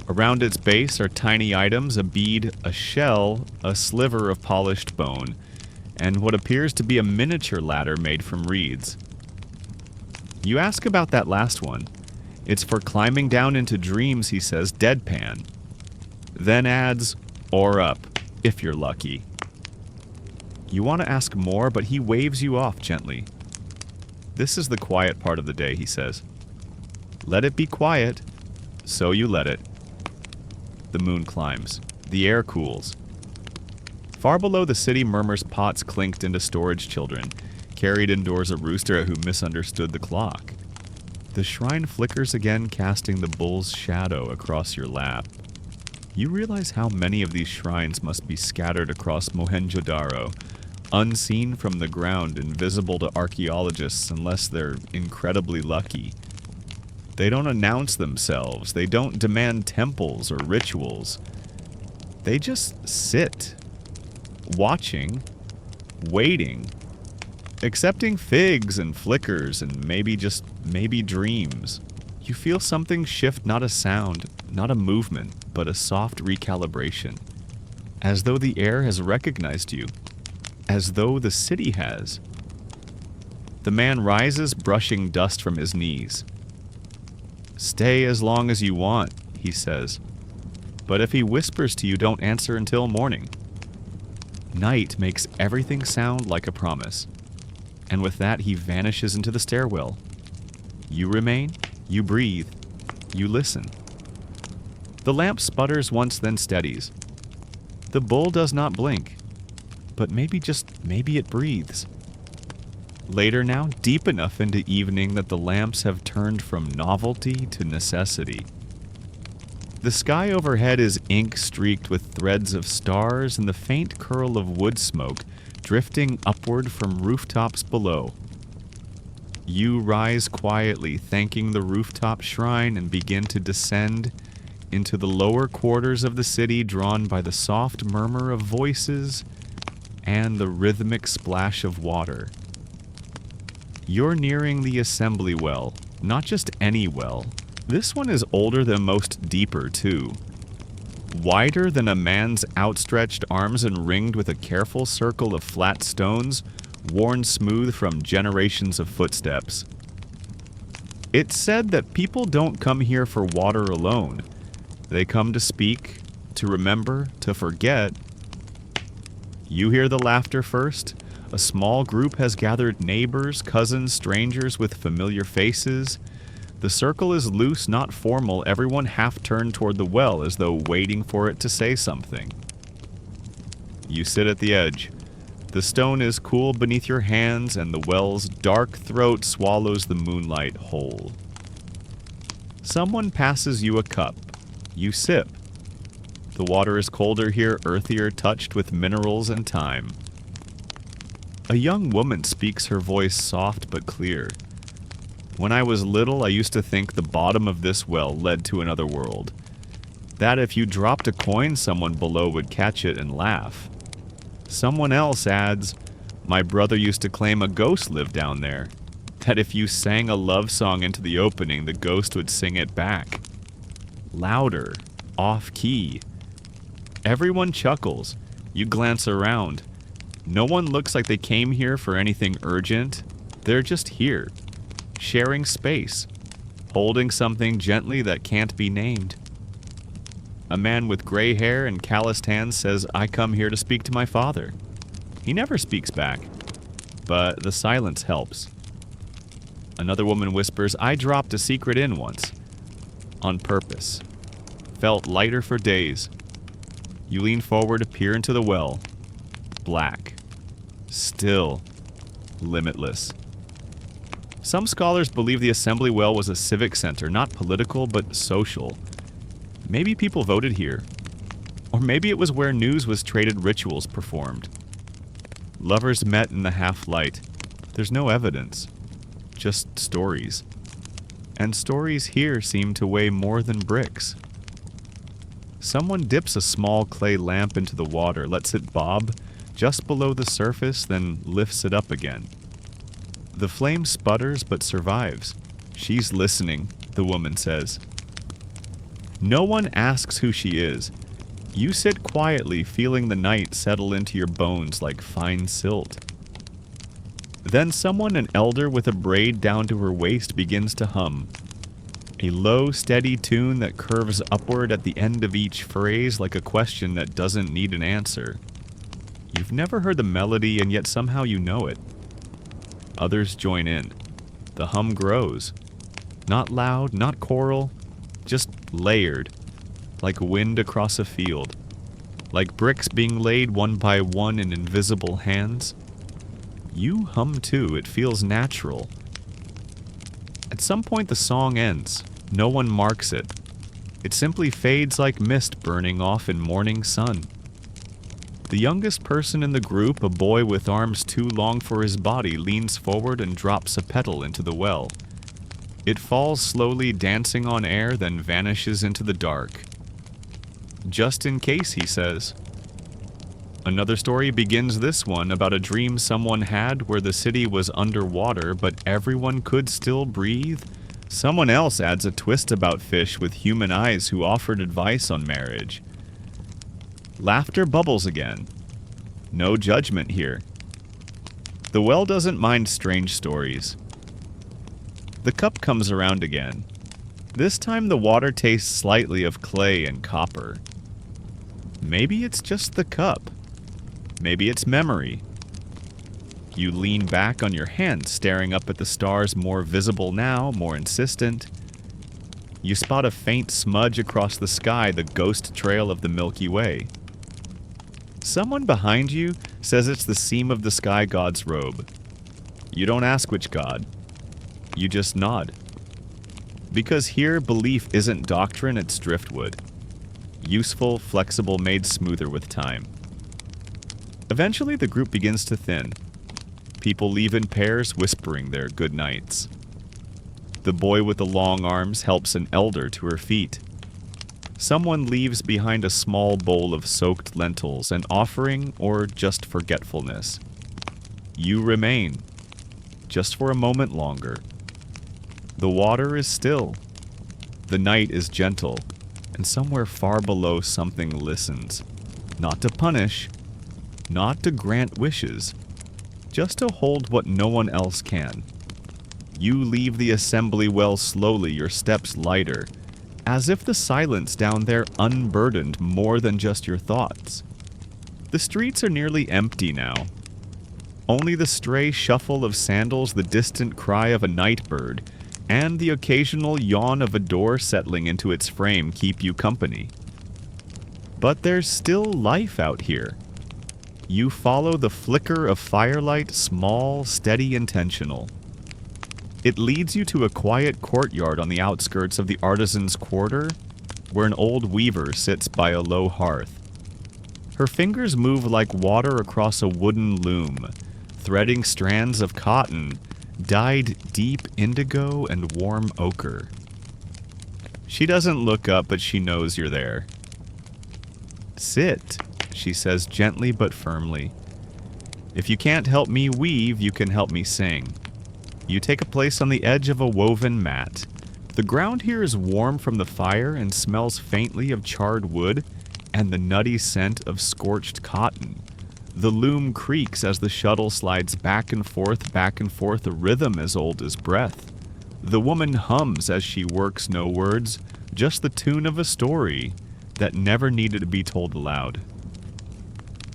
Around its base are tiny items, a bead, a shell, a sliver of polished bone, and what appears to be a miniature ladder made from reeds. You ask about that last one. "It's for climbing down into dreams," he says, deadpan. Then adds, "or up, if you're lucky." You want to ask more, but he waves you off gently. "This is the quiet part of the day," he says. "Let it be quiet." So you let it. The moon climbs. The air cools. Far below the city murmurs pots clinked into storage children, carried indoors a rooster who misunderstood the clock. The shrine flickers again, casting the bull's shadow across your lap. You realize how many of these shrines must be scattered across Mohenjo-Daro, unseen from the ground, invisible to archaeologists unless they're incredibly lucky. They don't announce themselves, they don't demand temples or rituals. They just sit, watching, waiting, accepting figs and flickers and maybe dreams. You feel something shift, not a sound, not a movement, but a soft recalibration. As though the air has recognized you. As though the city has. The man rises, brushing dust from his knees. "Stay as long as you want," he says. But if he whispers to you, don't answer until morning. Night makes everything sound like a promise. And with that, he vanishes into the stairwell. You remain, you breathe, you listen. The lamp sputters once, then steadies. The bull does not blink, but maybe it breathes. Later now, deep enough into evening that the lamps have turned from novelty to necessity. The sky overhead is ink-streaked with threads of stars and the faint curl of wood smoke drifting upward from rooftops below. You rise quietly, thanking the rooftop shrine, and begin to descend into the lower quarters of the city, drawn by the soft murmur of voices and the rhythmic splash of water. You're nearing the assembly well, not just any well. This one is older than most, deeper too. Wider than a man's outstretched arms and ringed with a careful circle of flat stones, worn smooth from generations of footsteps. It's said that people don't come here for water alone. They come to speak, to remember, to forget. You hear the laughter first. A small group has gathered neighbors, cousins, strangers with familiar faces. The circle is loose, not formal. Everyone half turned toward the well as though waiting for it to say something. You sit at the edge. The stone is cool beneath your hands, and the well's dark throat swallows the moonlight whole. Someone passes you a cup. You sip. The water is colder here, earthier, touched with minerals and time. A young woman speaks, her voice soft but clear. When I was little, I used to think the bottom of this well led to another world. That if you dropped a coin, someone below would catch it and laugh. Someone else adds, my brother used to claim a ghost lived down there. That if you sang a love song into the opening, the ghost would sing it back. Louder, off-key. Everyone chuckles. You glance around. No one looks like they came here for anything urgent. They're just here, sharing space, holding something gently that can't be named. A man with gray hair and calloused hands says, I come here to speak to my father. He never speaks back, but the silence helps. Another woman whispers, I dropped a secret in once. On purpose. Felt lighter for days. You lean forward, peer into the well. Black. Still. Limitless. Some scholars believe the assembly well was a civic center, not political, but social. Maybe people voted here. Or maybe it was where news was traded, rituals performed. Lovers met in the half-light. There's no evidence. Just stories. And stories here seem to weigh more than bricks. Someone dips a small clay lamp into the water, lets it bob just below the surface, then lifts it up again. The flame sputters but survives. She's listening, the woman says. No one asks who she is. You sit quietly, feeling the night settle into your bones like fine silt. Then someone, an elder with a braid down to her waist, begins to hum. A low, steady tune that curves upward at the end of each phrase like a question that doesn't need an answer. You've never heard the melody, and yet somehow you know it. Others join in. The hum grows. Not loud, not choral, just layered, like wind across a field, like bricks being laid one by one in invisible hands. You hum too, it feels natural. At some point the song ends. No one marks it. It simply fades like mist burning off in morning sun. The youngest person in the group, a boy with arms too long for his body, leans forward and drops a petal into the well. It falls slowly, dancing on air, then vanishes into the dark. Just in case, he says. Another story begins this one about a dream someone had where the city was underwater, but everyone could still breathe. Someone else adds a twist about fish with human eyes who offered advice on marriage. Laughter bubbles again. No judgment here. The well doesn't mind strange stories. The cup comes around again. This time the water tastes slightly of clay and copper. Maybe it's just the cup. Maybe it's memory. You lean back on your hand, staring up at the stars, more visible now, more insistent. You spot a faint smudge across the sky, the ghost trail of the Milky Way. Someone behind you says it's the seam of the sky god's robe. You don't ask which god. You just nod. Because here, belief isn't doctrine, it's driftwood. Useful, flexible, made smoother with time. Eventually, the group begins to thin. People leave in pairs, whispering their good nights. The boy with the long arms helps an elder to her feet. Someone leaves behind a small bowl of soaked lentils, an offering or just forgetfulness. You remain, just for a moment longer. The water is still. The night is gentle, and somewhere far below something listens. Not to punish, not to grant wishes, just to hold what no one else can. You leave the assembly well slowly, your steps lighter, as if the silence down there unburdened more than just your thoughts. The streets are nearly empty now. Only the stray shuffle of sandals, the distant cry of a night bird, and the occasional yawn of a door settling into its frame keep you company. But there's still life out here. You follow the flicker of firelight, small, steady, intentional. It leads you to a quiet courtyard on the outskirts of the artisan's quarter, where an old weaver sits by a low hearth. Her fingers move like water across a wooden loom, threading strands of cotton dyed deep indigo and warm ochre. She doesn't look up, but she knows you're there. "Sit," she says gently but firmly. "If you can't help me weave, you can help me sing." You take a place on the edge of a woven mat. The ground here is warm from the fire and smells faintly of charred wood and the nutty scent of scorched cotton. The loom creaks as the shuttle slides back and forth, a rhythm as old as breath. The woman hums as she works, no words, just the tune of a story that never needed to be told aloud.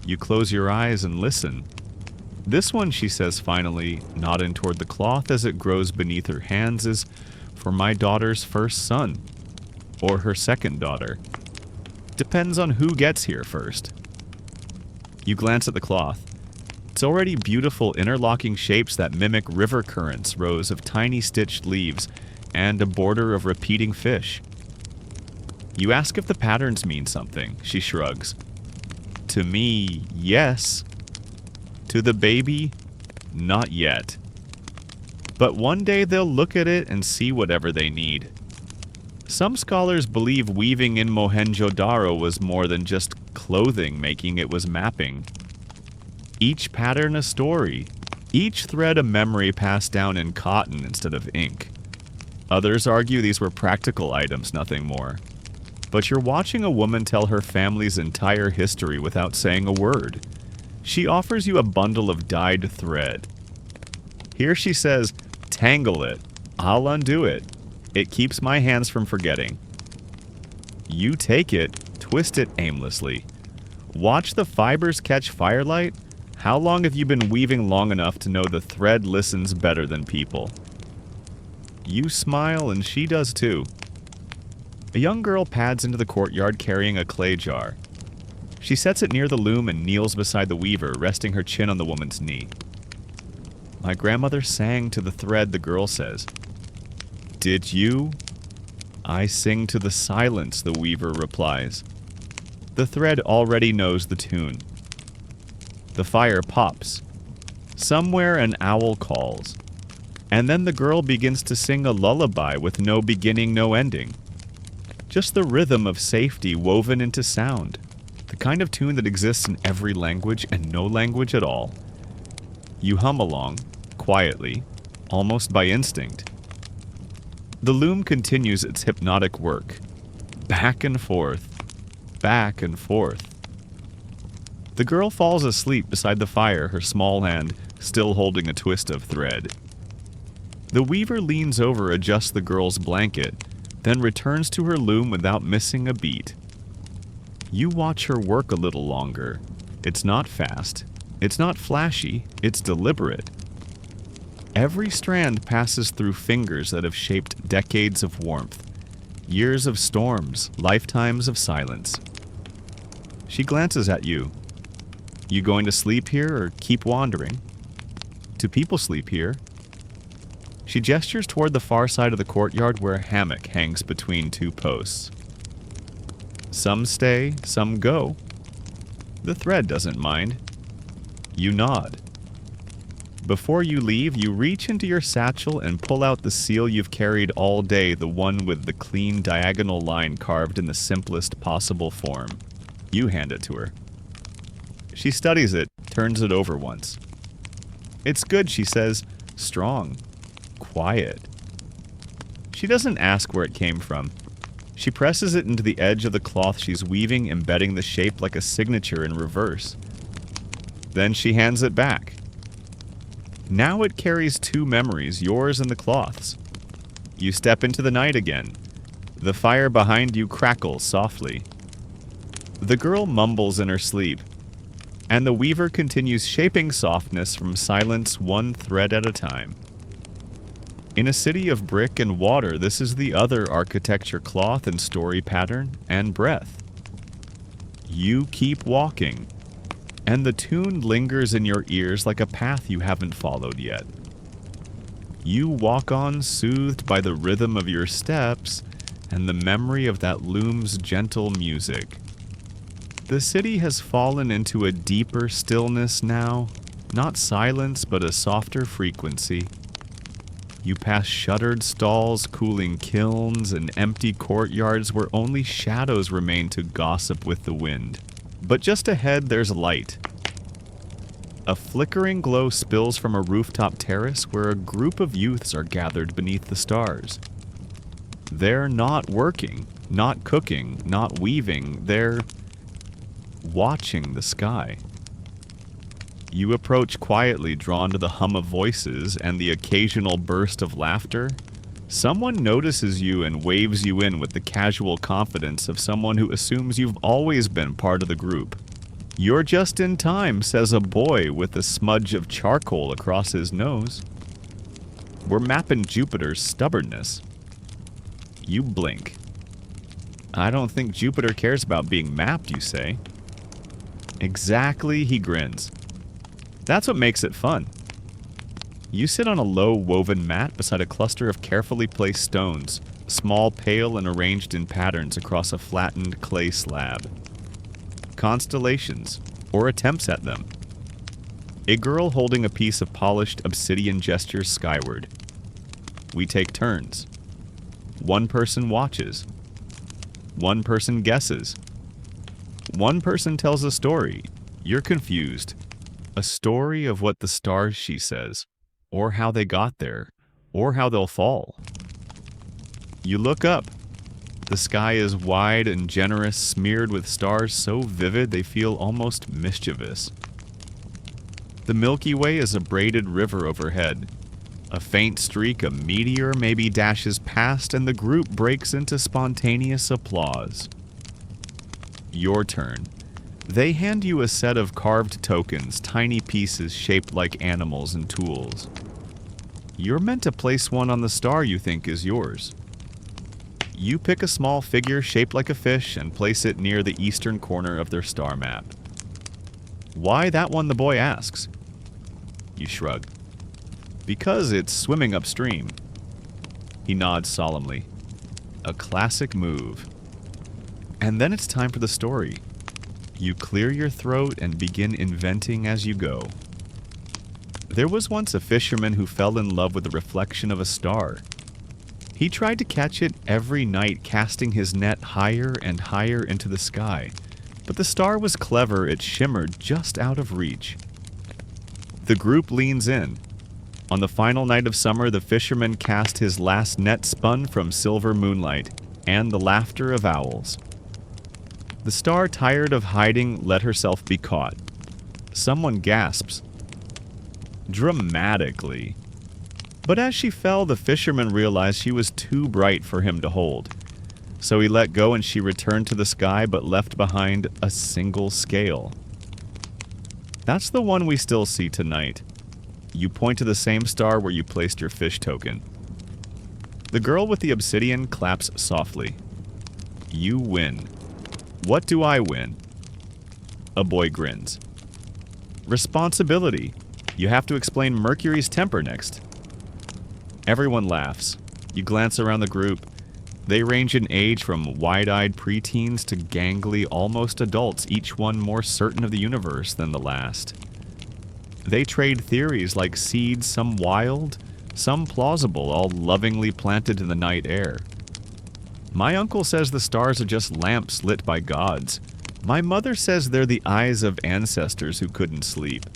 You close your eyes and listen. "This one," she says finally, nodding toward the cloth as it grows beneath her hands, "is for my daughter's first son. Or her second daughter. Depends on who gets here first." You glance at the cloth. It's already beautiful interlocking shapes that mimic river currents, rows of tiny stitched leaves, and a border of repeating fish. You ask if the patterns mean something. She shrugs. "To me, yes. To the baby, not yet. But one day they'll look at it and see whatever they need." Some scholars believe weaving in Mohenjo-Daro was more than just clothing making, it was mapping. Each pattern a story, each thread a memory passed down in cotton instead of ink. Others argue these were practical items, nothing more. But you're watching a woman tell her family's entire history without saying a word. She offers you a bundle of dyed thread. Here she says, "Tangle it. I'll undo it. It keeps my hands from forgetting." You take it, twist it aimlessly. Watch the fibers catch firelight. How long have you been weaving long enough to know the thread listens better than people? You smile and she does too. A young girl pads into the courtyard carrying a clay jar. She sets it near the loom and kneels beside the weaver, resting her chin on the woman's knee. "My grandmother sang to the thread," the girl says. "Did you?" "I sing to the silence," the weaver replies. The thread already knows the tune. The fire pops. Somewhere an owl calls. And then the girl begins to sing a lullaby with no beginning, no ending. Just the rhythm of safety woven into sound. The kind of tune that exists in every language and no language at all. You hum along, quietly, almost by instinct. The loom continues its hypnotic work. Back and forth. Back and forth. The girl falls asleep beside the fire, her small hand still holding a twist of thread. The weaver leans over, adjusts the girl's blanket, then returns to her loom without missing a beat. You watch her work a little longer. It's not fast. It's not flashy. It's deliberate. Every strand passes through fingers that have shaped decades of warmth, years of storms, lifetimes of silence. She glances at you. You going to sleep here or keep wandering? Do people sleep here? She gestures toward the far side of the courtyard where a hammock hangs between two posts. Some stay, some go. The thread doesn't mind. You nod. Before you leave, you reach into your satchel and pull out the seal you've carried all day, the one with the clean diagonal line carved in the simplest possible form. You hand it to her. She studies it, turns it over once. It's good, she says. Strong. Quiet. She doesn't ask where it came from. She presses it into the edge of the cloth she's weaving, embedding the shape like a signature in reverse. Then she hands it back. Now it carries two memories, yours and the cloth's. You step into the night again. The fire behind you crackles softly. The girl mumbles in her sleep. And the weaver continues shaping softness from silence one thread at a time. In a city of brick and water, this is the other architecture cloth and story pattern and breath. You keep walking, and the tune lingers in your ears like a path you haven't followed yet. You walk on soothed by the rhythm of your steps and the memory of that loom's gentle music. The city has fallen into a deeper stillness now, not silence but a softer frequency. You pass shuttered stalls, cooling kilns, and empty courtyards where only shadows remain to gossip with the wind. But just ahead there's light. A flickering glow spills from a rooftop terrace where a group of youths are gathered beneath the stars. They're not working, not cooking, not weaving, they're watching the sky. You approach quietly, drawn to the hum of voices and the occasional burst of laughter. Someone notices you and waves you in with the casual confidence of someone who assumes you've always been part of the group. "You're just in time," says a boy with a smudge of charcoal across his nose. "We're mapping Jupiter's stubbornness." You blink. "I don't think Jupiter cares about being mapped," you say. "Exactly," he grins. "That's what makes it fun." You sit on a low woven mat beside a cluster of carefully placed stones, small, pale, and arranged in patterns across a flattened clay slab. Constellations, or attempts at them. A girl holding a piece of polished obsidian gestures skyward. We take turns. One person watches. One person guesses. One person tells a story. You're confused. A story of what the stars, she says, or how they got there, or how they'll fall. You look up. The sky is wide and generous, smeared with stars so vivid they feel almost mischievous. The Milky Way is a braided river overhead. A faint streak, a meteor maybe, dashes past, and the group breaks into spontaneous applause. Your turn. They hand you a set of carved tokens, tiny pieces shaped like animals and tools. You're meant to place one on the star you think is yours. You pick a small figure shaped like a fish and place it near the eastern corner of their star map. "Why that one?" the boy asks. You shrug. "Because it's swimming upstream." He nods solemnly. A classic move. And then it's time for the story. You clear your throat and begin inventing as you go. There was once a fisherman who fell in love with the reflection of a star. He tried to catch it every night, casting his net higher and higher into the sky. But the star was clever, it shimmered just out of reach. The group leans in. On the final night of summer, the fisherman cast his last net spun from silver moonlight and the laughter of owls. The star, tired of hiding, let herself be caught. Someone gasps. Dramatically. But as she fell, the fisherman realized she was too bright for him to hold. So he let go and she returned to the sky, but left behind a single scale. That's the one we still see tonight. You point to the same star where you placed your fish token. The girl with the obsidian claps softly. You win. What do I win? A boy grins. Responsibility. You have to explain Mercury's temper next. Everyone laughs. You glance around the group. They range in age from wide-eyed preteens to gangly, almost adults, each one more certain of the universe than the last. They trade theories like seeds, some wild, some plausible, all lovingly planted in the night air. My uncle says the stars are just lamps lit by gods. My mother says they're the eyes of ancestors who couldn't sleep.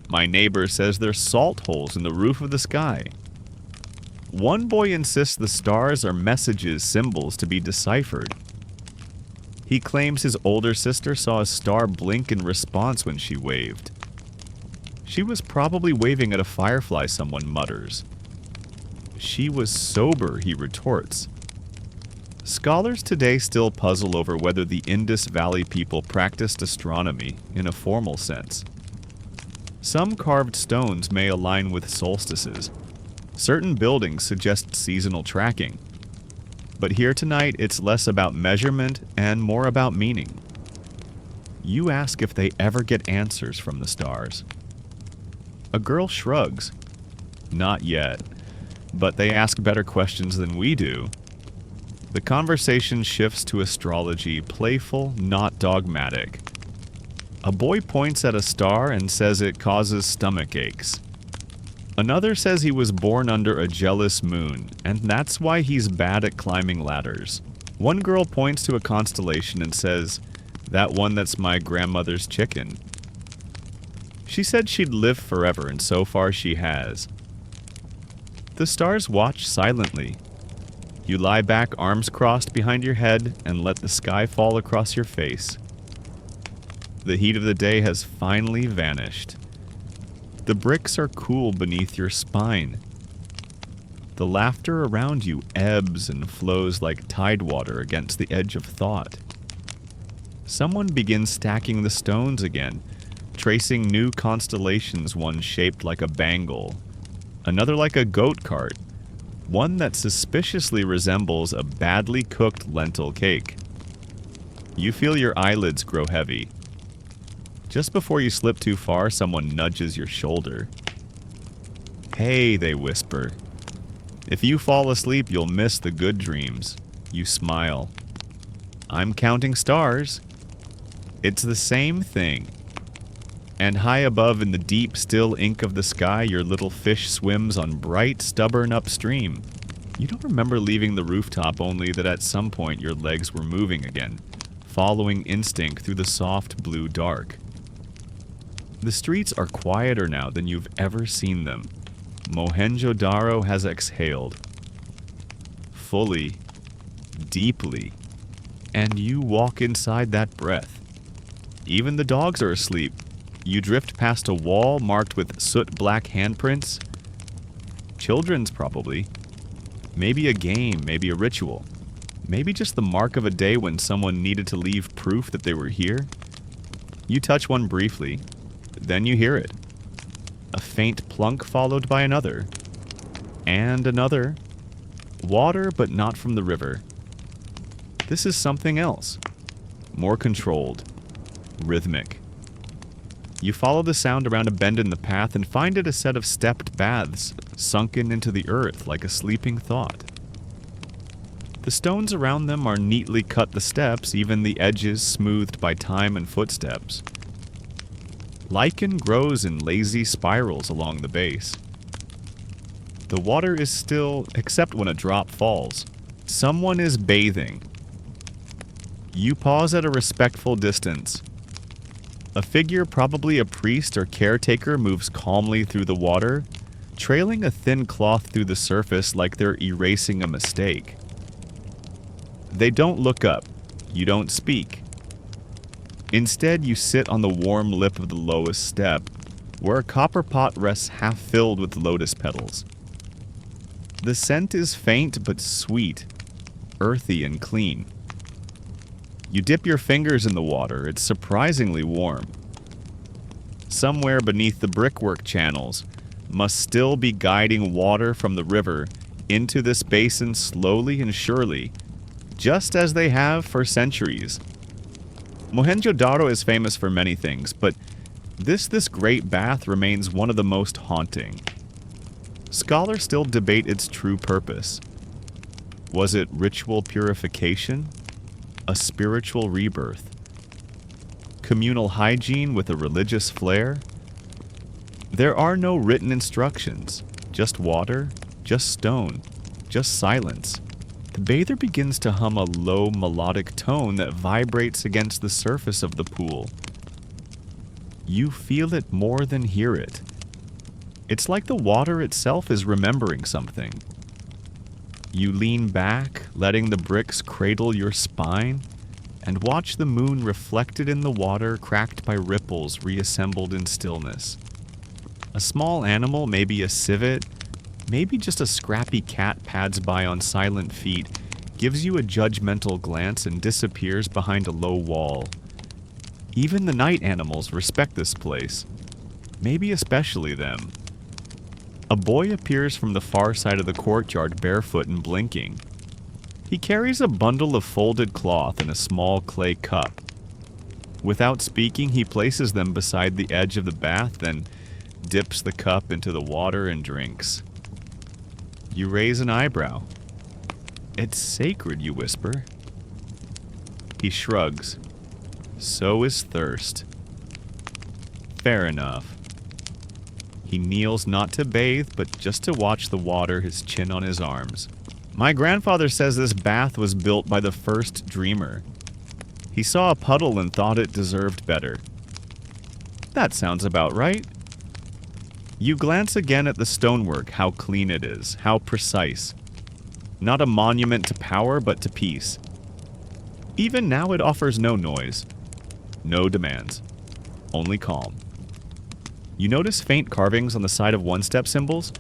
My neighbor says they're salt holes in the roof of the sky. One boy insists the stars are messages, symbols to be deciphered. He claims his older sister saw a star blink in response when she waved. She was probably waving at a firefly, someone mutters. She was sober, he retorts. Scholars today still puzzle over whether the Indus Valley people practiced astronomy in a formal sense. Some carved stones may align with solstices. Certain buildings suggest seasonal tracking. But here tonight, it's less about measurement and more about meaning. You ask if they ever get answers from the stars. A girl shrugs. Not yet. But they ask better questions than we do. The conversation shifts to astrology, playful, not dogmatic. A boy points at a star and says it causes stomach aches. Another says he was born under a jealous moon, and that's why he's bad at climbing ladders. One girl points to a constellation and says, "That one that's my grandmother's chicken." She said she'd live forever, and so far she has. The stars watch silently. You lie back, arms crossed behind your head, and let the sky fall across your face. The heat of the day has finally vanished. The bricks are cool beneath your spine. The laughter around you ebbs and flows like tidewater against the edge of thought. Someone begins stacking the stones again, tracing new constellations, one shaped like a bangle, another like a goat cart, one that suspiciously resembles a badly cooked lentil cake. You feel your eyelids grow heavy. Just before you slip too far, someone nudges your shoulder. "Hey," they whisper. "If you fall asleep, you'll miss the good dreams." You smile. "I'm counting stars." It's the same thing. And high above in the deep, still ink of the sky, your little fish swims on bright, stubborn upstream. You don't remember leaving the rooftop, only that at some point your legs were moving again, following instinct through the soft blue dark. The streets are quieter now than you've ever seen them. Mohenjo-Daro has exhaled. Fully, deeply, and you walk inside that breath. Even the dogs are asleep. You drift past a wall marked with soot-black handprints. Children's, probably. Maybe a game, maybe a ritual. Maybe just the mark of a day when someone needed to leave proof that they were here. You touch one briefly, then you hear it. A faint plunk followed by another. And another. Water, but not from the river. This is something else. More controlled. Rhythmic. You follow the sound around a bend in the path and find it a set of stepped baths, sunken into the earth like a sleeping thought. The stones around them are neatly cut the steps, even the edges smoothed by time and footsteps. Lichen grows in lazy spirals along the base. The water is still, except when a drop falls. Someone is bathing. You pause at a respectful distance. A figure, probably a priest or caretaker, moves calmly through the water, trailing a thin cloth through the surface like they're erasing a mistake. They don't look up. You don't speak. Instead, you sit on the warm lip of the lowest step, where a copper pot rests half filled with lotus petals. The scent is faint but sweet, earthy and clean. You dip your fingers in the water. It's surprisingly warm. Somewhere beneath the brickwork channels must still be guiding water from the river into this basin slowly and surely, just as they have for centuries. Mohenjo-Daro is famous for many things, but this great bath remains one of the most haunting. Scholars still debate its true purpose. Was it ritual purification? A spiritual rebirth? Communal hygiene with a religious flair? There are no written instructions, just water, just stone, just silence. The bather begins to hum a low melodic tone that vibrates against the surface of the pool. You feel it more than hear it. It's like the water itself is remembering something. You lean back, letting the bricks cradle your spine, and watch the moon reflected in the water, cracked by ripples reassembled in stillness. A small animal, maybe a civet, maybe just a scrappy cat, pads by on silent feet, gives you a judgmental glance and disappears behind a low wall. Even the night animals respect this place, maybe especially them. A boy appears from the far side of the courtyard barefoot and blinking. He carries a bundle of folded cloth in a small clay cup. Without speaking, he places them beside the edge of the bath, then dips the cup into the water and drinks. You raise an eyebrow. "It's sacred," you whisper. He shrugs. So is thirst. Fair enough. He kneels not to bathe, but just to watch the water, his chin on his arms. My grandfather says this bath was built by the first dreamer. He saw a puddle and thought it deserved better. That sounds about right. You glance again at the stonework, how clean it is, how precise. Not a monument to power, but to peace. Even now it offers no noise, no demands, only calm. You notice faint carvings on the side of one-step symbols,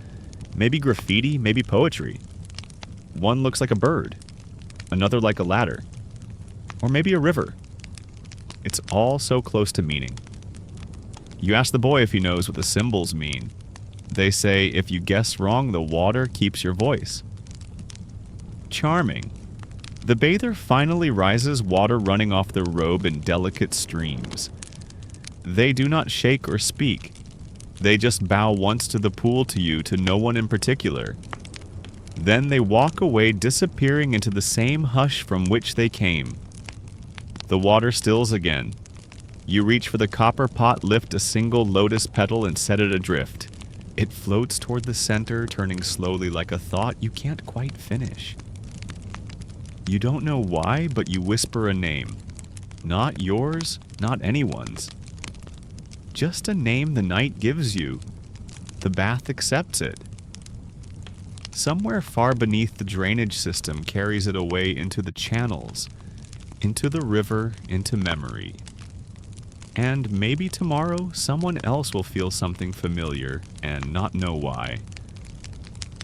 maybe graffiti, maybe poetry. One looks like a bird, another like a ladder, or maybe a river. It's all so close to meaning. You ask the boy if he knows what the symbols mean. They say if you guess wrong, the water keeps your voice. Charming. The bather finally rises, water running off their robe in delicate streams. They do not shake or speak. They just bow once to the pool, to you, to no one in particular. Then they walk away, disappearing into the same hush from which they came. The water stills again. You reach for the copper pot, lift a single lotus petal and set it adrift. It floats toward the center, turning slowly like a thought you can't quite finish. You don't know why, but you whisper a name. Not yours, not anyone's. Just a name the night gives you. The bath accepts it. Somewhere far beneath the drainage system carries it away into the channels, into the river, into memory. And maybe tomorrow someone else will feel something familiar and not know why.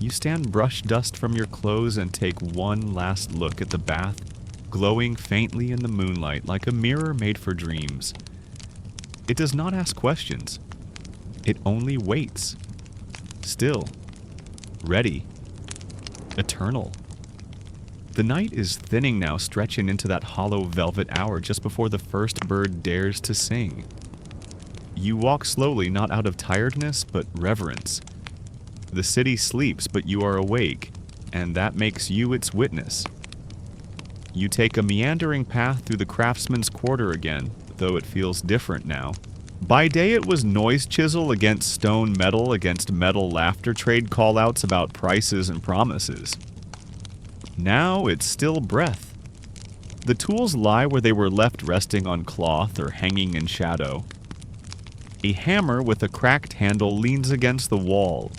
You stand brush dust from your clothes and take one last look at the bath, glowing faintly in the moonlight like a mirror made for dreams. It does not ask questions. It only waits. Still. Ready. Eternal. The night is thinning now, stretching into that hollow velvet hour just before the first bird dares to sing. You walk slowly, not out of tiredness, but reverence. The city sleeps, but you are awake, and that makes you its witness. You take a meandering path through the craftsman's quarter again, though it feels different now. By day it was noise chisel against stone metal against metal laughter trade callouts about prices and promises. Now it's still breath. The tools lie where they were left, resting on cloth or hanging in shadow. A hammer with a cracked handle leans against the wall.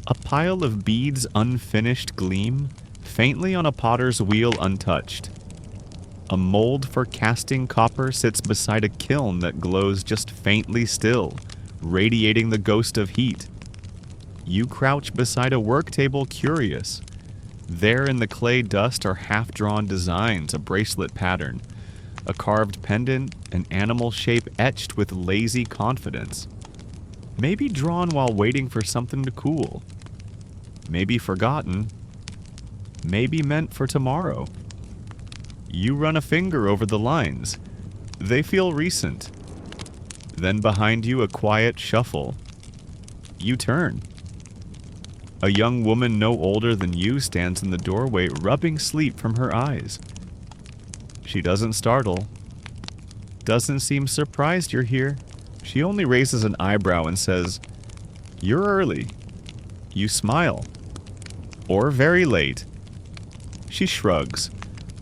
A pile of beads unfinished gleam, faintly on a potter's wheel untouched. A mold for casting copper sits beside a kiln that glows just faintly still, radiating the ghost of heat. You crouch beside a work table, curious. There in the clay dust are half-drawn designs, a bracelet pattern, a carved pendant, an animal shape etched with lazy confidence. Maybe drawn while waiting for something to cool. Maybe forgotten. Maybe meant for tomorrow. You run a finger over the lines. They feel recent. Then behind you a quiet shuffle. You turn. A young woman no older than you stands in the doorway, rubbing sleep from her eyes. She doesn't startle. Doesn't seem surprised you're here. She only raises an eyebrow and says, "You're early." You smile. Or very late. She shrugs,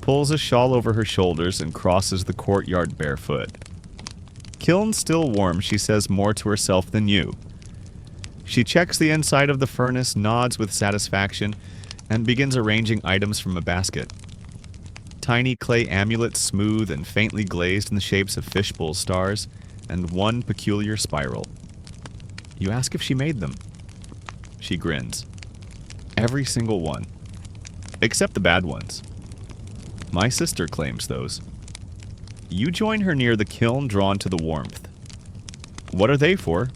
pulls a shawl over her shoulders, and crosses the courtyard barefoot. Kiln still warm, she says more to herself than you. She checks the inside of the furnace, nods with satisfaction, and begins arranging items from a basket. Tiny clay amulets, smooth and faintly glazed in the shapes of fishbowl stars, and one peculiar spiral. You ask if she made them. She grins. Every single one. Except the bad ones. My sister claims those. You join her near the kiln, drawn to the warmth. What are they for?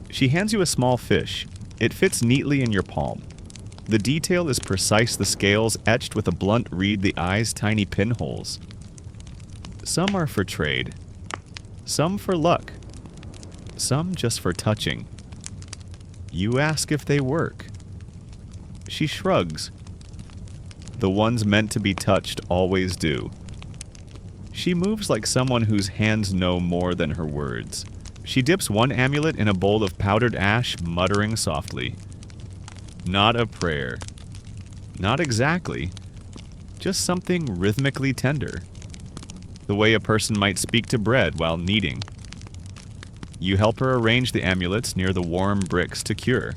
She hands you a small fish. It fits neatly in your palm. The detail is precise, the scales etched with a blunt reed, the eyes tiny pinholes. Some are for trade. Some for luck. Some just for touching. You ask if they work. She shrugs. The ones meant to be touched always do. She moves like someone whose hands know more than her words. She dips one amulet in a bowl of powdered ash, muttering softly. Not a prayer. Not exactly. Just something rhythmically tender. The way a person might speak to bread while kneading. You help her arrange the amulets near the warm bricks to cure.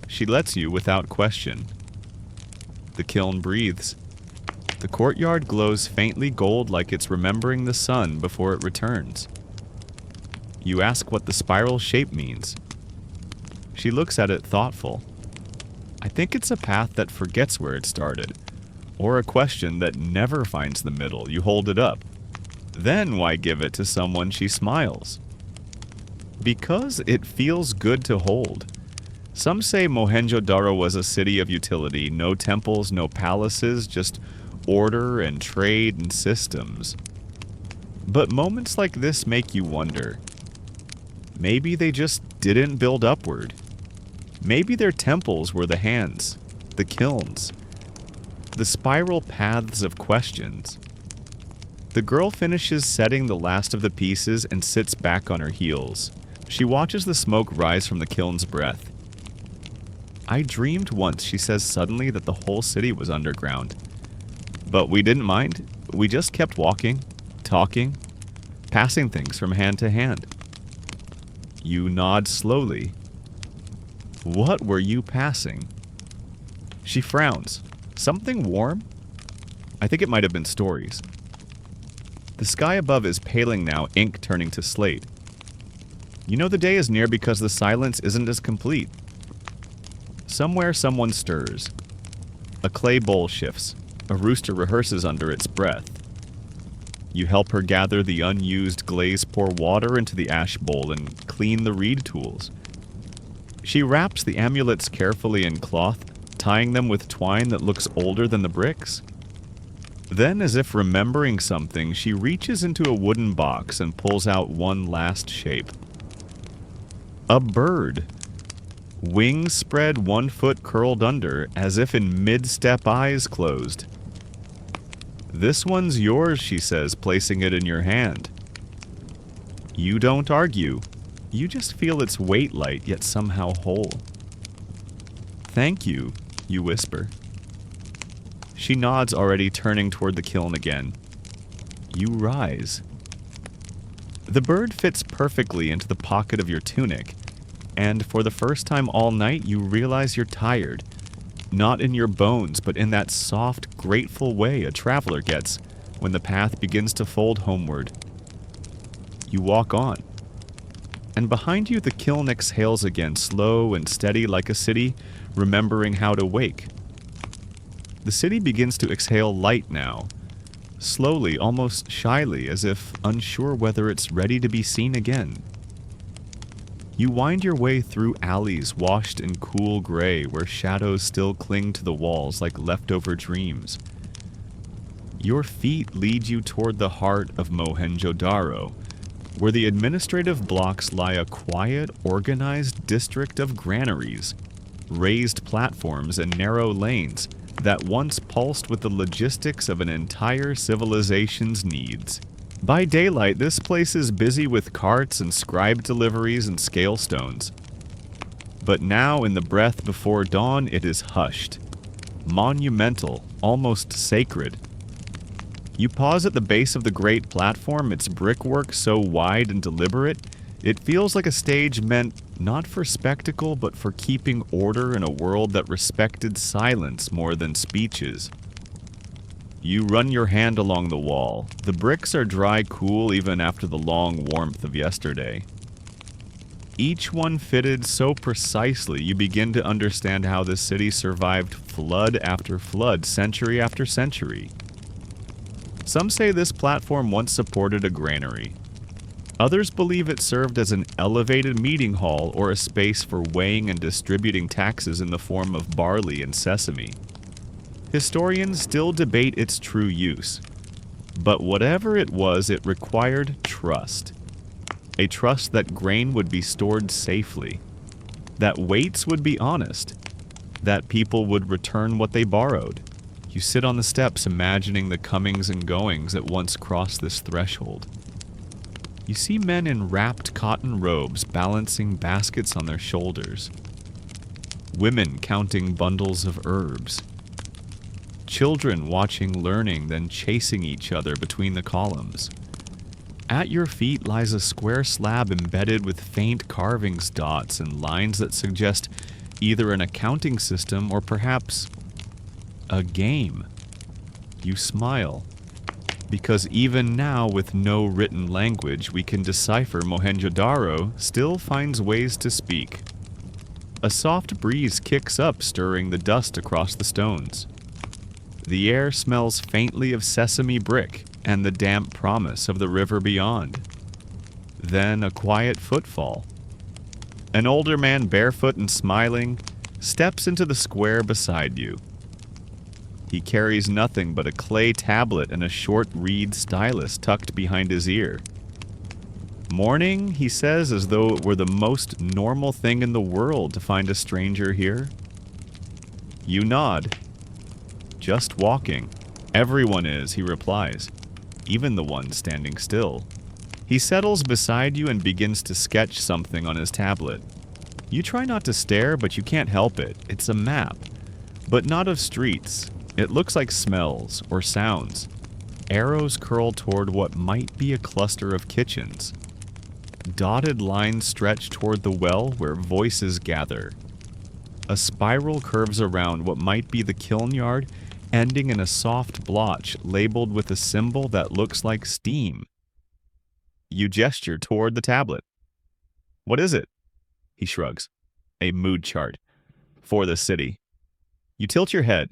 She lets you without question. The kiln breathes. The courtyard glows faintly gold like it's remembering the sun before it returns. You ask what the spiral shape means. She looks at it thoughtful. I think it's a path that forgets where it started, or a question that never finds the middle. You hold it up. Then why give it to someone? She smiles. Because it feels good to hold. Some say Mohenjo-Daro was a city of utility, no temples, no palaces, just order and trade and systems. But moments like this make you wonder. Maybe they just didn't build upward. Maybe their temples were the hands, the kilns, the spiral paths of questions. The girl finishes setting the last of the pieces and sits back on her heels. She watches the smoke rise from the kiln's breath. I dreamed once, she says suddenly, that the whole city was underground. But we didn't mind. We just kept walking, talking, passing things from hand to hand. You nod slowly. What were you passing? She frowns. Something warm? I think it might have been stories. The sky above is paling now, ink turning to slate. You know the day is near because the silence isn't as complete. Somewhere someone stirs. A clay bowl shifts. A rooster rehearses under its breath. You help her gather the unused glaze, pour water into the ash bowl, and clean the reed tools. She wraps the amulets carefully in cloth, tying them with twine that looks older than the bricks. Then, as if remembering something, she reaches into a wooden box and pulls out one last shape. A bird. Wings spread, 1 foot curled under, as if in mid-step, eyes closed. This one's yours, she says, placing it in your hand. You don't argue. You just feel its weight light, yet somehow whole. Thank you, you whisper. She nods, already turning toward the kiln again. You rise. The bird fits perfectly into the pocket of your tunic, and for the first time all night you realize you're tired. Not in your bones, but in that soft, grateful way a traveler gets when the path begins to fold homeward. You walk on. And behind you the kiln exhales again, slow and steady like a city remembering how to wake. The city begins to exhale light now, slowly, almost shyly, as if unsure whether it's ready to be seen again. You wind your way through alleys washed in cool gray where shadows still cling to the walls like leftover dreams. Your feet lead you toward the heart of Mohenjo-Daro, where the administrative blocks lie, a quiet, organized district of granaries, raised platforms and narrow lanes that once pulsed with the logistics of an entire civilization's needs. By daylight, this place is busy with carts and scribe deliveries and scale stones. But now, in the breath before dawn, it is hushed. Monumental, almost sacred. You pause at the base of the great platform, its brickwork so wide and deliberate, it feels like a stage meant not for spectacle, but for keeping order in a world that respected silence more than speeches. You run your hand along the wall. The bricks are dry, cool even after the long warmth of yesterday. Each one fitted so precisely you begin to understand how this city survived flood after flood, century after century. Some say this platform once supported a granary. Others believe it served as an elevated meeting hall or a space for weighing and distributing taxes in the form of barley and sesame. Historians still debate its true use. But whatever it was, it required trust. A trust that grain would be stored safely, that weights would be honest, that people would return what they borrowed. You sit on the steps imagining the comings and goings that once crossed this threshold. You see men in wrapped cotton robes balancing baskets on their shoulders. Women counting bundles of herbs. Children watching learning, then chasing each other between the columns. At your feet lies a square slab embedded with faint carvings, dots, and lines that suggest either an accounting system or perhaps a game. You smile, because even now with no written language we can decipher Mohenjo-Daro still finds ways to speak. A soft breeze kicks up, stirring the dust across the stones. The air smells faintly of sesame brick and the damp promise of the river beyond. Then a quiet footfall. An older man, barefoot and smiling, steps into the square beside you. He carries nothing but a clay tablet and a short reed stylus tucked behind his ear. Morning, he says, as though it were the most normal thing in the world to find a stranger here. You nod. Just walking. Everyone is, he replies, even the one standing still. He settles beside you and begins to sketch something on his tablet. You try not to stare, but you can't help it. It's a map, but not of streets. It looks like smells or sounds. Arrows curl toward what might be a cluster of kitchens. Dotted lines stretch toward the well where voices gather. A spiral curves around what might be the kiln yard, ending in a soft blotch labeled with a symbol that looks like steam. You gesture toward the tablet. What is it? He shrugs. A mood chart. For the city. You tilt your head.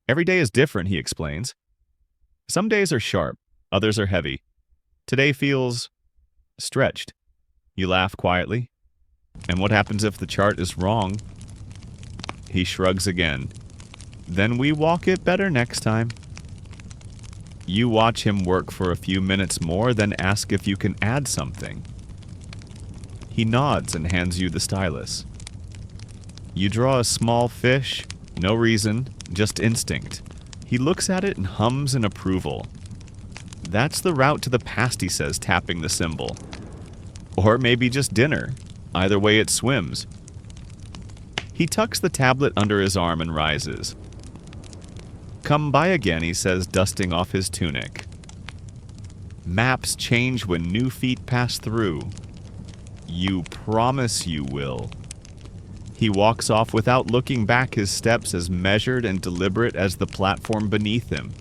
Every day is different, he explains. Some days are sharp, others are heavy. Today feels stretched. You laugh quietly. And what happens if the chart is wrong? He shrugs again. Then we walk it better next time. You watch him work for a few minutes more, then ask if you can add something. He nods and hands you the stylus. You draw a small fish, no reason, just instinct. He looks at it and hums in approval. That's the route to the past, he says, tapping the symbol. Or maybe just dinner. Either way it swims. He tucks the tablet under his arm and rises. Come by again, he says, dusting off his tunic. Maps change when new feet pass through. You promise you will. He walks off without looking back, his steps as measured and deliberate as the platform beneath him.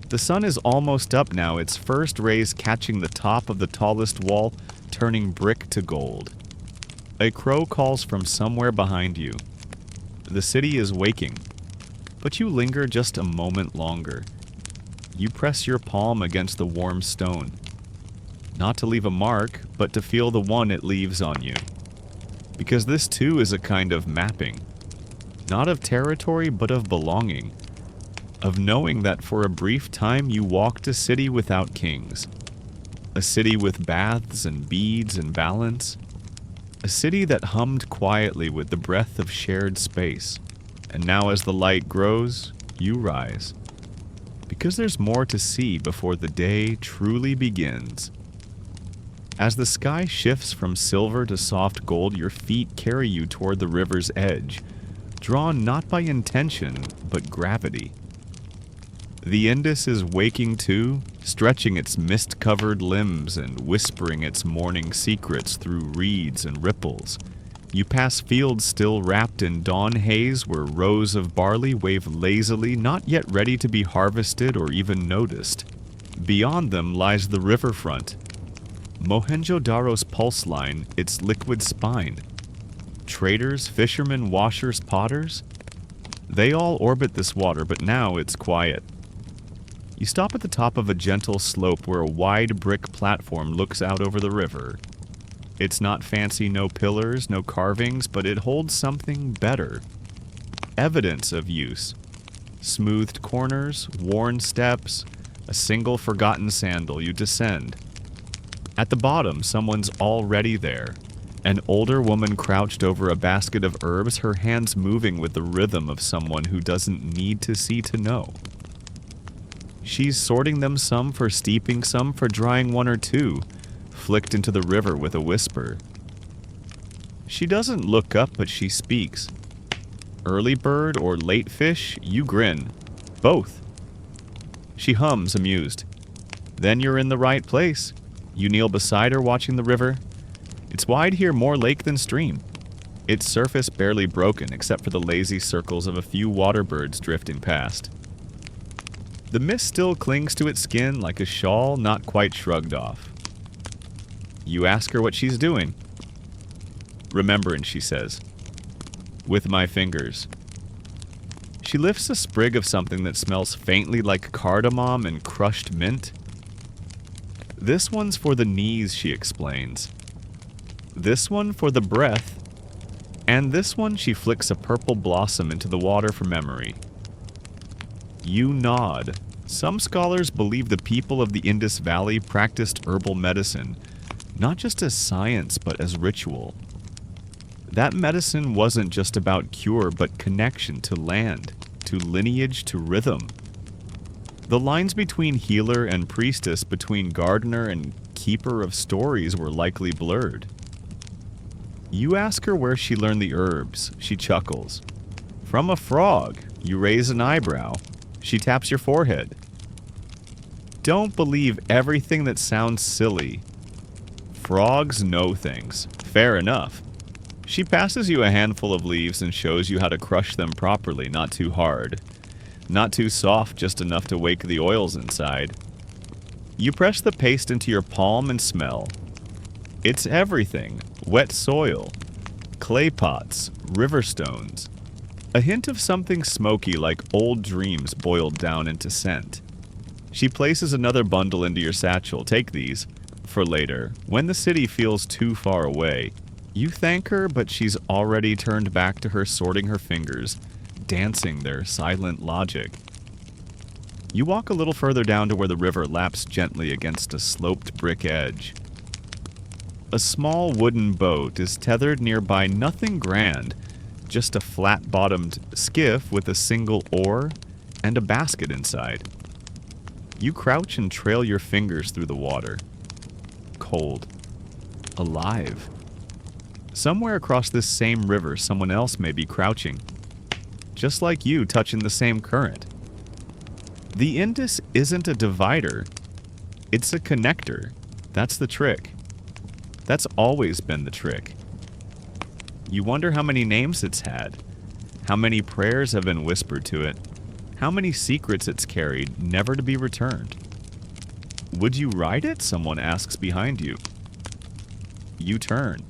The sun is almost up now, its first rays catching the top of the tallest wall, turning brick to gold. A crow calls from somewhere behind you. The city is waking. But you linger just a moment longer. You press your palm against the warm stone. Not to leave a mark, but to feel the one it leaves on you. Because this too is a kind of mapping. Not of territory, but of belonging. Of knowing that for a brief time you walked a city without kings. A city with baths and beads and balance. A city that hummed quietly with the breath of shared space. And now as the light grows, you rise. Because there's more to see before the day truly begins. As the sky shifts from silver to soft gold, your feet carry you toward the river's edge, drawn not by intention, but gravity. The Indus is waking too, stretching its mist-covered limbs and whispering its morning secrets through reeds and ripples. You pass fields still wrapped in dawn haze where rows of barley wave lazily, not yet ready to be harvested or even noticed. Beyond them lies the riverfront, Mohenjo-Daro's pulse line, its liquid spine. Traders, fishermen, washers, potters? They all orbit this water, but now it's quiet. You stop at the top of a gentle slope where a wide brick platform looks out over the river. It's not fancy, no pillars, no carvings, but it holds something better. Evidence of use. Smoothed corners, worn steps, a single forgotten sandal. You descend. At the bottom, someone's already there. An older woman crouched over a basket of herbs, her hands moving with the rhythm of someone who doesn't need to see to know. She's sorting them, some for steeping, some for drying one or two, flicked into the river with a whisper. She doesn't look up, but she speaks. Early bird or late fish, you grin. Both. She hums, amused. Then you're in the right place. You kneel beside her, watching the river. It's wide here, more lake than stream. Its surface barely broken, except for the lazy circles of a few water birds drifting past. The mist still clings to its skin like a shawl not quite shrugged off. You ask her what she's doing. Remembrance, she says. With my fingers. She lifts a sprig of something that smells faintly like cardamom and crushed mint. This one's for the knees, she explains. This one for the breath. And this one, she flicks a purple blossom into the water for memory. You nod. Some scholars believe the people of the Indus Valley practiced herbal medicine, not just as science, but as ritual. That medicine wasn't just about cure, but connection to land, to lineage, to rhythm. The lines between healer and priestess, between gardener and keeper of stories, were likely blurred. You ask her where she learned the herbs. She chuckles. From a frog. You raise an eyebrow. She taps your forehead. Don't believe everything that sounds silly. Frogs know things. Fair enough. She passes you a handful of leaves and shows you how to crush them properly, not too hard. Not too soft, just enough to wake the oils inside. You press the paste into your palm and smell. It's everything. Wet soil, clay pots, river stones. A hint of something smoky like old dreams boiled down into scent. She places another bundle into your satchel. Take these. For later, when the city feels too far away. You thank her, but she's already turned back to her, sorting her fingers, dancing their silent logic. You walk a little further down to where the river laps gently against a sloped brick edge. A small wooden boat is tethered nearby, nothing grand, just a flat-bottomed skiff with a single oar and a basket inside. You crouch and trail your fingers through the water. Cold. Alive. Somewhere across this same river, someone else may be crouching. Just like you, touching the same current. The Indus isn't a divider. It's a connector. That's the trick. That's always been the trick. You wonder how many names it's had. How many prayers have been whispered to it. How many secrets it's carried, never to be returned. Would you ride it? Someone asks behind you. You turn.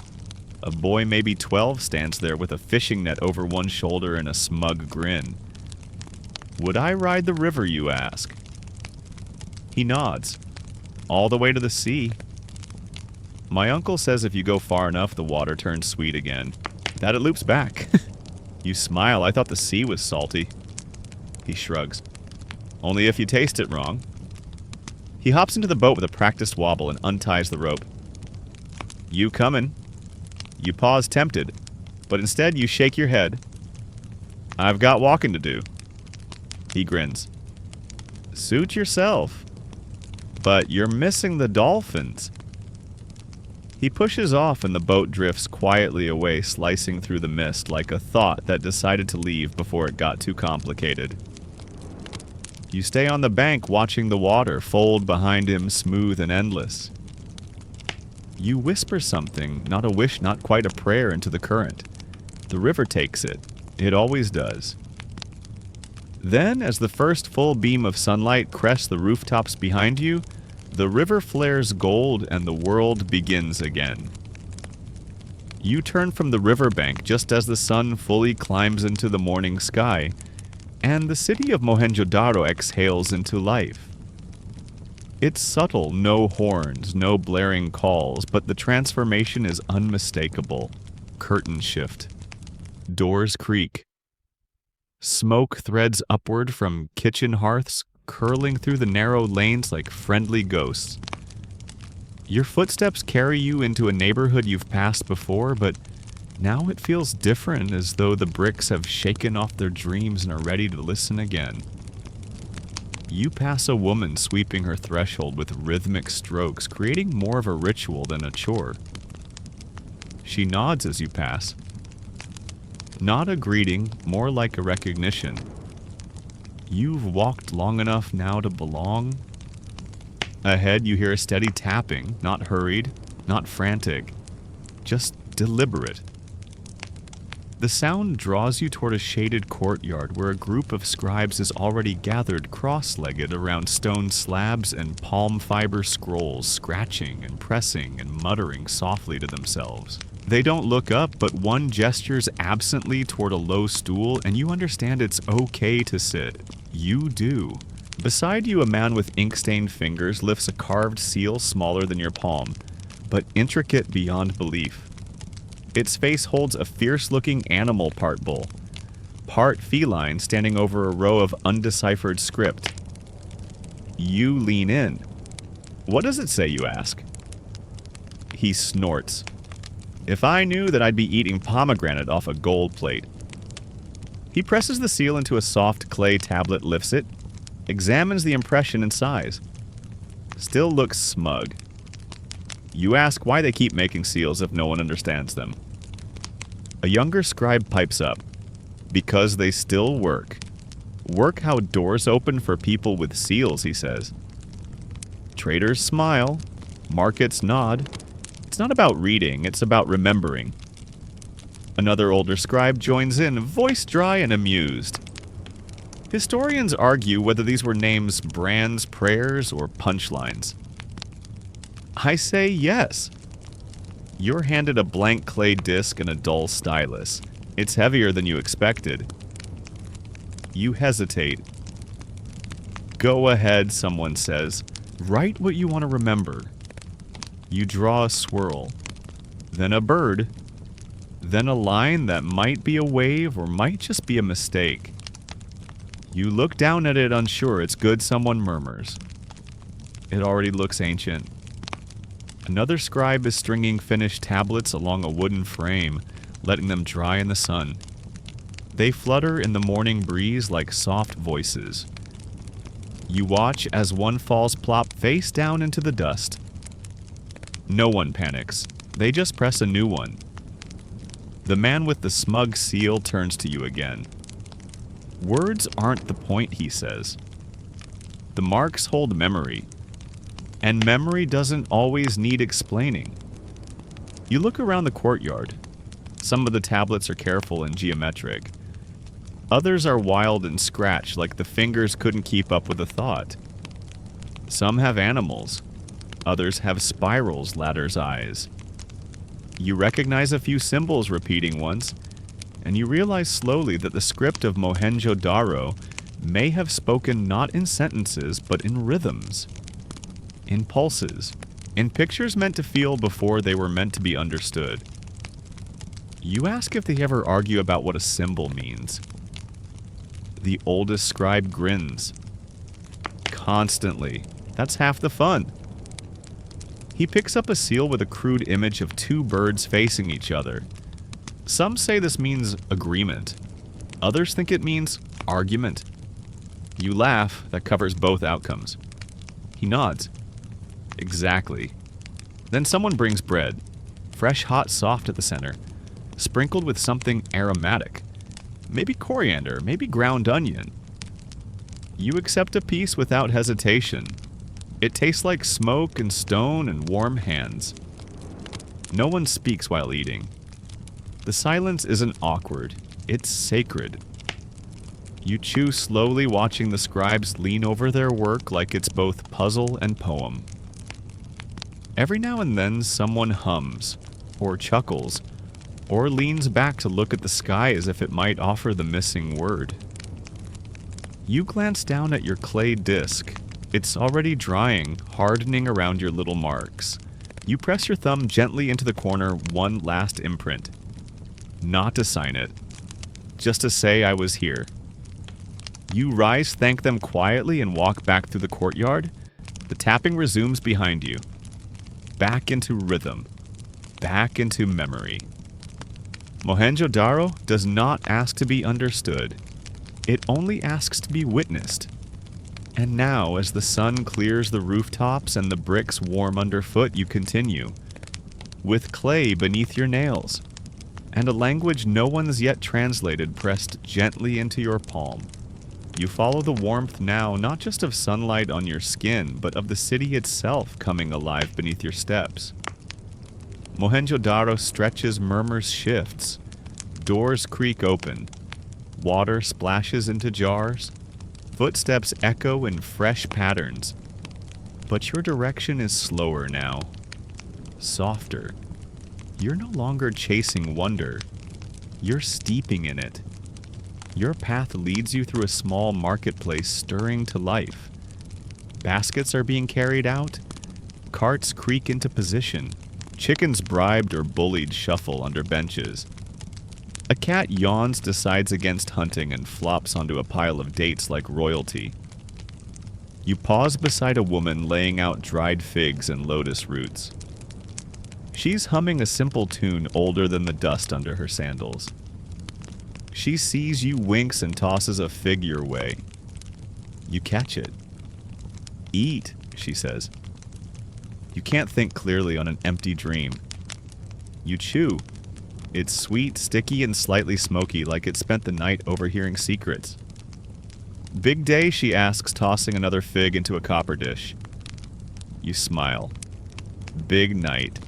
A boy maybe 12 stands there with a fishing net over one shoulder and a smug grin. Would I ride the river, you ask? He nods. All the way to the sea. My uncle says if you go far enough, the water turns sweet again. That it loops back. You smile. I thought the sea was salty. He shrugs. Only if you taste it wrong. He hops into the boat with a practiced wobble and unties the rope. You comin'. You pause tempted, but instead you shake your head. I've got walking to do. He grins. Suit yourself. But you're missing the dolphins. He pushes off and the boat drifts quietly away, slicing through the mist like a thought that decided to leave before it got too complicated. You stay on the bank watching the water fold behind him, smooth and endless. You whisper something, not a wish, not quite a prayer, into the current. The river takes it. It always does. Then, as the first full beam of sunlight crests the rooftops behind you, The river flares gold and the world begins again. You turn from the riverbank just as the sun fully climbs into the morning sky, and the city of Mohenjo-Daro exhales into life. It's subtle, no horns, no blaring calls, but the transformation is unmistakable. Curtains shift. Doors creak. Smoke threads upward from kitchen hearths, curling through the narrow lanes like friendly ghosts. Your footsteps carry you into a neighborhood you've passed before, but now it feels different, as though the bricks have shaken off their dreams and are ready to listen again. You pass a woman sweeping her threshold with rhythmic strokes, creating more of a ritual than a chore. She nods as you pass. Not a greeting, more like a recognition. You've walked long enough now to belong. Ahead, you hear a steady tapping, not hurried, not frantic, just deliberate. The sound draws you toward a shaded courtyard where a group of scribes is already gathered cross-legged around stone slabs and palm fiber scrolls, scratching and pressing and muttering softly to themselves. They don't look up, but one gestures absently toward a low stool, and you understand it's okay to sit. You do. Beside you, a man with ink-stained fingers lifts a carved seal smaller than your palm, but intricate beyond belief. Its face holds a fierce-looking animal part bull, part feline standing over a row of undeciphered script. You lean in. What does it say, you ask? He snorts. If I knew that I'd be eating pomegranate off a gold plate. He presses the seal into a soft clay tablet, lifts it, examines the impression and sighs. Still looks smug. You ask why they keep making seals if no one understands them. A younger scribe pipes up. Because they still work. Work how doors open for people with seals, he says. Traders smile. Markets nod. It's not about reading, it's about remembering. Another older scribe joins in, voice dry and amused. Historians argue whether these were names brands, prayers, or punchlines. I say yes. You're handed a blank clay disc and a dull stylus. It's heavier than you expected. You hesitate. Go ahead, someone says. Write what you want to remember. You draw a swirl. Then a bird. Then a line that might be a wave or might just be a mistake. You look down at it unsure. It's good, someone murmurs. It already looks ancient. Another scribe is stringing finished tablets along a wooden frame, letting them dry in the sun. They flutter in the morning breeze like soft voices. You watch as one falls plop face down into the dust. No one panics. They just press a new one. The man with the smug seal turns to you again. Words aren't the point, he says. The marks hold memory. And memory doesn't always need explaining. You look around the courtyard. Some of the tablets are careful and geometric. Others are wild and scratched, like the fingers couldn't keep up with the thought. Some have animals. Others have spirals, ladder's eyes. You recognize a few symbols repeating once, and you realize slowly that the script of Mohenjo-Daro may have spoken not in sentences, but in rhythms. In pulses, in pictures meant to feel before they were meant to be understood. You ask if they ever argue about what a symbol means. The oldest scribe grins. Constantly. That's half the fun. He picks up a seal with a crude image of two birds facing each other. Some say this means agreement. Others think it means argument. You laugh, that covers both outcomes. He nods. Exactly. Then someone brings bread, fresh, hot, soft at the center, sprinkled with something aromatic. Maybe coriander, maybe ground onion. You accept a piece without hesitation. It tastes like smoke and stone and warm hands. No one speaks while eating. The silence isn't awkward, it's sacred. You chew slowly, watching the scribes lean over their work like it's both puzzle and poem. Every now and then someone hums, or chuckles, or leans back to look at the sky as if it might offer the missing word. You glance down at your clay disc. It's already drying, hardening around your little marks. You press your thumb gently into the corner, one last imprint. Not to sign it, just to say I was here. You rise, thank them quietly, and walk back through the courtyard. The tapping resumes behind you. Back into rhythm. Back into memory. Mohenjo-Daro does not ask to be understood. It only asks to be witnessed. And now, as the sun clears the rooftops and the bricks warm underfoot, you continue. With clay beneath your nails, and a language no one's yet translated pressed gently into your palm. You follow the warmth now not just of sunlight on your skin, but of the city itself coming alive beneath your steps. Mohenjo-Daro stretches, murmurs, shifts. Doors creak open. Water splashes into jars. Footsteps echo in fresh patterns. But your direction is slower now. Softer. You're no longer chasing wonder. You're steeping in it. Your path leads you through a small marketplace stirring to life. Baskets are being carried out. Carts creak into position. Chickens bribed or bullied shuffle under benches. A cat yawns, decides against hunting, and flops onto a pile of dates like royalty. You pause beside a woman laying out dried figs and lotus roots. She's humming a simple tune older than the dust under her sandals. She sees you, winks, and tosses a fig your way. You catch it. Eat, she says. You can't think clearly on an empty dream. You chew. It's sweet, sticky, and slightly smoky, like it spent the night overhearing secrets. Big day, she asks, tossing another fig into a copper dish. You smile. Big night.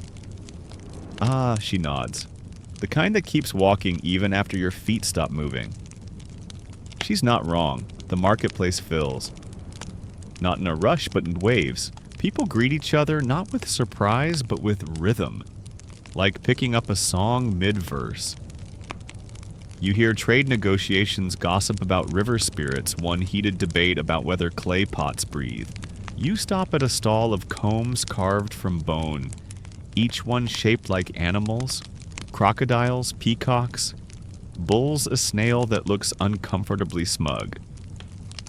Ah, she nods. The kind that keeps walking even after your feet stop moving. She's not wrong. The marketplace fills. Not in a rush, but in waves. People greet each other not with surprise, but with rhythm. Like picking up a song mid-verse. You hear trade negotiations gossip about river spirits, one heated debate about whether clay pots breathe. You stop at a stall of combs carved from bone, each one shaped like animals, crocodiles, peacocks, bulls a snail that looks uncomfortably smug.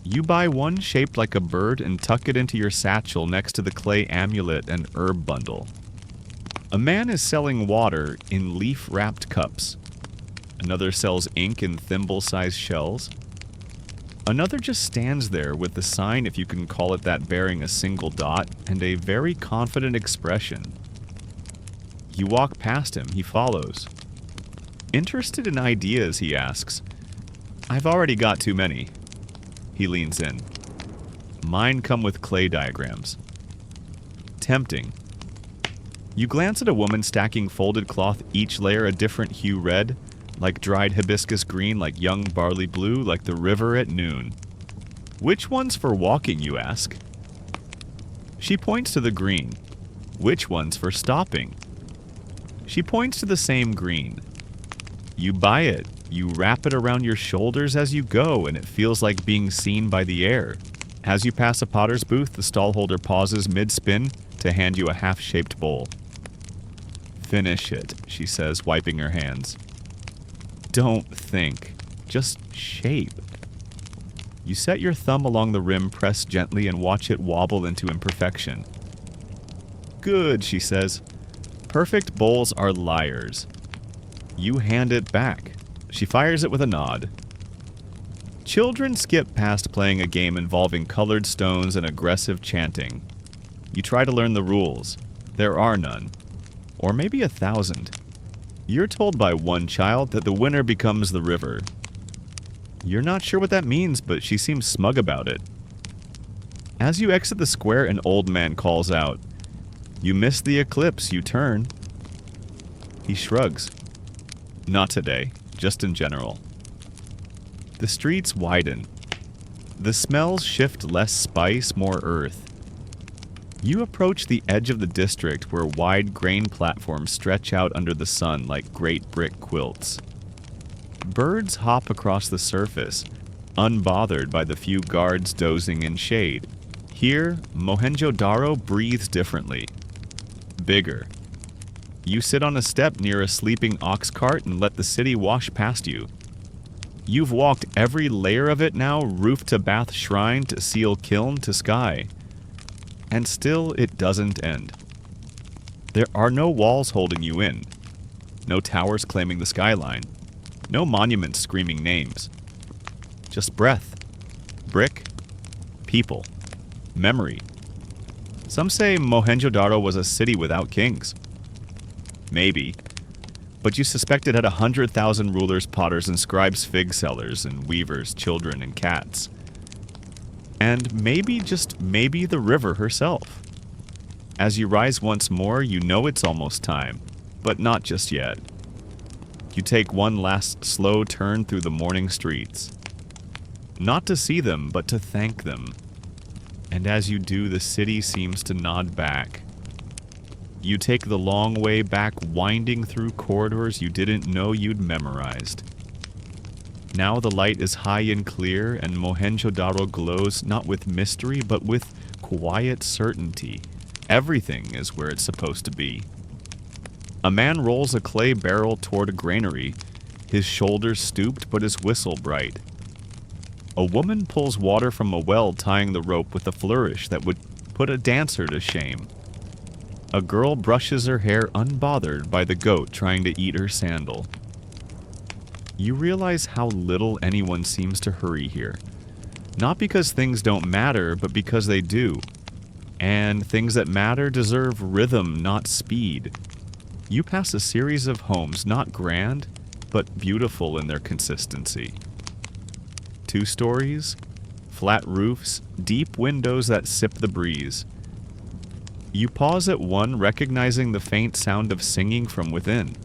You buy one shaped like a bird and tuck it into your satchel next to the clay amulet and herb bundle. A man is selling water in leaf-wrapped cups. Another sells ink in thimble-sized shells. Another just stands there with the sign, if you can call it that, bearing a single dot and a very confident expression. You walk past him, he follows. Interested in ideas, he asks. I've already got too many. He leans in. Mine come with clay diagrams. Tempting. You glance at a woman stacking folded cloth, each layer a different hue red, like dried hibiscus green, like young barley blue, like the river at noon. Which one's for walking, you ask? She points to the green. Which one's for stopping? She points to the same green. You buy it. You wrap it around your shoulders as you go, and it feels like being seen by the air. As you pass a potter's booth, the stallholder pauses mid-spin to hand you a half-shaped bowl. Finish it, she says, wiping her hands. Don't think. Just shape. You set your thumb along the rim, press gently, and watch it wobble into imperfection. Good, she says. Perfect bowls are liars. You hand it back. She fires it with a nod. Children skip past playing a game involving colored stones and aggressive chanting. You try to learn the rules. There are none. Or maybe 1,000. You're told by one child that the winner becomes the river. You're not sure what that means, but she seems smug about it. As you exit the square, an old man calls out. You miss the eclipse, you turn. He shrugs. Not today, just in general. The streets widen. The smells shift, less spice, more earth. You approach the edge of the district where wide grain platforms stretch out under the sun like great brick quilts. Birds hop across the surface, unbothered by the few guards dozing in shade. Here, Mohenjo-Daro breathes differently. Bigger. You sit on a step near a sleeping ox cart and let the city wash past you. You've walked every layer of it now, roof to bath shrine to seal kiln to sky. And still it doesn't end. There are no walls holding you in. No towers claiming the skyline. No monuments screaming names. Just breath. Brick. People. Memory. Some say Mohenjo-Daro was a city without kings. Maybe. But you suspect it had 100,000 rulers, potters, and scribes, fig sellers, and weavers, children, and cats. And maybe, just maybe, the river herself. As you rise once more, you know it's almost time, but not just yet. You take one last slow turn through the morning streets. Not to see them, but to thank them. And as you do, the city seems to nod back. You take the long way back, winding through corridors you didn't know you'd memorized. Now the light is high and clear, and Mohenjo-Daro glows not with mystery, but with quiet certainty. Everything is where it's supposed to be. A man rolls a clay barrel toward a granary, his shoulders stooped but his whistle bright. A woman pulls water from a well, tying the rope with a flourish that would put a dancer to shame. A girl brushes her hair unbothered by the goat trying to eat her sandal. You realize how little anyone seems to hurry here. Not because things don't matter, but because they do. And things that matter deserve rhythm, not speed. You pass a series of homes, not grand, but beautiful in their consistency. 2 stories, flat roofs, deep windows that sip the breeze. You pause at one, recognizing the faint sound of singing from within.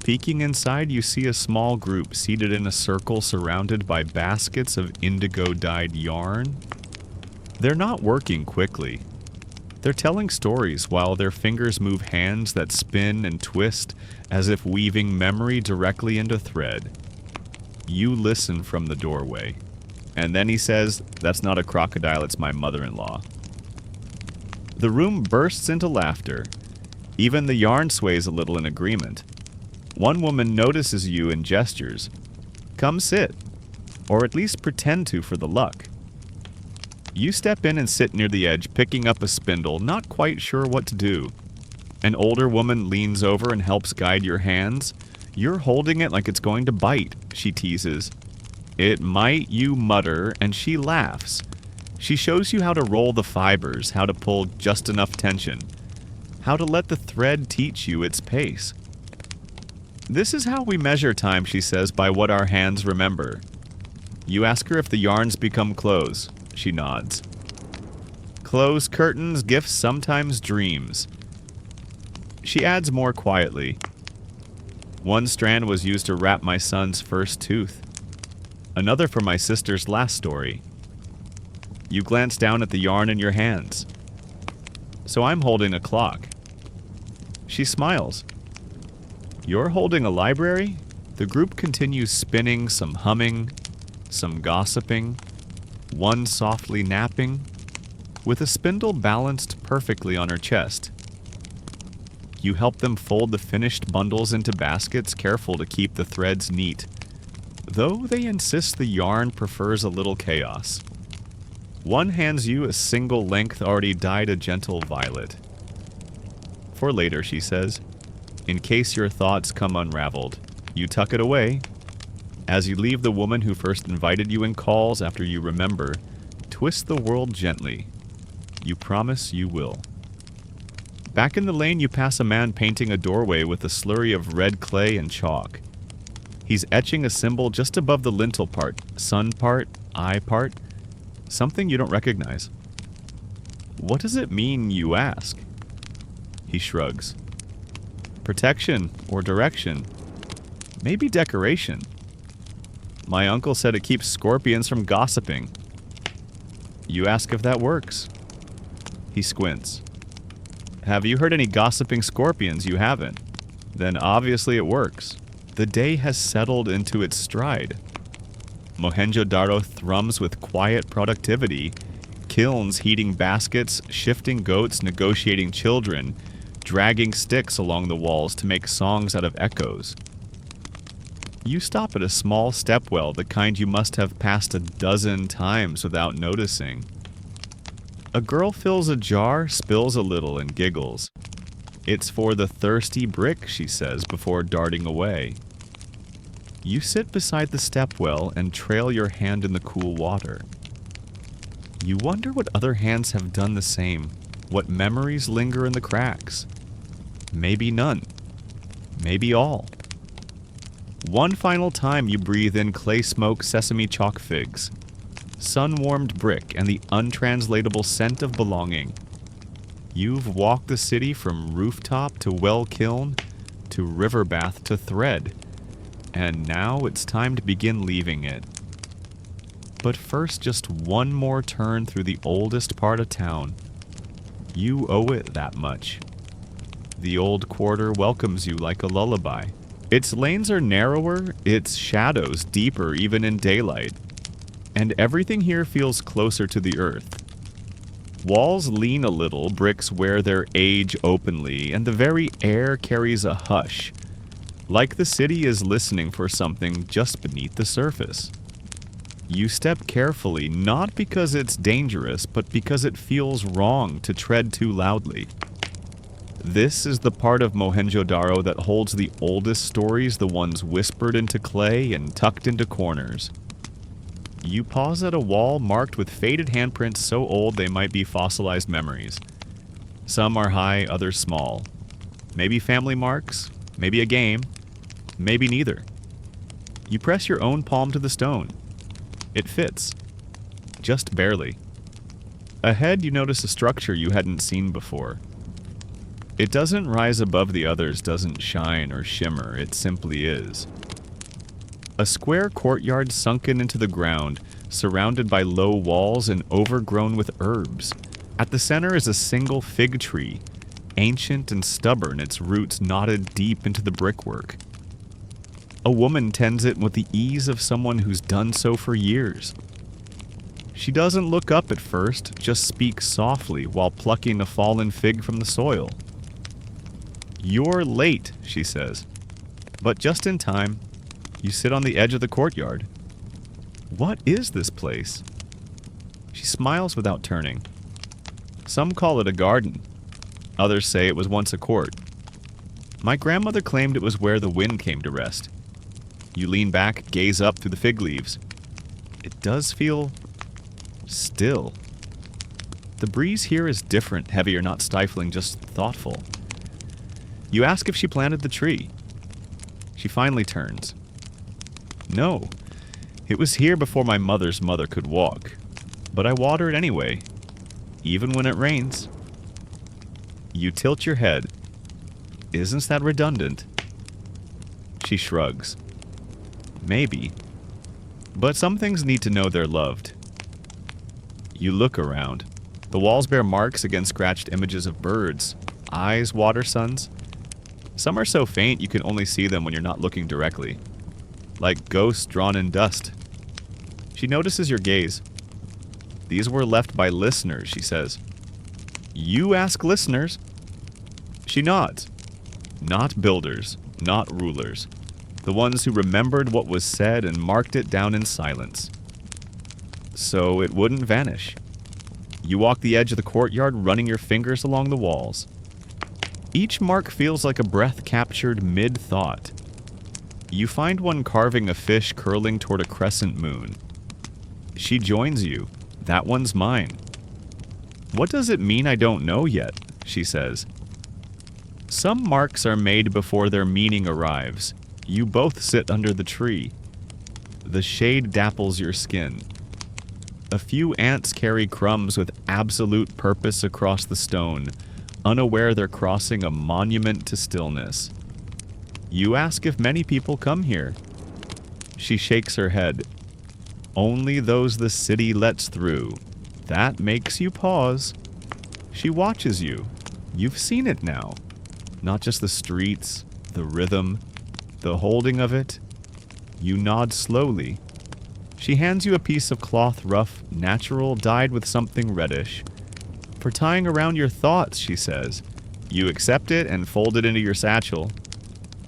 Peeking inside, you see a small group seated in a circle surrounded by baskets of indigo-dyed yarn. They're not working quickly. They're telling stories while their fingers move hands that spin and twist as if weaving memory directly into thread. You listen from the doorway. And then he says, "That's not a crocodile, it's my mother-in-law." The room bursts into laughter. Even the yarn sways a little in agreement. One woman notices you and gestures. Come sit. Or at least pretend to for the luck. You step in and sit near the edge, picking up a spindle, not quite sure what to do. An older woman leans over and helps guide your hands. You're holding it like it's going to bite, she teases. It might, you mutter, and she laughs. She shows you how to roll the fibers, how to pull just enough tension, how to let the thread teach you its pace. This is how we measure time, she says, by what our hands remember. You ask her if the yarns become clothes. She nods. Clothes, curtains, gifts, sometimes dreams. She adds more quietly. One strand was used to wrap my son's first tooth. Another for my sister's last story. You glance down at the yarn in your hands. So I'm holding a clock. She smiles. You're holding a library? The group continues spinning, some humming, some gossiping, one softly napping, with a spindle balanced perfectly on her chest. You help them fold the finished bundles into baskets, careful to keep the threads neat, though they insist the yarn prefers a little chaos. One hands you a single length already dyed a gentle violet. For later, she says, in case your thoughts come unraveled. You tuck it away. As you leave, the woman who first invited you in calls after you remember, twist the world gently. You promise you will. Back in the lane, you pass a man painting a doorway with a slurry of red clay and chalk. He's etching a symbol just above the lintel part, sun part, eye part, something you don't recognize. What does it mean, you ask? He shrugs. Protection or direction. Maybe decoration. My uncle said it keeps scorpions from gossiping. You ask if that works. He squints. Have you heard any gossiping scorpions you haven't? Then obviously it works. The day has settled into its stride. Mohenjo-Daro thrums with quiet productivity, kilns heating baskets, shifting goats, negotiating children, dragging sticks along the walls to make songs out of echoes. You stop at a small stepwell, the kind you must have passed a dozen times without noticing. A girl fills a jar, spills a little, and giggles. It's for the thirsty brick, she says before darting away. You sit beside the stepwell and trail your hand in the cool water. You wonder what other hands have done the same, what memories linger in the cracks. Maybe none. Maybe all. One final time you breathe in clay smoke sesame chalk figs, sun-warmed brick, and the untranslatable scent of belonging. You've walked the city from rooftop to well kiln, to river bath to thread, and now it's time to begin leaving it. But first, just one more turn through the oldest part of town. You owe it that much. The old quarter welcomes you like a lullaby. Its lanes are narrower, its shadows deeper even in daylight, and everything here feels closer to the earth. Walls lean a little, bricks wear their age openly, and the very air carries a hush, like the city is listening for something just beneath the surface. You step carefully, not because it's dangerous, but because it feels wrong to tread too loudly. This is the part of Mohenjo-Daro that holds the oldest stories, the ones whispered into clay and tucked into corners. You pause at a wall marked with faded handprints so old they might be fossilized memories. Some are high, others small. Maybe family marks, maybe a game, maybe neither. You press your own palm to the stone. It fits. Just barely. Ahead, you notice a structure you hadn't seen before. It doesn't rise above the others, doesn't shine or shimmer, it simply is. A square courtyard sunken into the ground, surrounded by low walls and overgrown with herbs. At the center is a single fig tree, ancient and stubborn, its roots knotted deep into the brickwork. A woman tends it with the ease of someone who's done so for years. She doesn't look up at first, just speaks softly while plucking a fallen fig from the soil. "You're late," she says, "but just in time. You sit on the edge of the courtyard. What is this place?" She smiles without turning. Some call it a garden. Others say it was once a court. My grandmother claimed it was where the wind came to rest. You lean back, gaze up through the fig leaves. It does feel still. The breeze here is different, heavier, not stifling, just thoughtful. You ask if she planted the tree. She finally turns. No, it was here before my mother's mother could walk, but I water it anyway, even when it rains. You tilt your head. Isn't that redundant? She shrugs. Maybe, but some things need to know they're loved. You look around. The walls bear marks against scratched images of birds, eyes, water suns. Some are so faint you can only see them when you're not looking directly. Like ghosts drawn in dust. She notices your gaze. These were left by listeners, she says. You ask listeners. She nods. Not builders, not rulers. The ones who remembered what was said and marked it down in silence. So it wouldn't vanish. You walk the edge of the courtyard, running your fingers along the walls. Each mark feels like a breath captured mid-thought. You find one carving a fish curling toward a crescent moon. She joins you. That one's mine. What does it mean I don't know yet? She says. Some marks are made before their meaning arrives. You both sit under the tree. The shade dapples your skin. A few ants carry crumbs with absolute purpose across the stone, unaware they're crossing a monument to stillness. You ask if many people come here. She shakes her head. Only those the city lets through. That makes you pause. She watches you. You've seen it now. Not just the streets, the rhythm, the holding of it. You nod slowly. She hands you a piece of cloth rough, natural, dyed with something reddish. For tying around your thoughts, she says. You accept it and fold it into your satchel.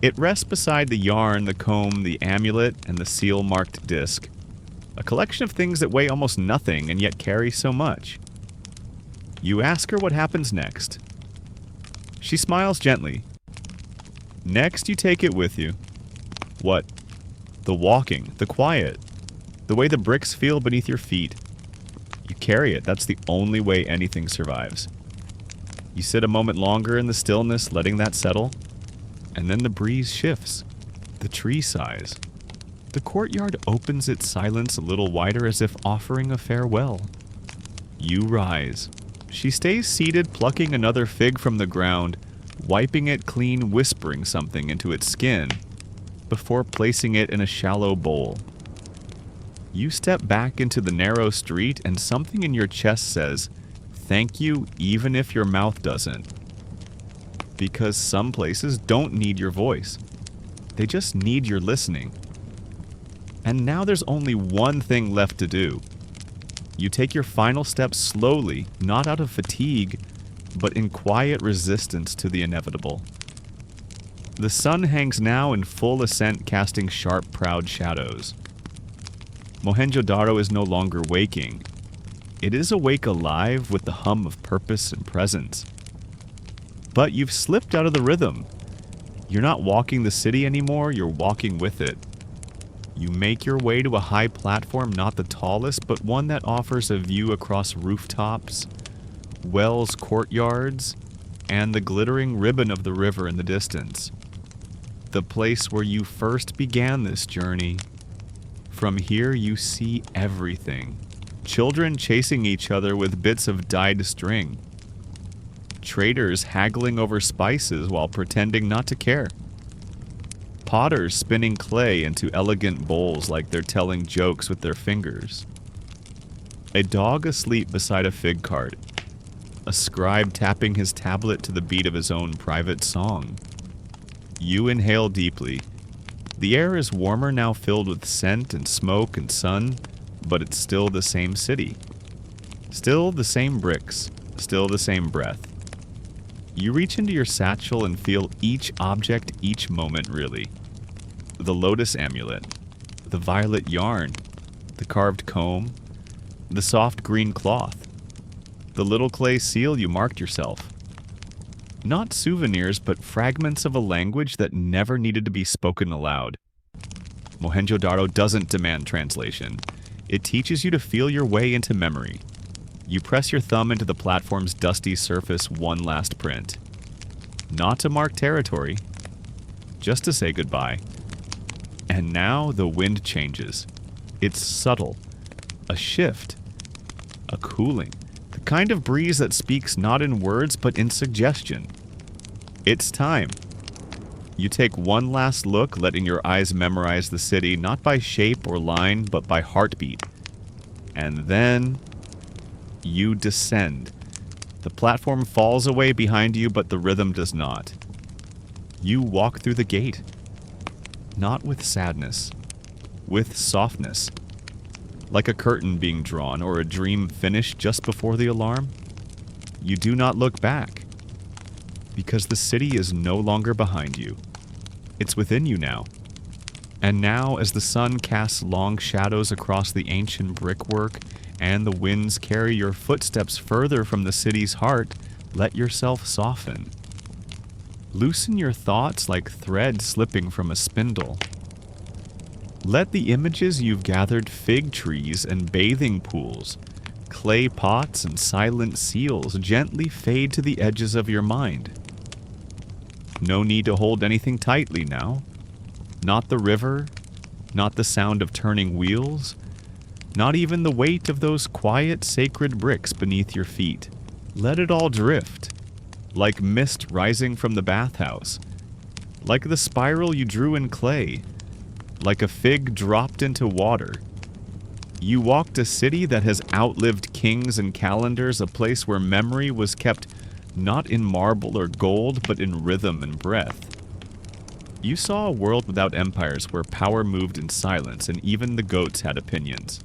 It rests beside the yarn, the comb, the amulet, and the seal-marked disc. A collection of things that weigh almost nothing and yet carry so much. You ask her what happens next. She smiles gently. Next, you take it with you. What? The walking, the quiet, the way the bricks feel beneath your feet. You carry it. That's the only way anything survives. You sit a moment longer in the stillness, letting that settle, and then the breeze shifts. The tree sighs. The courtyard opens its silence a little wider as if offering a farewell. You rise. She stays seated, plucking another fig from the ground, wiping it clean, whispering something into its skin, before placing it in a shallow bowl. You step back into the narrow street and something in your chest says, "Thank you, even if your mouth doesn't." Because some places don't need your voice. They just need your listening. And now there's only one thing left to do. You take your final step slowly, not out of fatigue, but in quiet resistance to the inevitable. The sun hangs now in full ascent, casting sharp, proud shadows. Mohenjo-Daro is no longer waking. It is awake alive with the hum of purpose and presence. But you've slipped out of the rhythm. You're not walking the city anymore, you're walking with it. You make your way to a high platform, not the tallest, but one that offers a view across rooftops, wells, courtyards, and the glittering ribbon of the river in the distance. The place where you first began this journey. From here you see everything. Children chasing each other with bits of dyed string. Traders haggling over spices while pretending not to care. Potters spinning clay into elegant bowls like they're telling jokes with their fingers. A dog asleep beside a fig cart. A scribe tapping his tablet to the beat of his own private song. You inhale deeply. The air is warmer now, filled with scent and smoke and sun, but it's still the same city. Still the same bricks. Still the same breath. You reach into your satchel and feel each object each moment, really. The lotus amulet, the violet yarn, the carved comb, the soft green cloth, the little clay seal you marked yourself. Not souvenirs, but fragments of a language that never needed to be spoken aloud. Mohenjo-Daro doesn't demand translation. It teaches you to feel your way into memory. You press your thumb into the platform's dusty surface one last print. Not to mark territory, just to say goodbye. And now the wind changes. It's subtle. A shift. A cooling. The kind of breeze that speaks not in words but in suggestion. It's time. You take one last look, letting your eyes memorize the city not by shape or line but by heartbeat. And then you descend. The platform falls away behind you, but the rhythm does not. You walk through the gate. Not with sadness. With softness. Like a curtain being drawn or a dream finished just before the alarm. You do not look back. Because the city is no longer behind you. It's within you now. And now, as the sun casts long shadows across the ancient brickwork, and the winds carry your footsteps further from the city's heart, let yourself soften. Loosen your thoughts like thread slipping from a spindle. Let the images you've gathered, fig trees and bathing pools, clay pots and silent seals, gently fade to the edges of your mind. No need to hold anything tightly now. Not the river, not the sound of turning wheels, not even the weight of those quiet, sacred bricks beneath your feet. Let it all drift, like mist rising from the bathhouse, like the spiral you drew in clay, like a fig dropped into water. You walked a city that has outlived kings and calendars, a place where memory was kept not in marble or gold, but in rhythm and breath. You saw a world without empires where power moved in silence and even the goats had opinions.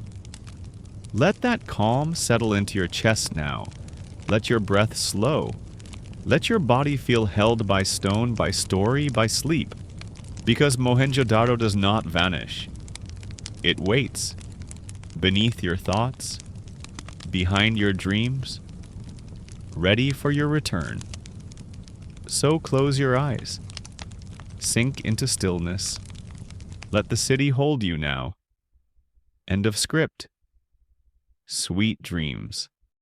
Let that calm settle into your chest now. Let your breath slow. Let your body feel held by stone, by story, by sleep. Because Mohenjo-Daro does not vanish. It waits. Beneath your thoughts. Behind your dreams. Ready for your return. So close your eyes. Sink into stillness. Let the city hold you now. End of script. Sweet dreams.